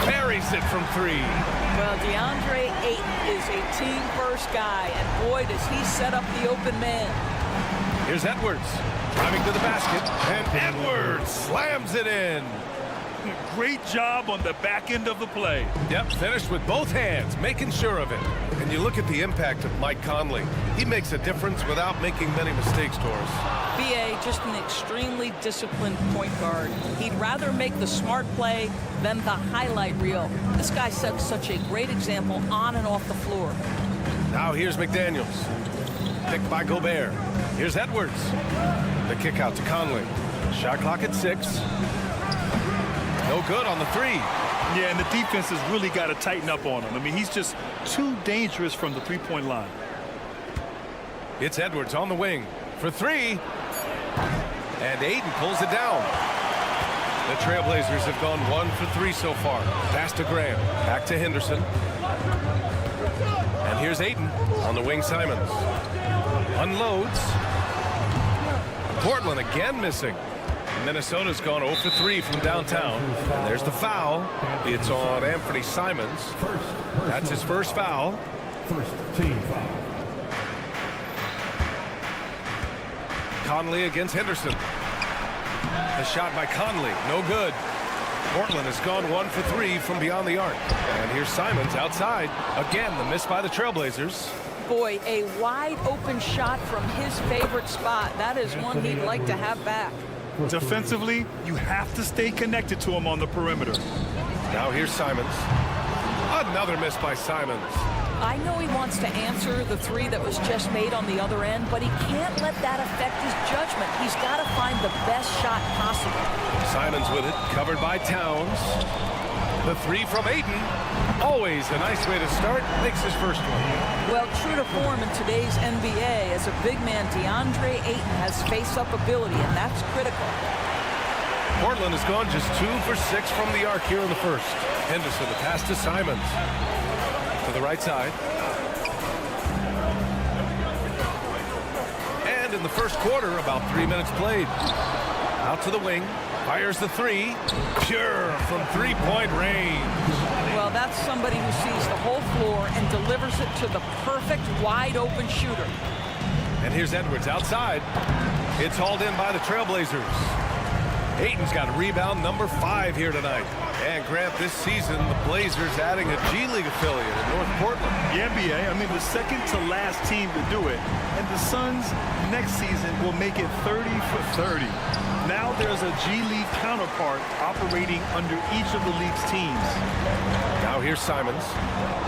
Buries it from 3. Well, DeAndre Ayton is a team-first guy, and boy, does he set up the open man. Here's Edwards driving to the basket, and Edwards slams it in. Great job on the back end of the play. Yep, finished with both hands, making sure of it. And you look at the impact of Mike Conley. He makes a difference without making many mistakes, Doris. BA, just an extremely disciplined point guard. He'd rather make the smart play than the highlight reel. This guy sets such a great example on and off the floor. Now here's McDaniels. Picked by Gobert. Here's Edwards. The kick out to Conley. Shot clock at 6. No good on the 3. Yeah, and the defense has really got to tighten up on him. I mean, he's just too dangerous from the three-point line. It's Edwards on the wing for 3. And Ayton pulls it down. The Trailblazers have gone 1 for 3 so far. Pass to Graham. Back to Henderson. And here's Ayton on the wing. Simons unloads. Portland again missing. Minnesota's gone 0 for 3 from downtown. And there's the foul. It's on Anthony Simons. That's his first foul. First team foul. Conley against Henderson. The shot by Conley, no good. Portland has gone 1 for 3 from beyond the arc. And here's Simons outside. Again, the miss by the Trailblazers. Boy, a wide open shot from his favorite spot. That is one he'd like to have back. Defensively, you have to stay connected to him on the perimeter. Now here's Simons. Another miss by Simons. I know he wants to answer the 3 that was just made on the other end, but he can't let that affect his judgment. He's got to find the best shot possible. Simons with it, covered by Towns. The 3 from Ayton. Always a nice way to start. Makes his first one. Well, true to form in today's NBA, as a big man, DeAndre Ayton has face-up ability, and that's critical. Portland has gone just 2 for 6 from the arc here in the first. Henderson, the pass to Simons. To the right side. And in the first quarter, about 3 minutes played. Out to the wing. Fires the 3. Pure from three-point range. Well, that's somebody who sees the whole floor and delivers it to the perfect wide-open shooter. And here's Edwards outside. It's hauled in by the Trailblazers. Ayton's got rebound number 5 here tonight. And Grant, this season, the Blazers adding a G League affiliate in North Portland. Yeah, BA. I mean, the second to last team to do it. And the Suns next season will make it 30 for 30. Now there's a G League counterpart operating under each of the league's teams. Now here's Simons.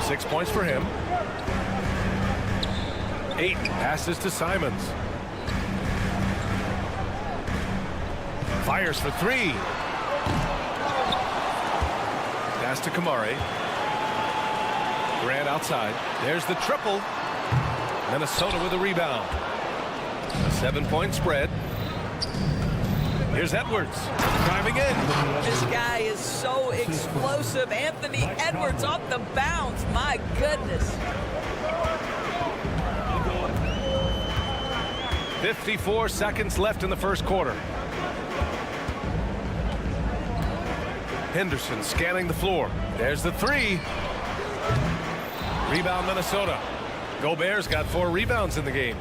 6 points for him. Ayton passes to Simons. Fires for 3. Pass to Kamari. Grant outside. There's the triple. Minnesota with a rebound. A 7-point spread. Here's Edwards driving in. This guy is so explosive. Anthony Edwards off the bounce. My goodness. 54 seconds left in the first quarter. Henderson scanning the floor. There's the 3. Rebound Minnesota. Gobert's got 4 rebounds in the game.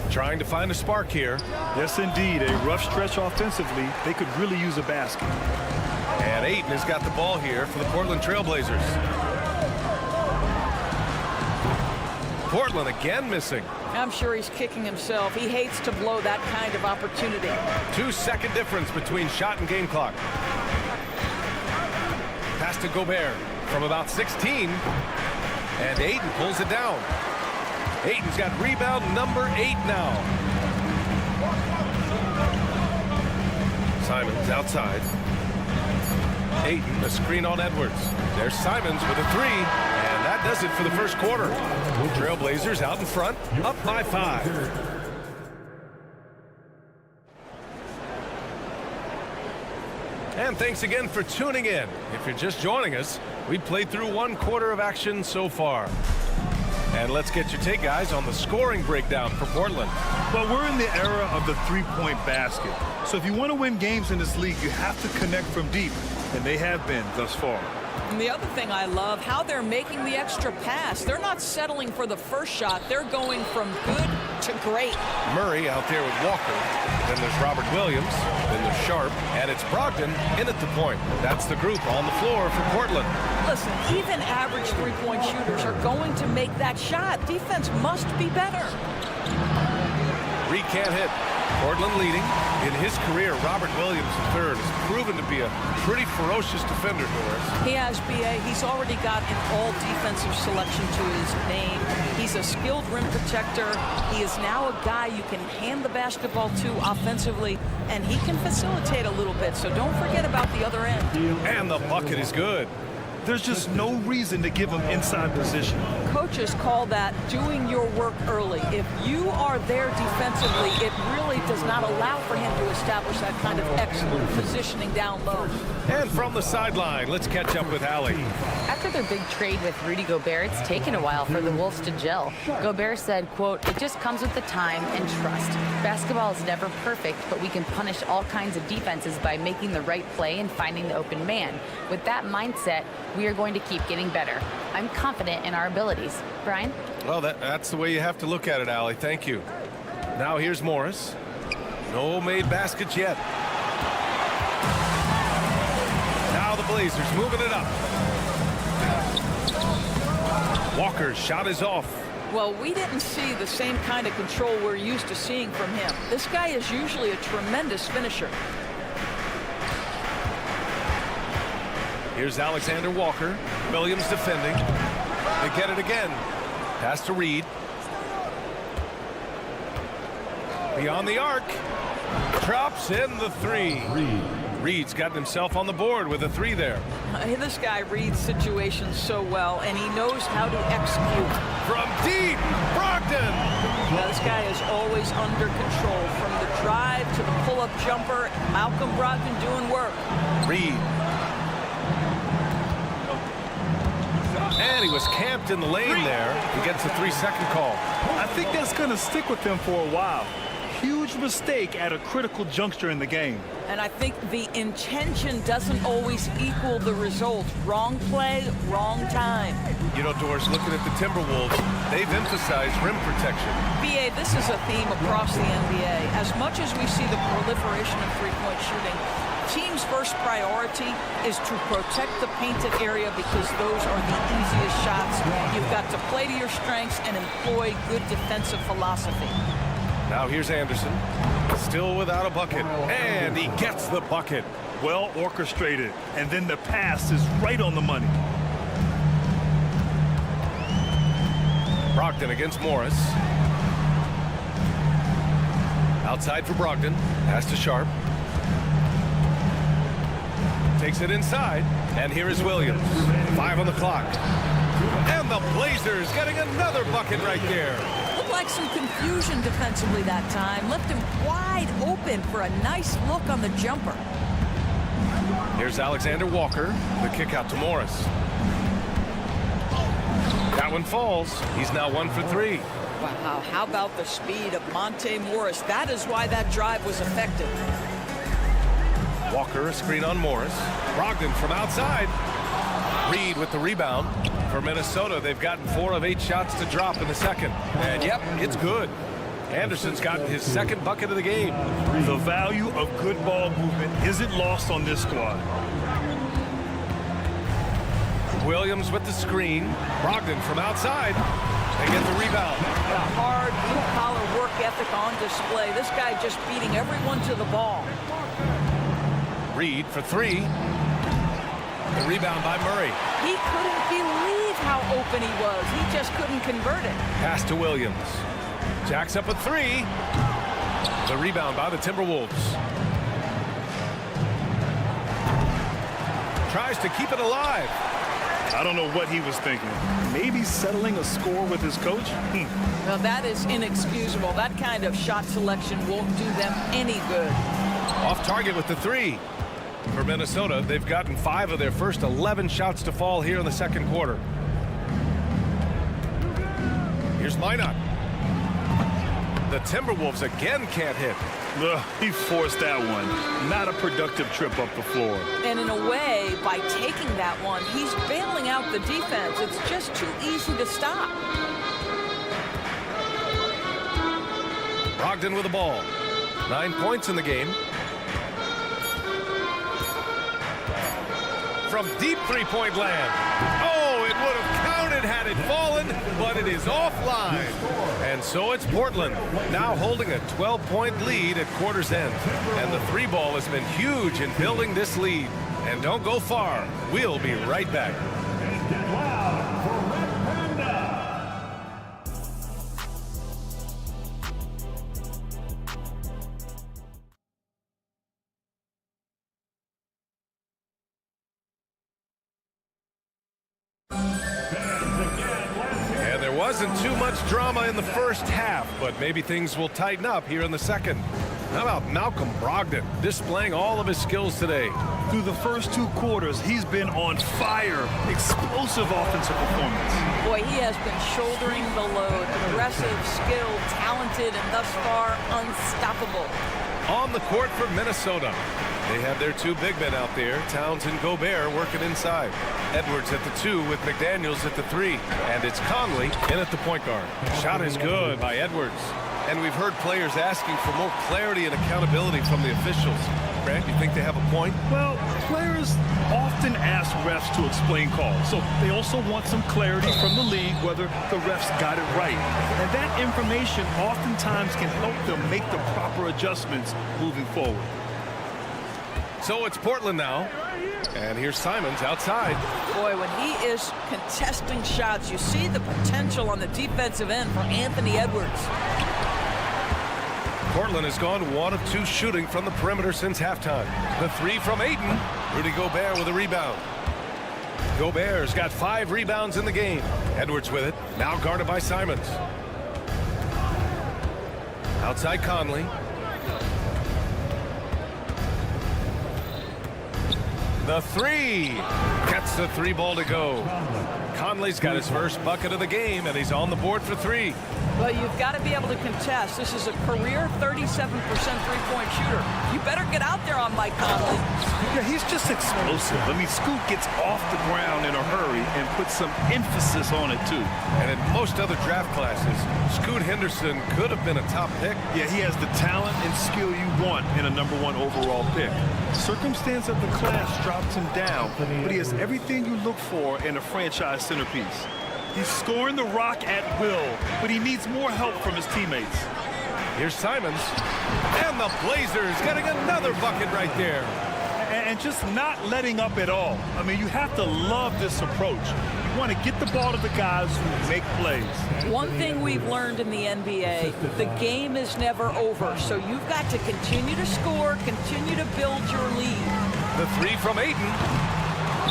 Trying to find a spark here. Yes, indeed. A rough stretch offensively. They could really use a basket. And Ayton has got the ball here for the Portland Trailblazers. Portland again missing. I'm sure he's kicking himself. He hates to blow that kind of opportunity. 2-second difference between shot and game clock. Pass to Gobert from about 16. And Ayton pulls it down. Ayton's got rebound number 8 now. Simons outside. Ayton, a screen on Edwards. There's Simons with a 3. And that does it for the first quarter. Trailblazers out in front, up by 5. And thanks again for tuning in. If you're just joining us, we played through 1 quarter of action so far. And let's get your take, guys, on the scoring breakdown for Portland. Well, we're in the era of the three-point basket. So if you want to win games in this league, you have to connect from deep. And they have been thus far. And the other thing I love, how they're making the extra pass. They're not settling for the first shot. They're going from good to great. Murray out there with Walker. Then there's Robert Williams. Then there's Sharp. And it's Brogdon in at the point. That's the group on the floor for Portland. Listen, even average three-point shooters are going to make that shot. Defense must be better. Reed can't hit. Portland leading. In his career, Robert Williams III has proven to be a pretty ferocious defender, Doris. He has, B.A. He's already got an all-defensive selection to his name. He's a skilled rim protector. He is now a guy you can hand the basketball to offensively, and he can facilitate a little bit, so don't forget about the other end. And the bucket is good. There's just no reason to give him inside position. Coaches call that doing your work early. If you are there defensively, it really does not allow for him to establish that kind of excellent positioning down low. And from the sideline, let's catch up with Allie. After their big trade with Rudy Gobert, it's taken a while for the Wolves to gel. Gobert said, quote, "It just comes with the time and trust. Basketball is never perfect, but we can punish all kinds of defenses by making the right play and finding the open man. With that mindset, we are going to keep getting better. I'm confident in our abilities." Brian? Well, that's the way you have to look at it, Allie. Thank you. Now here's Morris. No made baskets yet. Now the Blazers moving it up. Walker's shot is off. Well, we didn't see the same kind of control we're used to seeing from him. This guy is usually a tremendous finisher. Here's Alexander Walker. Williams defending. They get it again. Pass to Reed. Beyond the arc. Drops in the 3. Reed's gotten himself on the board with a 3 there. This guy reads situations so well, and he knows how to execute. From deep, Brogdon! This guy is always under control. From the drive to the pull-up jumper, Malcolm Brogdon doing work. Reed. And he was camped in the lane there. He gets a 3-second call. I think that's going to stick with him for a while. Huge mistake at a critical juncture in the game. And I think the intention doesn't always equal the result. Wrong play, wrong time. You know, Doris, looking at the Timberwolves, they've emphasized rim protection. BA, this is a theme across the NBA. As much as we see the proliferation of three-point shooting, team's first priority is to protect the painted area because those are the easiest shots. You've got to play to your strengths and employ good defensive philosophy. Now here's Anderson, still without a bucket, and he gets the bucket. Well orchestrated, and then the pass is right on the money. Brogdon against Morris. Outside for Brogdon, pass to Sharp. Takes it inside, and here is Williams. 5 on the clock. And the Blazers getting another bucket right there. Looked like some confusion defensively that time. Left him wide open for a nice look on the jumper. Here's Alexander Walker. The kick out to Morris. That one falls. He's now 1 for 3. Wow, how about the speed of Monte Morris? That is why that drive was effective. Walker, a screen on Morris. Brogdon from outside. Reed with the rebound. For Minnesota, they've gotten 4 of 8 shots to drop in the second. And yep, it's good. Anderson's gotten his second bucket of the game. The value of good ball movement isn't lost on this squad. Williams with the screen. Brogdon from outside. They get the rebound. A hard, blue-collar work ethic on display. This guy just beating everyone to the ball. Reed for 3. The rebound by Murray. He couldn't believe how open he was. He just couldn't convert it. Pass to Williams. Jacks up a three. The rebound by the Timberwolves. Tries to keep it alive. I don't know what he was thinking. Maybe settling a score with his coach? Well, that is inexcusable. That kind of shot selection won't do them any good. Off target with the three. For Minnesota, they've gotten 5 of their first 11 shots to fall here in the second quarter. Here's Minot. The Timberwolves again can't hit. He forced that one. Not a productive trip up the floor. And in a way, by taking that one, he's bailing out the defense. It's just too easy to stop. Brogdon with the ball. 9 points in the game. From deep three-point land. Oh, it would have counted had it fallen, but it is offline. And so it's Portland, now holding a 12-point lead at quarter's end. And the three ball has been huge in building this lead. And don't go far. We'll be right back. Wasn't too much drama in the first half, but maybe things will tighten up here in the second. How about Malcolm Brogdon displaying all of his skills today? Through the first 2 quarters, he's been on fire. Explosive offensive performance. Boy, he has been shouldering the load. Aggressive, skilled, talented, and thus far unstoppable. On the court for Minnesota. They have their 2 big men out there, Towns and Gobert, working inside. Edwards at the 2 with McDaniels at the 3. And it's Conley in at the point guard. Shot is good by Edwards. And we've heard players asking for more clarity and accountability from the officials. Grant, you think they have a point? Well, players often ask refs to explain calls. So they also want some clarity from the league whether the refs got it right. And that information oftentimes can help them make the proper adjustments moving forward. So it's Portland now. And here's Simons outside. Boy, when he is contesting shots, you see the potential on the defensive end for Anthony Edwards. Portland has gone 1 of 2 shooting from the perimeter since halftime. The 3 from Ayton. Rudy Gobert with a rebound. Gobert's got 5 rebounds in the game. Edwards with it. Now guarded by Simons. Outside Conley. The 3 gets the 3 ball to go. Conley's got his first bucket of the game, and he's on the board for 3. Well, you've got to be able to contest. This is a career 37% three-point shooter. You better get out there on Mike Conley. Yeah, he's just explosive. I mean, Scoot gets off the ground in a hurry and puts some emphasis on it, too. And in most other draft classes, Scoot Henderson could have been a top pick. Yeah, he has the talent and skill you want in a #1 overall pick. Circumstance of the class drops him down, but he has everything you look for in a franchise centerpiece. He's scoring the rock at will, but he needs more help from his teammates. Here's Simons. And the Blazers getting another bucket right there. And just not letting up at all. I mean, you have to love this approach. You want to get the ball to the guys who make plays. One thing we've learned in the NBA, the game is never over. So you've got to continue to score, continue to build your lead. The 3 from Ayton.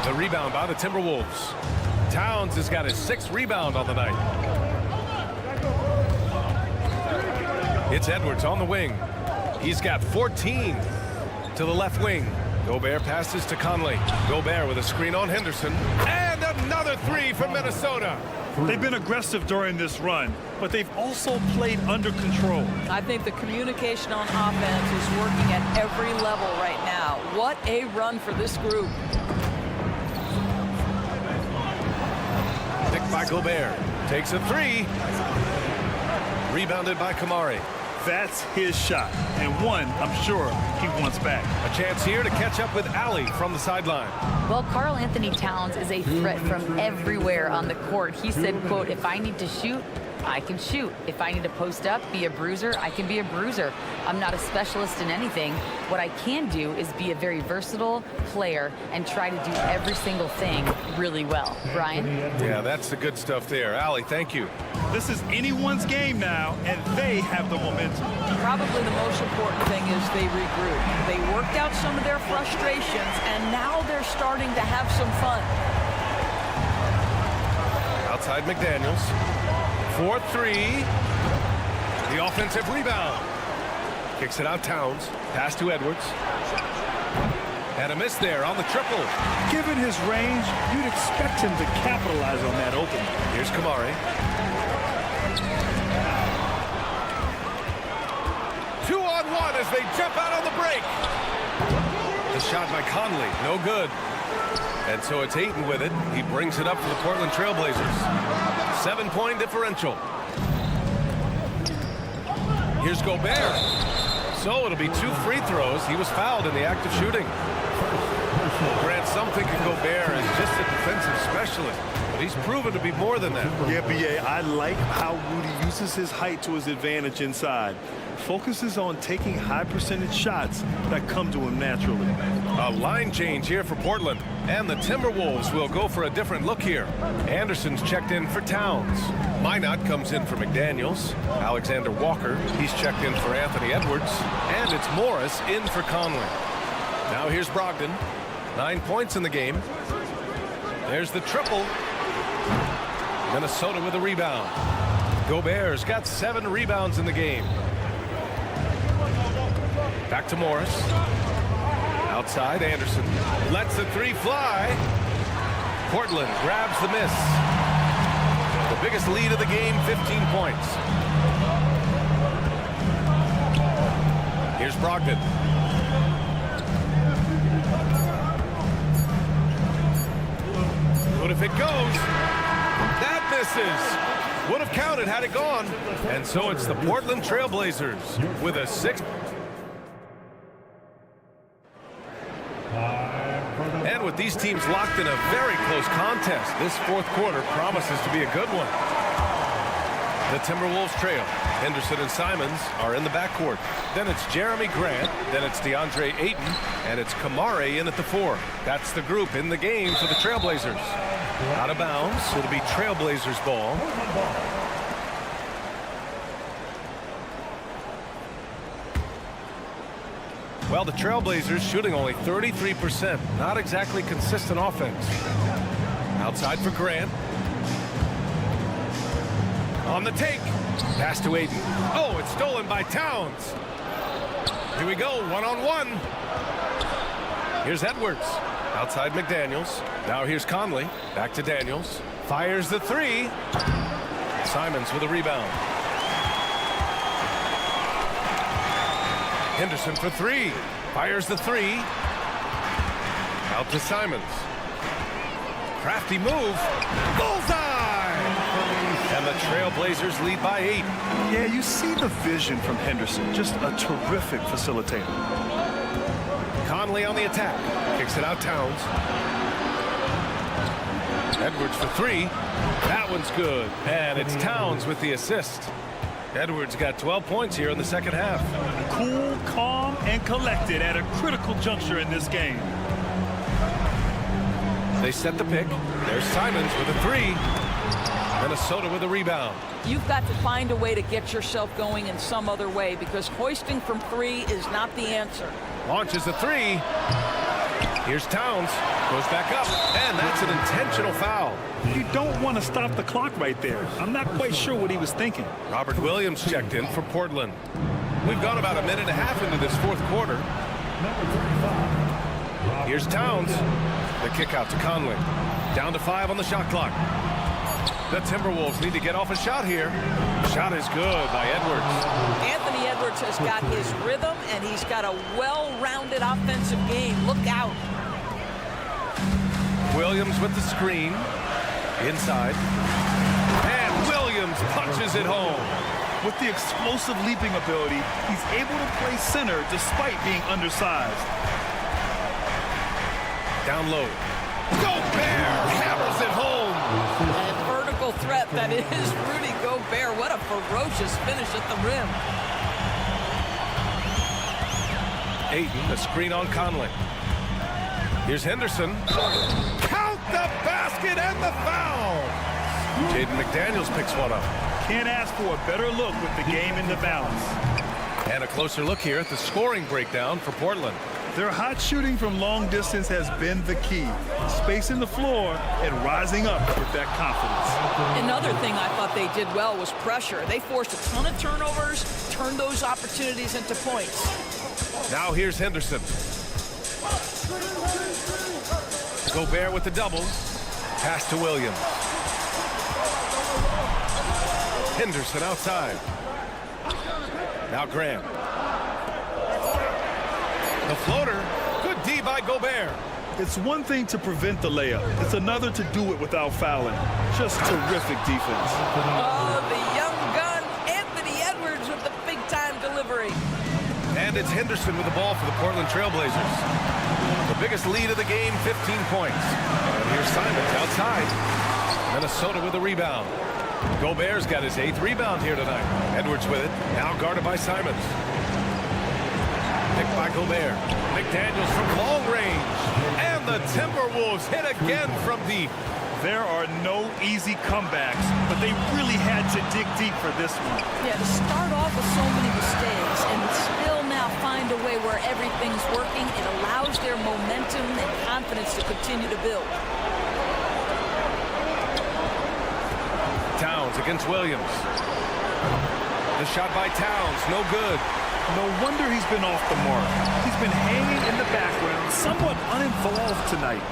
The rebound by the Timberwolves. Towns has got his 6th rebound on the night. It's Edwards on the wing. He's got 14 to the left wing. Gobert passes to Conley. Gobert with a screen on Henderson. And another 3 from Minnesota. They've been aggressive during this run, but they've also played under control. I think the communication on offense is working at every level right now. What a run for this group. Picked by Gobert. Takes a 3. Rebounded by Kamari. That's his shot, and one I'm sure he wants back. A chance here to catch up with Allie from the sideline. Well, Karl Anthony Towns is a threat from everywhere on the court. He said, quote, if I need to shoot, I can shoot. If I need to post up, be a bruiser, I can be a bruiser. I'm not a specialist in anything. What I can do is be a very versatile player and try to do every single thing really well. Brian? Yeah, that's the good stuff there. Allie, thank you. This is anyone's game now, and they have the momentum. Probably the most important thing is they regroup. They worked out some of their frustrations, and now they're starting to have some fun. Outside McDaniels. 4-3. The offensive rebound. Kicks it out Towns. Pass to Edwards. And a miss there on the triple. Given his range, you'd expect him to capitalize on that opening. Here's Kamari. 2-on-1 as they jump out on the break. The shot by Conley, no good. And so it's Ayton with it. He brings it up for the Portland Trailblazers. 7-point differential. Here's Gobert. So it'll be 2 free throws. He was fouled in the act of shooting. Grant, some think of Gobert as just a defensive specialist, but he's proven to be more than that. Yeah, B.A., I like how Rudy uses his height to his advantage inside. Focuses on taking high percentage shots that come to him naturally. A line change here for Portland, and the Timberwolves will go for a different look here. Anderson's checked in for Towns. Minot comes in for McDaniels. Alexander Walker, he's checked in for Anthony Edwards. And it's Morris in for Conley. Now here's Brogdon. 9 points in the game. There's the triple. Minnesota with a rebound. Gobert's got 7 rebounds in the game. Back to Morris. Outside, Anderson lets the 3 fly. Portland grabs the miss. The biggest lead of the game, 15 points. Here's Brogdon. But if it goes, that misses. Would have counted had it gone. And so it's the Portland Trailblazers with a 6. And with these teams locked in a very close contest, this fourth quarter promises to be a good one. The Timberwolves trail. Henderson and Simons are in the backcourt. Then it's Jeremy Grant. Then it's DeAndre Ayton. And it's Kamari in at the 4. That's the group in the game for the Trailblazers. Out of bounds. It'll be Trailblazers ball. Well, the Trailblazers shooting only 33%. Not exactly consistent offense. Outside for Grant. On the take. Pass to Ayton. Oh, it's stolen by Towns. Here we go, 1-on-1. Here's Edwards. Outside McDaniels. Now here's Conley. Back to Daniels. Fires the 3. Simons with a rebound. Henderson for 3. Fires the 3. Out to Simons. Crafty move. Bullseye! And the Trailblazers lead by 8. Yeah, you see the vision from Henderson. Just a terrific facilitator. Conley on the attack. Kicks it out Towns. Edwards for 3. That one's good. And it's Towns with the assist. Edwards got 12 points here in the second half. Cool, calm, and collected at a critical juncture in this game. They set the pick. There's Simons with a 3. Minnesota with a rebound. You've got to find a way to get yourself going in some other way, because hoisting from 3 is not the answer. Launches a 3. Here's Towns. Goes back up. And that's an intentional foul. You don't want to stop the clock right there. I'm not quite sure what he was thinking. Robert Williams checked in for Portland. We've gone about a minute and a half into this fourth quarter. Here's Towns. The kick out to Conley. Down to 5 on the shot clock. The Timberwolves need to get off a shot here. Shot is good by Edwards. Anthony Edwards has got his rhythm, and he's got a well-rounded offensive game. Look out. Williams with the screen. Inside. And Williams punches it home. With the explosive leaping ability, he's able to play center despite being undersized. Down low. Gobert hammers it home. And vertical threat that is Rudy Gobert. Gobert, what a ferocious finish at the rim. Ayton, a screen on Conley. Here's Henderson. Count the basket and the foul. Jaden McDaniels picks one up. Can't ask for a better look with the game in the balance. And a closer look here at the scoring breakdown for Portland. Their hot shooting from long distance has been the key. Spacing the floor and rising up with that confidence. Another thing I thought they did well was pressure. They forced a ton of turnovers, turned those opportunities into points. Now here's Henderson. Gobert with the double. Pass to Williams. Henderson outside. Now Graham. The floater. Good D by Gobert. It's one thing to prevent the layup. It's another to do it without fouling. Just terrific defense. Oh, the young gun, Anthony Edwards with the big-time delivery. And it's Henderson with the ball for the Portland Trailblazers. The biggest lead of the game, 15 points. And here's Simons outside. Minnesota with a rebound. Gobert's got his 8th rebound here tonight. Edwards with it. Now guarded by Simons. Picked by Gobert. McDaniels from long range. And the Timberwolves hit again from deep. There are no easy comebacks, but they really had to dig deep for this one. Yeah, to start off with so many mistakes and still now find a way where everything's working, it allows their momentum and confidence to continue to build. Towns against Williams. The shot by Towns, no good. No wonder he's been off the mark. He's been hanging in the background, somewhat uninvolved tonight.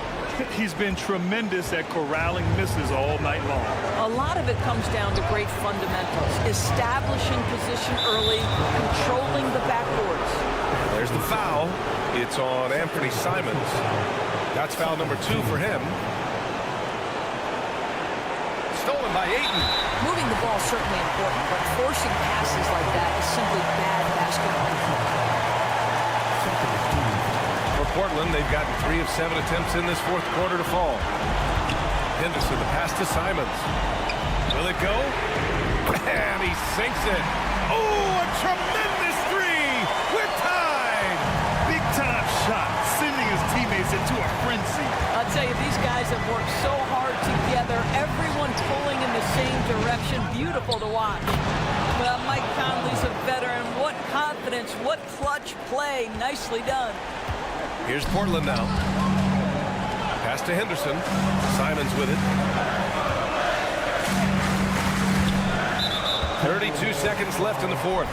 He's been tremendous at corralling misses all night long. A lot of it comes down to great fundamentals, establishing position early, controlling the backboards. There's the foul. It's on Anthony Simons. That's foul number 2 for him. Stolen by Ayton. Moving the ball is certainly important, but forcing passes like that is simply bad basketball. For Portland, they've gotten 3 of 7 attempts in this 4th quarter to fall. Henderson, the pass to Simons. Will it go? And he sinks it. Oh, a tremendous 3! We're tied! Big time shot, sending his teammates into a frenzy. I'll tell you, these guys have worked so hard together, everyone pulling in the same direction. Beautiful to watch. Well, Mike Conley's a veteran. What confidence, what clutch play. Nicely done. Here's Portland now. Pass to Henderson. Simons with it. 32 seconds left in the 4th.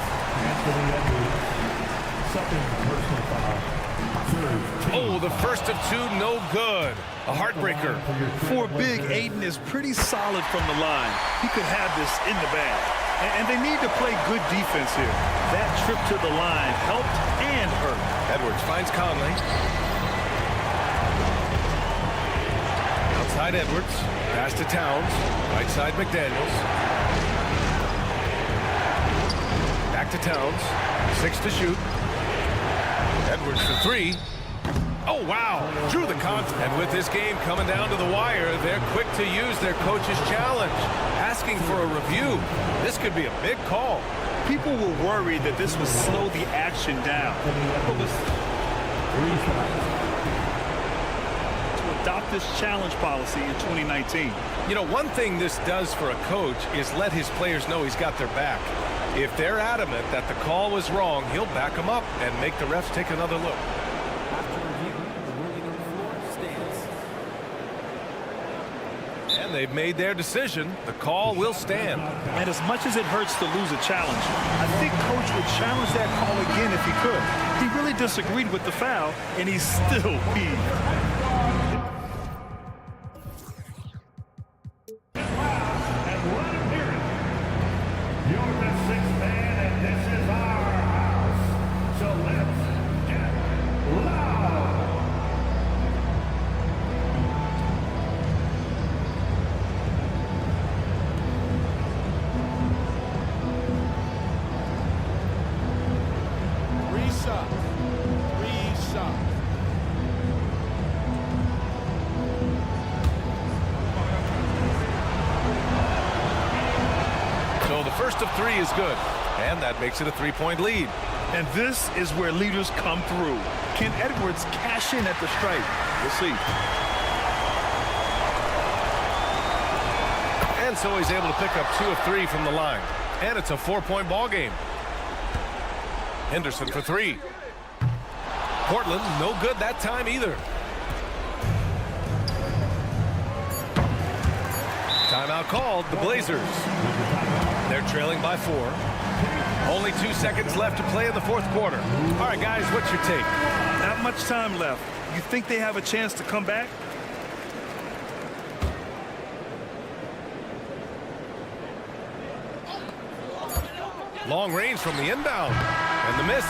Oh, the first of 2, no good. A heartbreaker. For big, Ayton is pretty solid from the line. He could have this in the bag. And they need to play good defense here. That trip to the line helped and hurt. Edwards finds Conley. Outside Edwards. Pass to Towns. Right side McDaniels. Back to Towns. 6 to shoot. Edwards for 3. Oh, wow. Drew the contact. And with this game coming down to the wire, they're quick to use their coach's challenge. Asking for a review. This could be a big call. People were worried that this would slow the action down. To adopt this challenge policy in 2019. You know, one thing this does for a coach is let his players know he's got their back. If they're adamant that the call was wrong, he'll back them up and make the refs take another look. And they've made their decision. The call will stand. And as much as it hurts to lose a challenge, I think Coach would challenge that call again if he could. He really disagreed with the foul, and he's still peeved. first of 3 is good, and that makes it a 3-point lead. And this is where leaders come through. Can Edwards cash in at the stripe? We'll see. And so he's able to pick up 2 of 3 from the line. And it's a 4-point ball game. Henderson for 3. Portland, no good that time either. Timeout called, the Blazers. They're trailing by 4. Only 2 seconds left to play in the fourth quarter. All right, guys, what's your take? Not much time left. You think they have a chance to come back? Long range from the inbound. And the miss.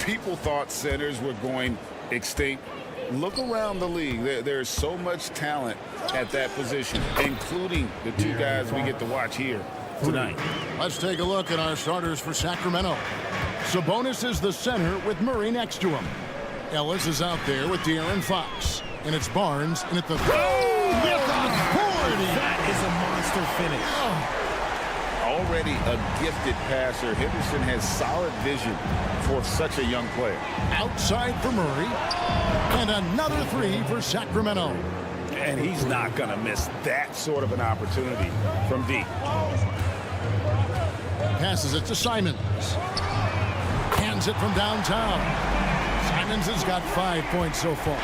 People thought centers were going extinct. Look around the league. There's so much talent at that position, including the two guys we get to watch here tonight. Let's take a look at our starters for Sacramento. Sabonis is the center with Murray next to him. Ellis is out there with De'Aaron Fox. And it's Barnes, and at the... That is a monster finish. Already a gifted passer, Henderson has solid vision for such a young player. Outside for Murray. And another three for Sacramento. And he's not going to miss that sort of an opportunity from deep. Passes it to Simons. Hands it from downtown. Simons has got 5 points so far.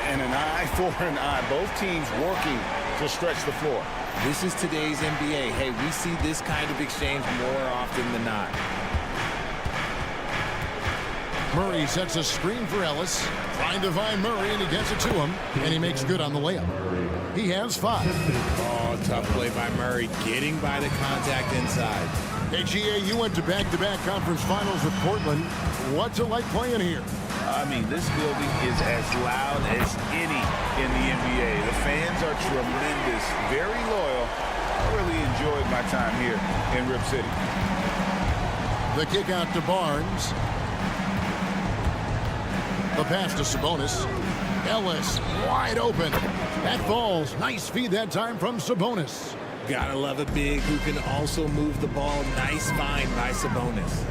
And an eye for an eye. Both teams working to stretch the floor. This is today's NBA. Hey, we see this kind of exchange more often than not. Murray sets a screen for Ellis. Trying to find Murray, and he gets it to him. And he makes good on the layup. He has 5. Oh, tough play by Murray, getting by the contact inside. Hey, GA, you went to back-to-back conference finals with Portland. What's it like playing here? I mean, this building is as loud as any in the NBA. The fans are tremendous, very loyal. I really enjoyed my time here in Rip City. The kick out to Barnes. The pass to Sabonis. Ellis wide open. That falls. Nice feed that time from Sabonis. Gotta love a big who can also move the ball. Nice find by Sabonis.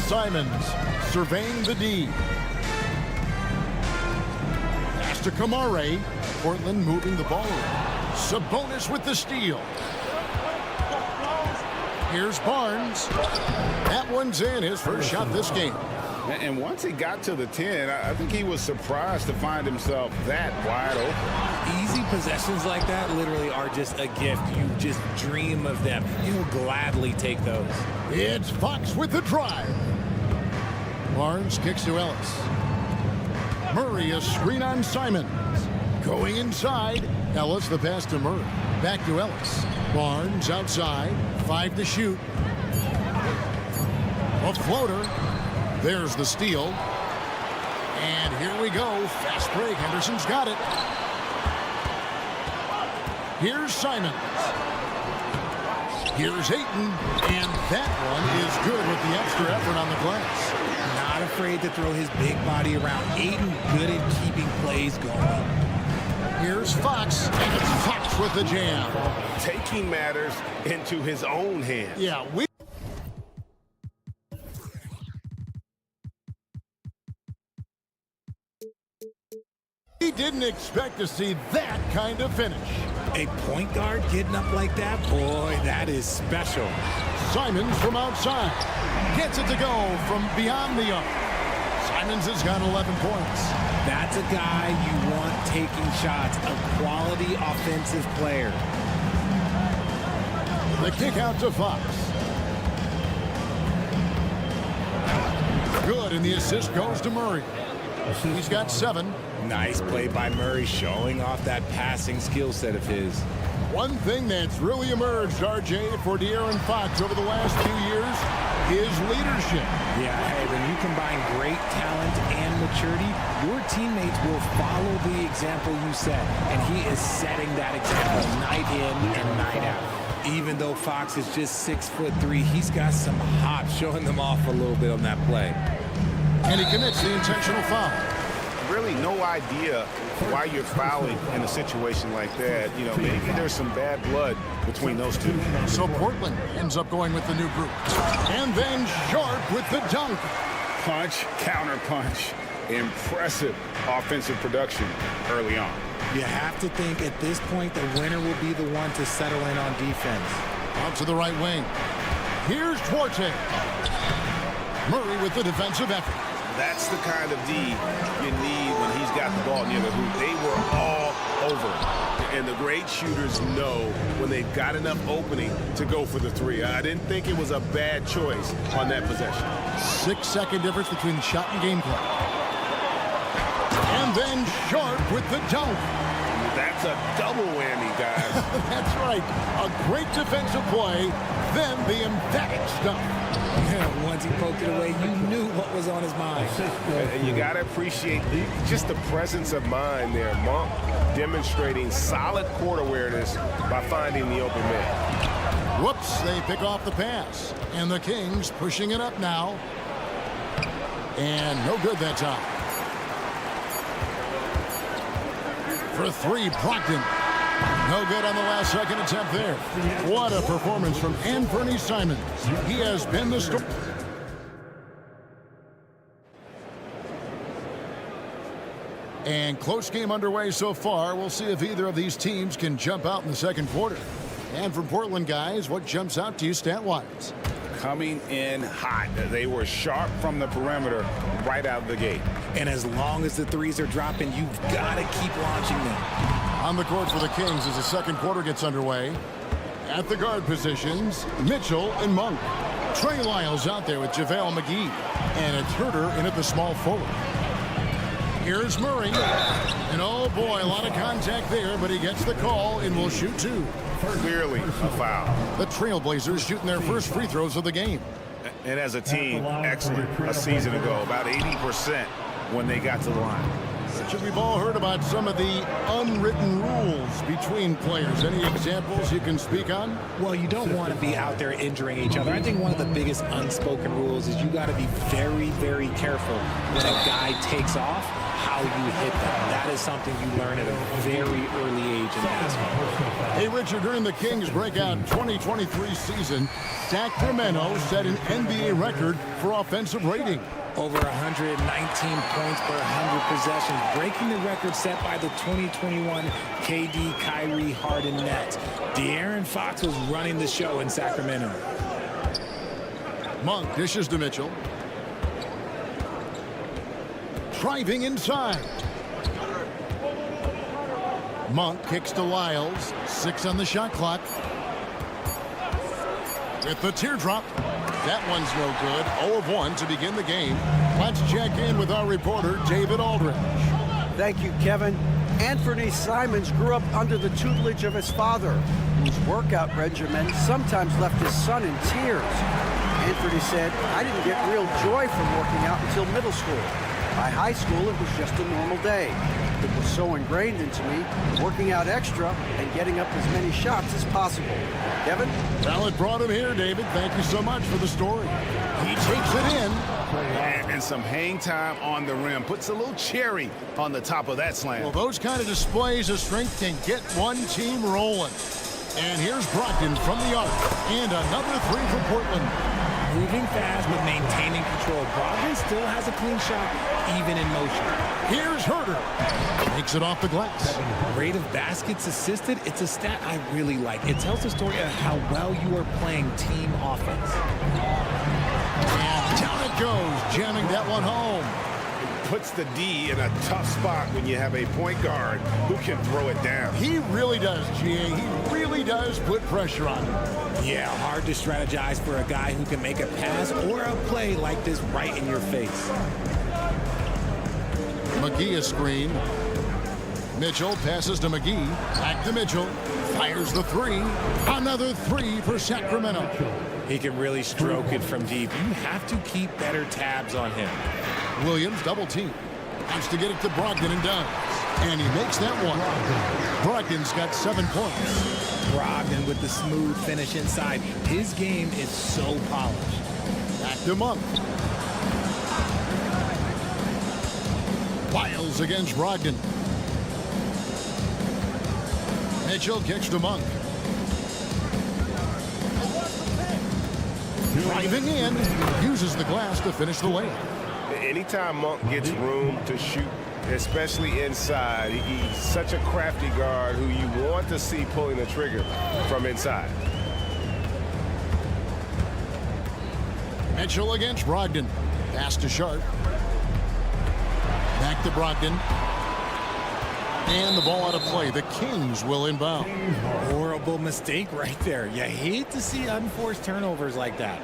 Simons surveying the D. Pass to Kamare. Portland moving the ball around. Sabonis with the steal. Here's Barnes. That one's in, his first shot this game. And once he got to the 10, I think he was surprised to find himself that wide open. Easy possessions like that literally are just a gift. You just dream of them. You'll gladly take those. It's Fox with the drive. Barnes kicks to Ellis. Murray a screen on Simons. Going inside. Ellis the pass to Murray. Back to Ellis. Barnes outside. 5 to shoot. A floater. There's the steal. And here we go. Fast break. Henderson's got it. Here's Simons. Here's Ayton. And that one is good with the extra effort on the glass. Not afraid to throw his big body around. Ayton good at keeping plays going. Here's Fox. And it's Fox with the jam. Taking matters into his own hands. Yeah, we didn't expect to see that kind of finish. A point guard getting up like that? Boy, that is special. Simons from outside. Gets it to go from beyond the arc. Simons has got 11 points. That's a guy you want taking shots. A quality offensive player. The kick out to Fox. Good, and the assist goes to Murray. He's got 7. Nice play by Murray, showing off that passing skill set of his. One thing that's really emerged, RJ, for De'Aaron Fox over the last few years is leadership. Yeah, hey, when you combine great talent and maturity, your teammates will follow the example you set. And he is setting that example night in and night out. Even though Fox is just 6'3", he's got some hop, showing them off a little bit on that play. And he commits the intentional foul. Really no idea why you're fouling in a situation like that. You know, maybe there's some bad blood between those two. So Portland ends up going with the new group. And then Sharp with the dunk. Punch, counter punch. Impressive offensive production early on. You have to think at this point the winner will be the one to settle in on defense. Out to the right wing. Here's Duarte. Murray with the defensive effort. That's the kind of D you need when he's got the ball near the hoop. They were all over it. And the great shooters know when they've got enough opening to go for the 3. I didn't think it was a bad choice on that possession. 6-second difference between shot and game clock. And then Sharp with the dunk. That's a double whammy, guys. That's right. A great defensive play, then the emphatic stuff. Yeah, once he poked it away, you knew what was on his mind. And you got to appreciate just the presence of mind there. Monk demonstrating solid court awareness by finding the open man. Whoops, they pick off the pass. And the Kings pushing it up now. And no good that time. For three, Brogdon. No good on the last second attempt there. What a performance from Anthony Simons. He has been the star. And close game underway so far. We'll see if either of these teams can jump out in the second quarter. And from Portland, guys, what jumps out to you stat-wise? Coming in hot. They were sharp from the perimeter right out of the gate. And as long as the threes are dropping, you've got to keep launching them. On the court for the Kings as the second quarter gets underway. At the guard positions, Mitchell and Monk. Trey Lyles out there with JaVale McGee. And it's Herter in at the small forward. Here's Murray. And oh boy, a lot of contact there, but he gets the call and will shoot two. Clearly a foul. The Trailblazers shooting their first free throws of the game. And as a team, excellent a season ago, about 80% when they got to the line. We've all heard about some of the unwritten rules between players. Any examples you can speak on? Well, you don't want to be out there injuring each other. I think one of the biggest unspoken rules is you got to be very, very careful when a guy takes off, how you hit them. That is something you learn at a very early age in basketball. Hey, Richard, during the Kings' breakout 2023 season, Sacramento set an NBA record for offensive rating. Over 119 points per 100 possessions, breaking the record set by the 2021 KD Kyrie Harden Nets. De'Aaron Fox was running the show in Sacramento. Monk dishes to Mitchell. Driving inside. Monk kicks to Lyles. 6 on the shot clock. With the teardrop. That one's no good. 0 of 1 to begin the game. Let's check in with our reporter, David Aldridge. Thank you, Kevin. Anthony Simons grew up under the tutelage of his father, whose workout regimen sometimes left his son in tears. Anthony said, "I didn't get real joy from working out until middle school. By high school, it was just a normal day. It was so ingrained into me, working out extra and getting up as many shots as possible." Kevin? Well, it brought him here, David. Thank you so much for the story. He takes it in. And some hang time on the rim. Puts a little cherry on the top of that slam. Well, those kind of displays of strength can get one team rolling. And here's Brogdon from the arc. And another three for Portland. Moving fast but maintaining control. Brogdon still has a clean shot, even in motion. Here's Herter. Makes it off the glass. Rate of baskets assisted, it's a stat I really like. It tells the story of how well you are playing team offense. And down it goes, jamming that one home. Puts the D in a tough spot when you have a point guard who can throw it down. He really does, GA. He really does put pressure on him. Yeah, hard to strategize for a guy who can make a pass or a play like this right in your face. McGee a screen. Mitchell passes to McGee. Back to Mitchell. Fires the three. Another three for Sacramento. He can really stroke it from deep. You have to keep better tabs on him. Williams double team. Wants to get it to Brogdon and does. And he makes that one. Brogdon's got 7 points. Brogdon with the smooth finish inside. His game is so polished. Back to Monk. Lyles against Brogdon. Mitchell kicks to Monk. Driving in. Uses the glass to finish the layup. Anytime Monk gets room to shoot, especially inside, he's such a crafty guard who you want to see pulling the trigger from inside. Mitchell against Brogdon. Pass to Sharp. Back to Brogdon. And the ball out of play. The Kings will inbound. Horrible mistake right there. You hate to see unforced turnovers like that.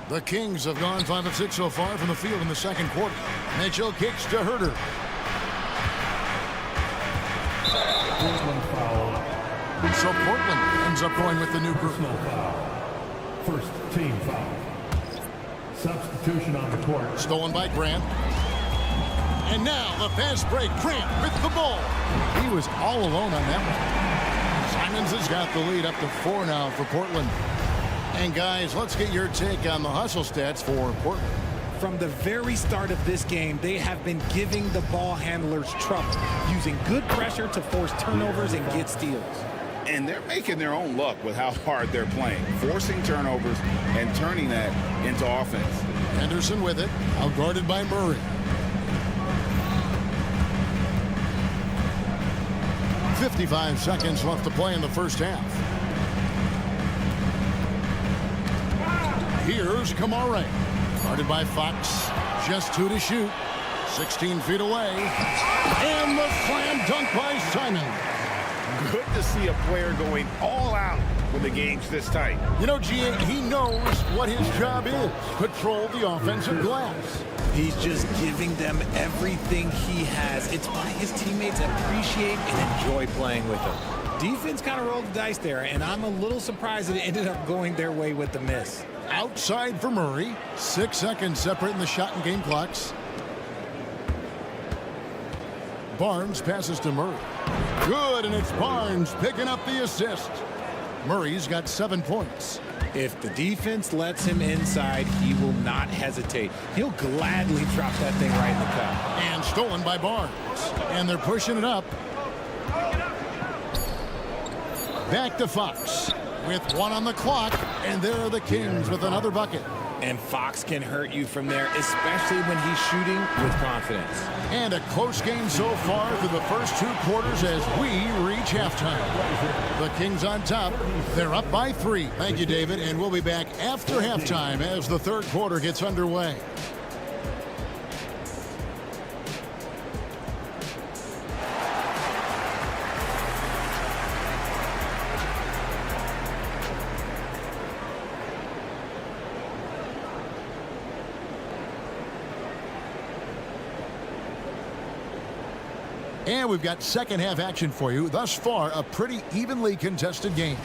The Kings have gone 5 of 6 so far from the field in the second quarter. Mitchell kicks to Herter. So Portland ends up going with the new group. First team foul. Substitution on the court. Stolen by Grant. And now the fast break. Grant with the ball. He was all alone on that one. Simons has got the lead up to 4 now for Portland. And guys, let's get your take on the hustle stats for Portland. From the very start of this game, they have been giving the ball handlers trouble, using good pressure to force turnovers and get steals. And they're making their own luck with how hard they're playing, forcing turnovers and turning that into offense. Henderson with it, outguarded by Murray. 55 seconds left to play in the first half. Here's Kamare. Guarded by Fox. Just 2 to shoot. 16 feet away. And the slam dunk by Simon. Good to see a player going all out when the game's this tight. You know, G.A., he knows what his job is. Control the offensive glass. He's just giving them everything he has. It's why his teammates appreciate and enjoy playing with him. Defense kind of rolled the dice there, and I'm a little surprised that it ended up going their way with the miss. Outside for Murray. 6 seconds separating the shot and game clocks. Barnes passes to Murray. Good, and it's Barnes picking up the assist. Murray's got 7 points. If the defense lets him inside, he will not hesitate. He'll gladly drop that thing right in the cup. And stolen by Barnes. And they're pushing it up. Back to Fox. With 1 on the clock, and there are the Kings with another bucket. And Fox can hurt you from there, especially when he's shooting with confidence. And a close game so far through the first 2 quarters as we reach halftime. The Kings on top. They're up by 3. Thank you, David, and we'll be back after halftime as the third quarter gets underway. And we've got second half action for you. Thus far, a pretty evenly contested game.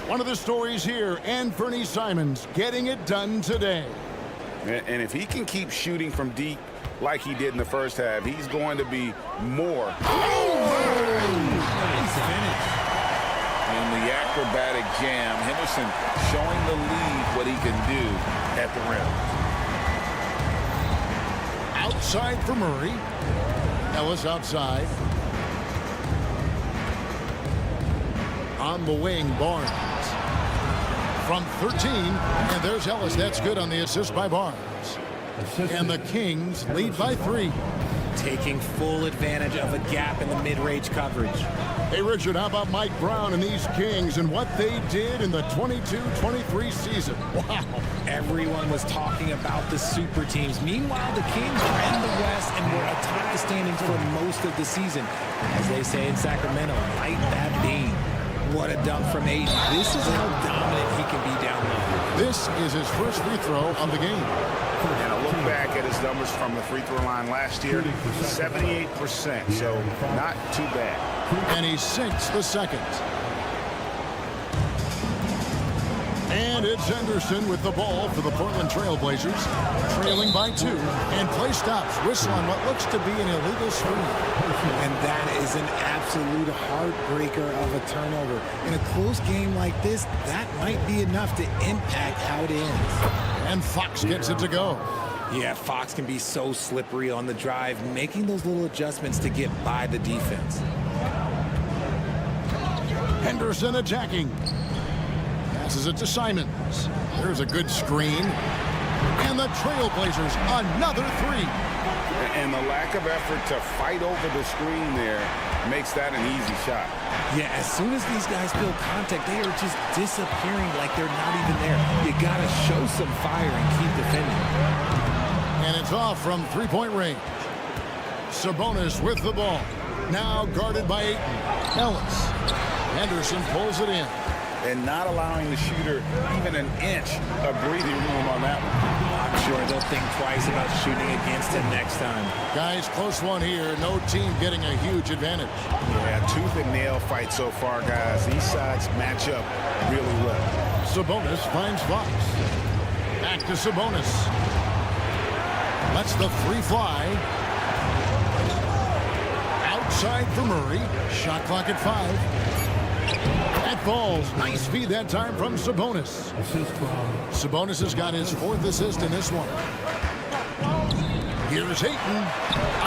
One of the stories here, Anthony Simons getting it done today. And if he can keep shooting from deep like he did in the first half, he's going to be more. Nice finish. And the acrobatic jam, Henderson showing the lead what he can do at the rim. Outside for Murray. Ellis outside. On the wing, Barnes. From 13, and there's Ellis. That's good on the assist by Barnes. And the Kings lead by 3. Taking full advantage of a gap in the mid-range coverage. Hey, Richard, how about Mike Brown and these Kings and what they did in the 22-23 season? Wow. Everyone was talking about the super teams. Meanwhile, the Kings ran the West and were atop the standings for most of the season. As they say in Sacramento, light that beam. What a dunk from Aiden. This is how dominant he can be down low. This is his first free throw of the game. And a look back at his numbers from the free throw line last year, 78%, so not too bad. And he sinks the second. And it's Henderson with the ball for the Portland Trail Blazers, trailing by 2. And play stops. Whistle on what looks to be an illegal screen. And that is an absolute heartbreaker of a turnover. In a close game like this, that might be enough to impact how it ends. And Fox gets it to go. Yeah, Fox can be so slippery on the drive, making those little adjustments to get by the defense. Henderson attacking. Passes it to Simons. There's a good screen. And the Trailblazers, another 3. And the lack of effort to fight over the screen there makes that an easy shot. Yeah, as soon as these guys feel contact, they are just disappearing like they're not even there. You got to show some fire and keep defending. And it's off from 3-point range. Sabonis with the ball. Now guarded by Ayton. Ellis. Henderson pulls it in. and not allowing the shooter even an inch of breathing room on that one. I'm sure they'll think twice about shooting against him next time. Guys, close one here. No team getting a huge advantage. Yeah, tooth and nail fight so far, guys. These sides match up really well. Sabonis finds Fox. Back to Sabonis. Lets the three fly. Outside for Murray. Shot clock at 5. That falls. Nice feed that time from Sabonis. Sabonis has got his 4th assist in this one. Here's Ayton.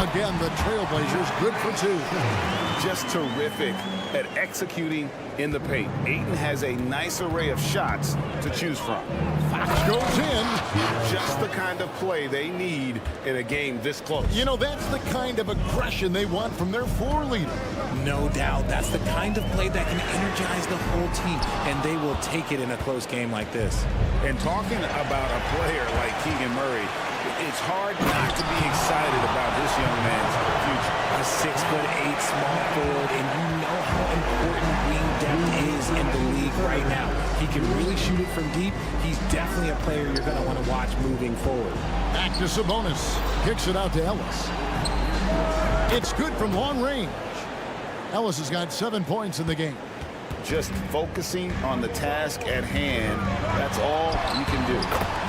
Again, the Trailblazers good for 2. Just terrific at executing in the paint. Ayton has a nice array of shots to choose from. Fox goes in. Just the kind of play they need in a game this close. You know, that's the kind of aggression they want from their floor leader. No doubt. That's the kind of play that can energize the whole team, and they will take it in a close game like this. And talking about a player like Keegan Murray, it's hard not to be excited about this young man's future. A 6'8" small forward, and you know how important wing depth is in the league right now. He can really shoot it from deep. He's definitely a player you're going to want to watch moving forward. Back to Sabonis. Kicks it out to Ellis. It's good from long range. Ellis has got 7 points in the game. Just focusing on the task at hand, that's all you can do.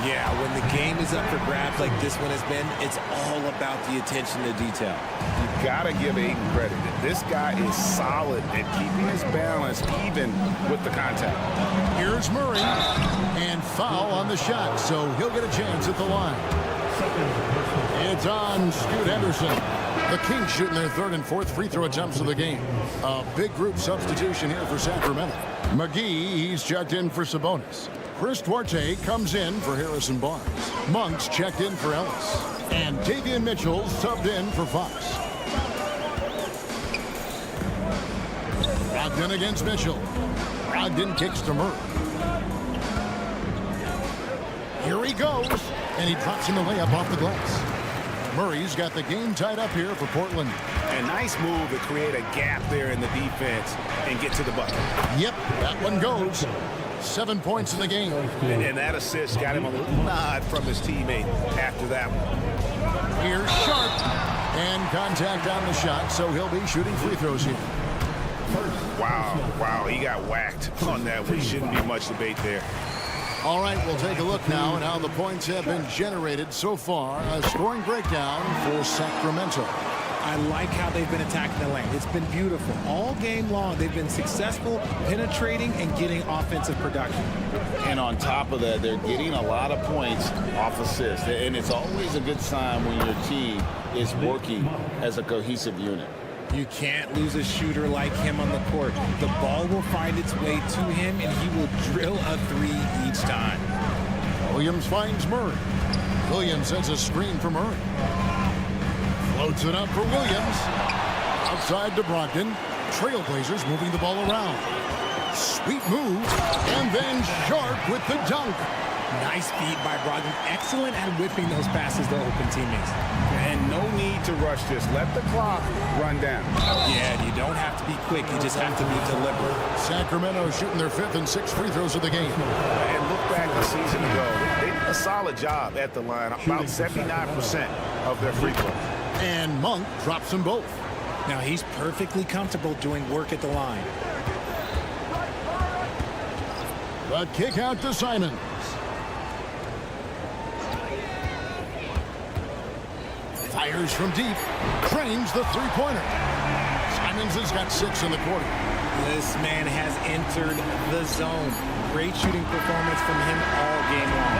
Yeah, when the game is up for grabs like this one has been, it's all about the attention to detail. You gotta give Ayton credit. This guy is solid at keeping his balance even with the contact. Here's Murray, and foul on the shot, so he'll get a chance at the line. It's on Scoot Henderson. The Kings shooting their 3rd and 4th free throw attempts of the game. A big group substitution here for Sacramento. McGee, he's checked in for Sabonis. Chris Duarte comes in for Harrison Barnes. Monk's checked in for Ellis. And Davion Mitchell subbed in for Fox. Brogdon against Mitchell. Brogdon kicks to Murray. Here he goes. And he drops him a layup off the glass. Murray's got the game tied up here for Portland. A nice move to create a gap there in the defense and get to the bucket. Yep, that one goes. 7 points in the game. And that assist got him a little nod from his teammate after that one. Here's Sharp. And contact on the shot, so he'll be shooting free throws here. Wow, he got whacked on that one. Shouldn't be much debate there. All right, we'll take a look now at how the points have been generated so far. A scoring breakdown for Sacramento. I like how they've been attacking the lane. It's been beautiful. All game long, they've been successful penetrating and getting offensive production. And on top of that, they're getting a lot of points off assists. And it's always a good sign when your team is working as a cohesive unit. You can't lose a shooter like him on the court. The ball will find its way to him, and he will drill a 3 each time. Williams finds Murray. Williams sends a screen for Murray. Floats it up for Williams. Outside to Brogdon. Trailblazers moving the ball around. Sweet move. And then Sharp with the dunk. Nice feed by Brogdon. Excellent at whipping those passes to open teammates. And no need to rush this. Let the clock run down. Yeah, you don't have to be quick. You just have to be deliberate. Sacramento shooting their 5th and 6th free throws of the game. And look back a season ago. They did a solid job at the line. About 79% of their free throws. And Monk drops them both. Now he's perfectly comfortable doing work at the line. The kick out to Simons. Fires from deep. Trains the three-pointer. Simons has got 6 in the quarter. This man has entered the zone. Great shooting performance from him all game long.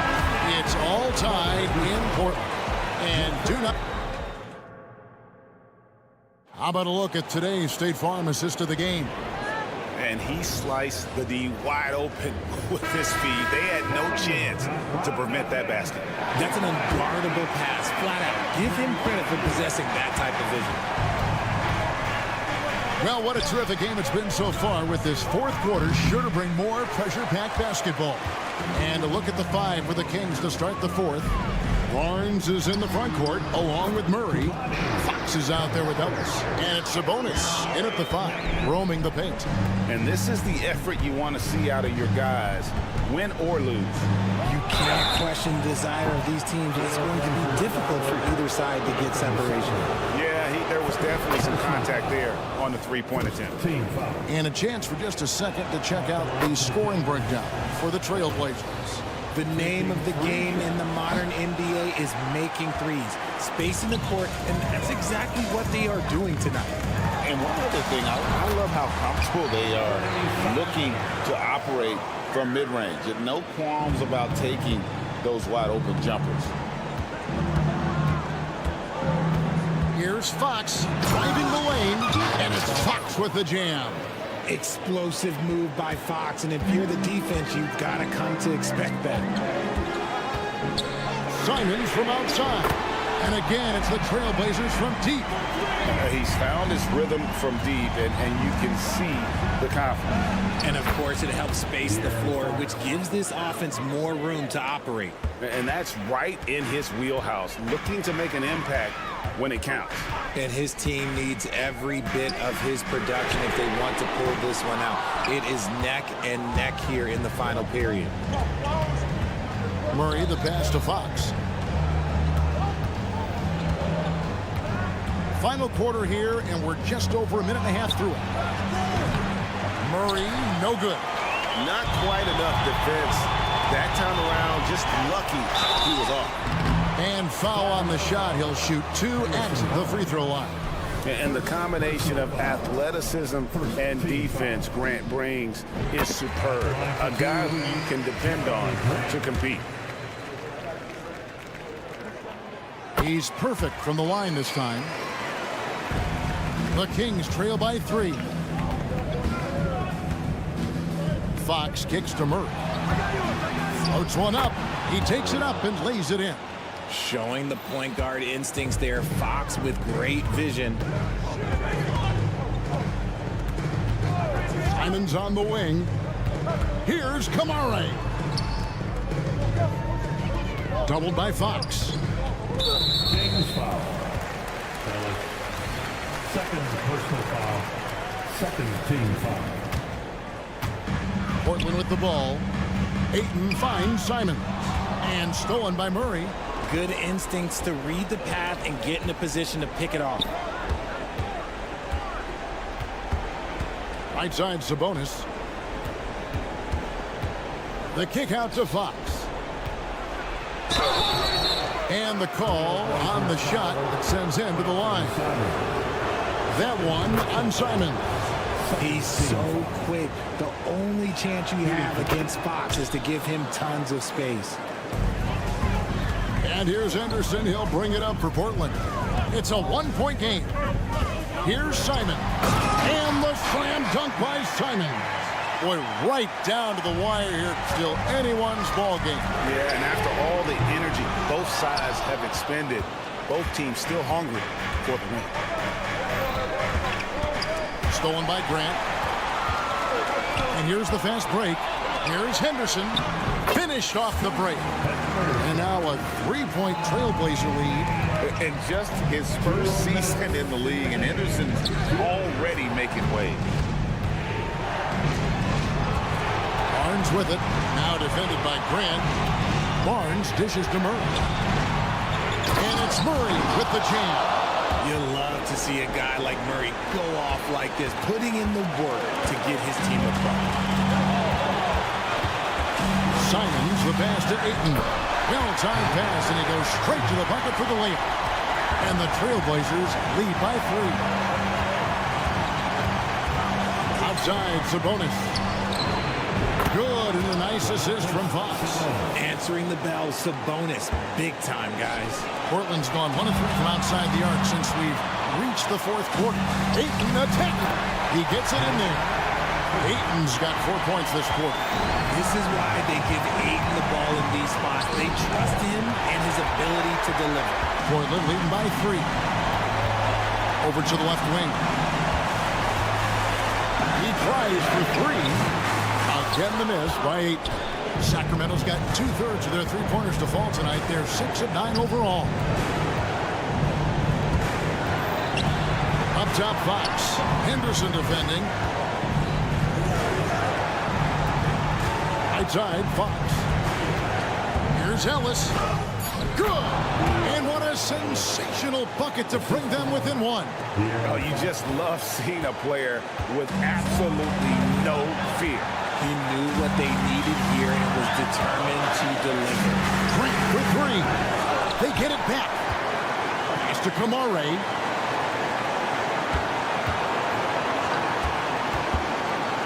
It's all tied in Portland. And do not... How about a look at today's State Farm assist of the game? And he sliced the D wide open with his feed. They had no chance to prevent that basket. That's an unguardable pass, flat out. Give him credit for possessing that type of vision. Well, what a terrific game it's been so far, with this 4th quarter sure to bring more pressure-packed basketball. And a look at the 5 for the Kings to start the 4th. Barnes is in the front court along with Murray. Fox is out there with Ellis. And it's Sabonis in at the 5, roaming the paint. And this is the effort you want to see out of your guys, win or lose. You can't question the desire of these teams. It's going to be difficult for either side to get separation. Yeah, there was definitely some contact there on the three-point attempt. And a chance for just a second to check out the scoring breakdown for the Trailblazers. The name of the game in the modern NBA is making threes, spacing the court, and that's exactly what they are doing tonight. And one other thing, I love how comfortable they are looking to operate from mid-range. No qualms about taking those wide-open jumpers. Here's Fox driving the lane, and it's Fox with the jam. Explosive move by Fox, and if you're the defense, you've got to come to expect that. Simons from outside. And again, it's the Trailblazers from deep. He's found his rhythm from deep, and you can see the confidence. And, of course, it helps space the floor, which gives this offense more room to operate. And that's right in his wheelhouse, looking to make an impact when it counts. And his team needs every bit of his production if they want to pull this one out. It is neck and neck here in the final period. Murray, the pass to Fox. Final quarter here, and we're just over a minute and a half through it. Murray, no good. Not quite enough defense. That time around, just lucky he was off. And foul on the shot. He'll shoot 2 at the free throw line. And the combination of athleticism and defense Grant brings is superb. A guy who you can depend on to compete. He's perfect from the line this time. The Kings trail by 3. Fox kicks to Murray. Floats one up. He takes it up and lays it in. Showing the point guard instincts there. Fox with great vision. Simons on the wing. Here's Kamare. Doubled by Fox. Kings foul. Second personal foul. Second team foul. Portland with the ball. Ayton finds Simon. And stolen by Murray. Good instincts to read the path and get in a position to pick it off. Right side Sabonis. The kick out to Fox. And the call on the shot that sends him to the line. That one on Simon. He's so quick. The only chance you have against Fox is to give him tons of space. And here's Henderson. He'll bring it up for Portland. It's a one-point game. Here's Simon. And the slam dunk by Simon. Boy, right down to the wire here. Still anyone's ball game. Yeah, and after all the energy both sides have expended, both teams still hungry for the win. Stolen by Grant. And here's the fast break. Here's Henderson. Finished off the break. And now a 3-point Trailblazer lead. And just his first season in the league, and Henderson's already making waves. Barnes with it. Now defended by Grant. Barnes dishes to Murray. And it's Murray with the jam. You love to see a guy like Murray go off like this, putting in the work to give his team a bucket. Simons the pass to Ayton. Well-timed pass, and he goes straight to the bucket for the layup. And the Trailblazers lead by 3. Outside, Sabonis. Good, and a nice assist from Fox. Answering the bell, Sabonis. Big time, guys. Portland's gone 1 of 3 from outside the arc since we've reached the 4th quarter. Ayton attacking. He gets it in there. Ayton's got 4 points this quarter. This is why they give Ayton the ball in these spots. They trust him and his ability to deliver. Portland leading by 3. Over to the left wing. He tries for 3. Again the miss by 8. Sacramento's got 2/3 of their three-pointers to fall tonight. They're 6 of 9 overall. Up top, Fox. Henderson defending. Right side, Fox. Here's Ellis. Good! And what a sensational bucket to bring them within one. Oh, you just love seeing a player with absolutely no fear. He knew what they needed here and was determined to deliver. Grant for three. They get it back. Pass to Kamare.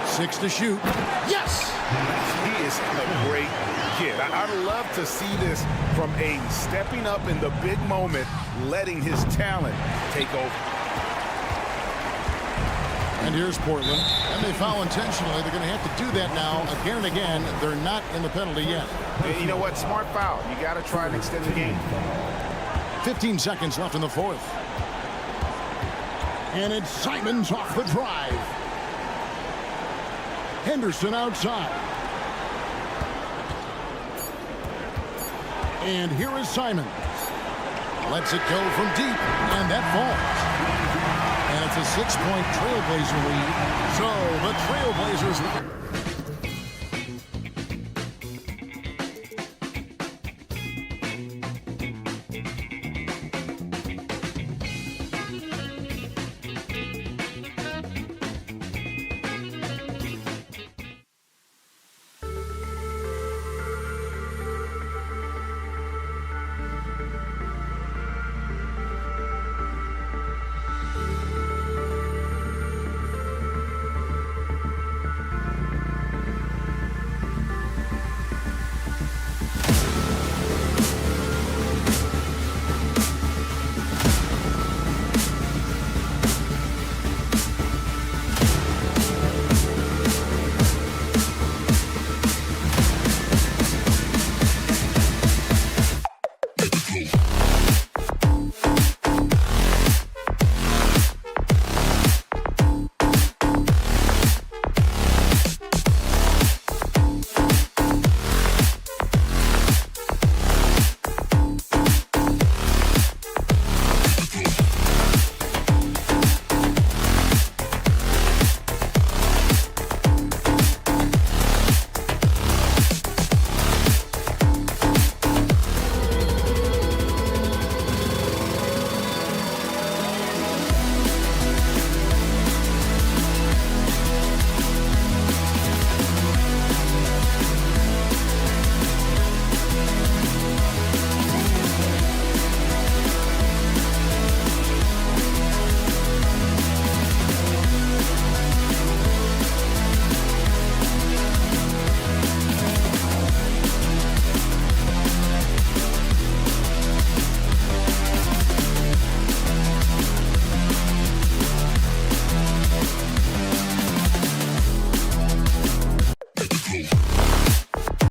Six to shoot. Yes! He is a great kid. I love to see this from a stepping up in the big moment, letting his talent take over. And here's Portland. And they foul intentionally. They're going to have to do that now again and again. They're not in the penalty yet. And you know what? Smart foul. You got to try and extend the game. 15 seconds left in the fourth. And it's Simons off the drive. Henderson outside. And here is Simons. Lets it go from deep, and that falls. And it's a 6-point Trailblazer lead. So the Trailblazers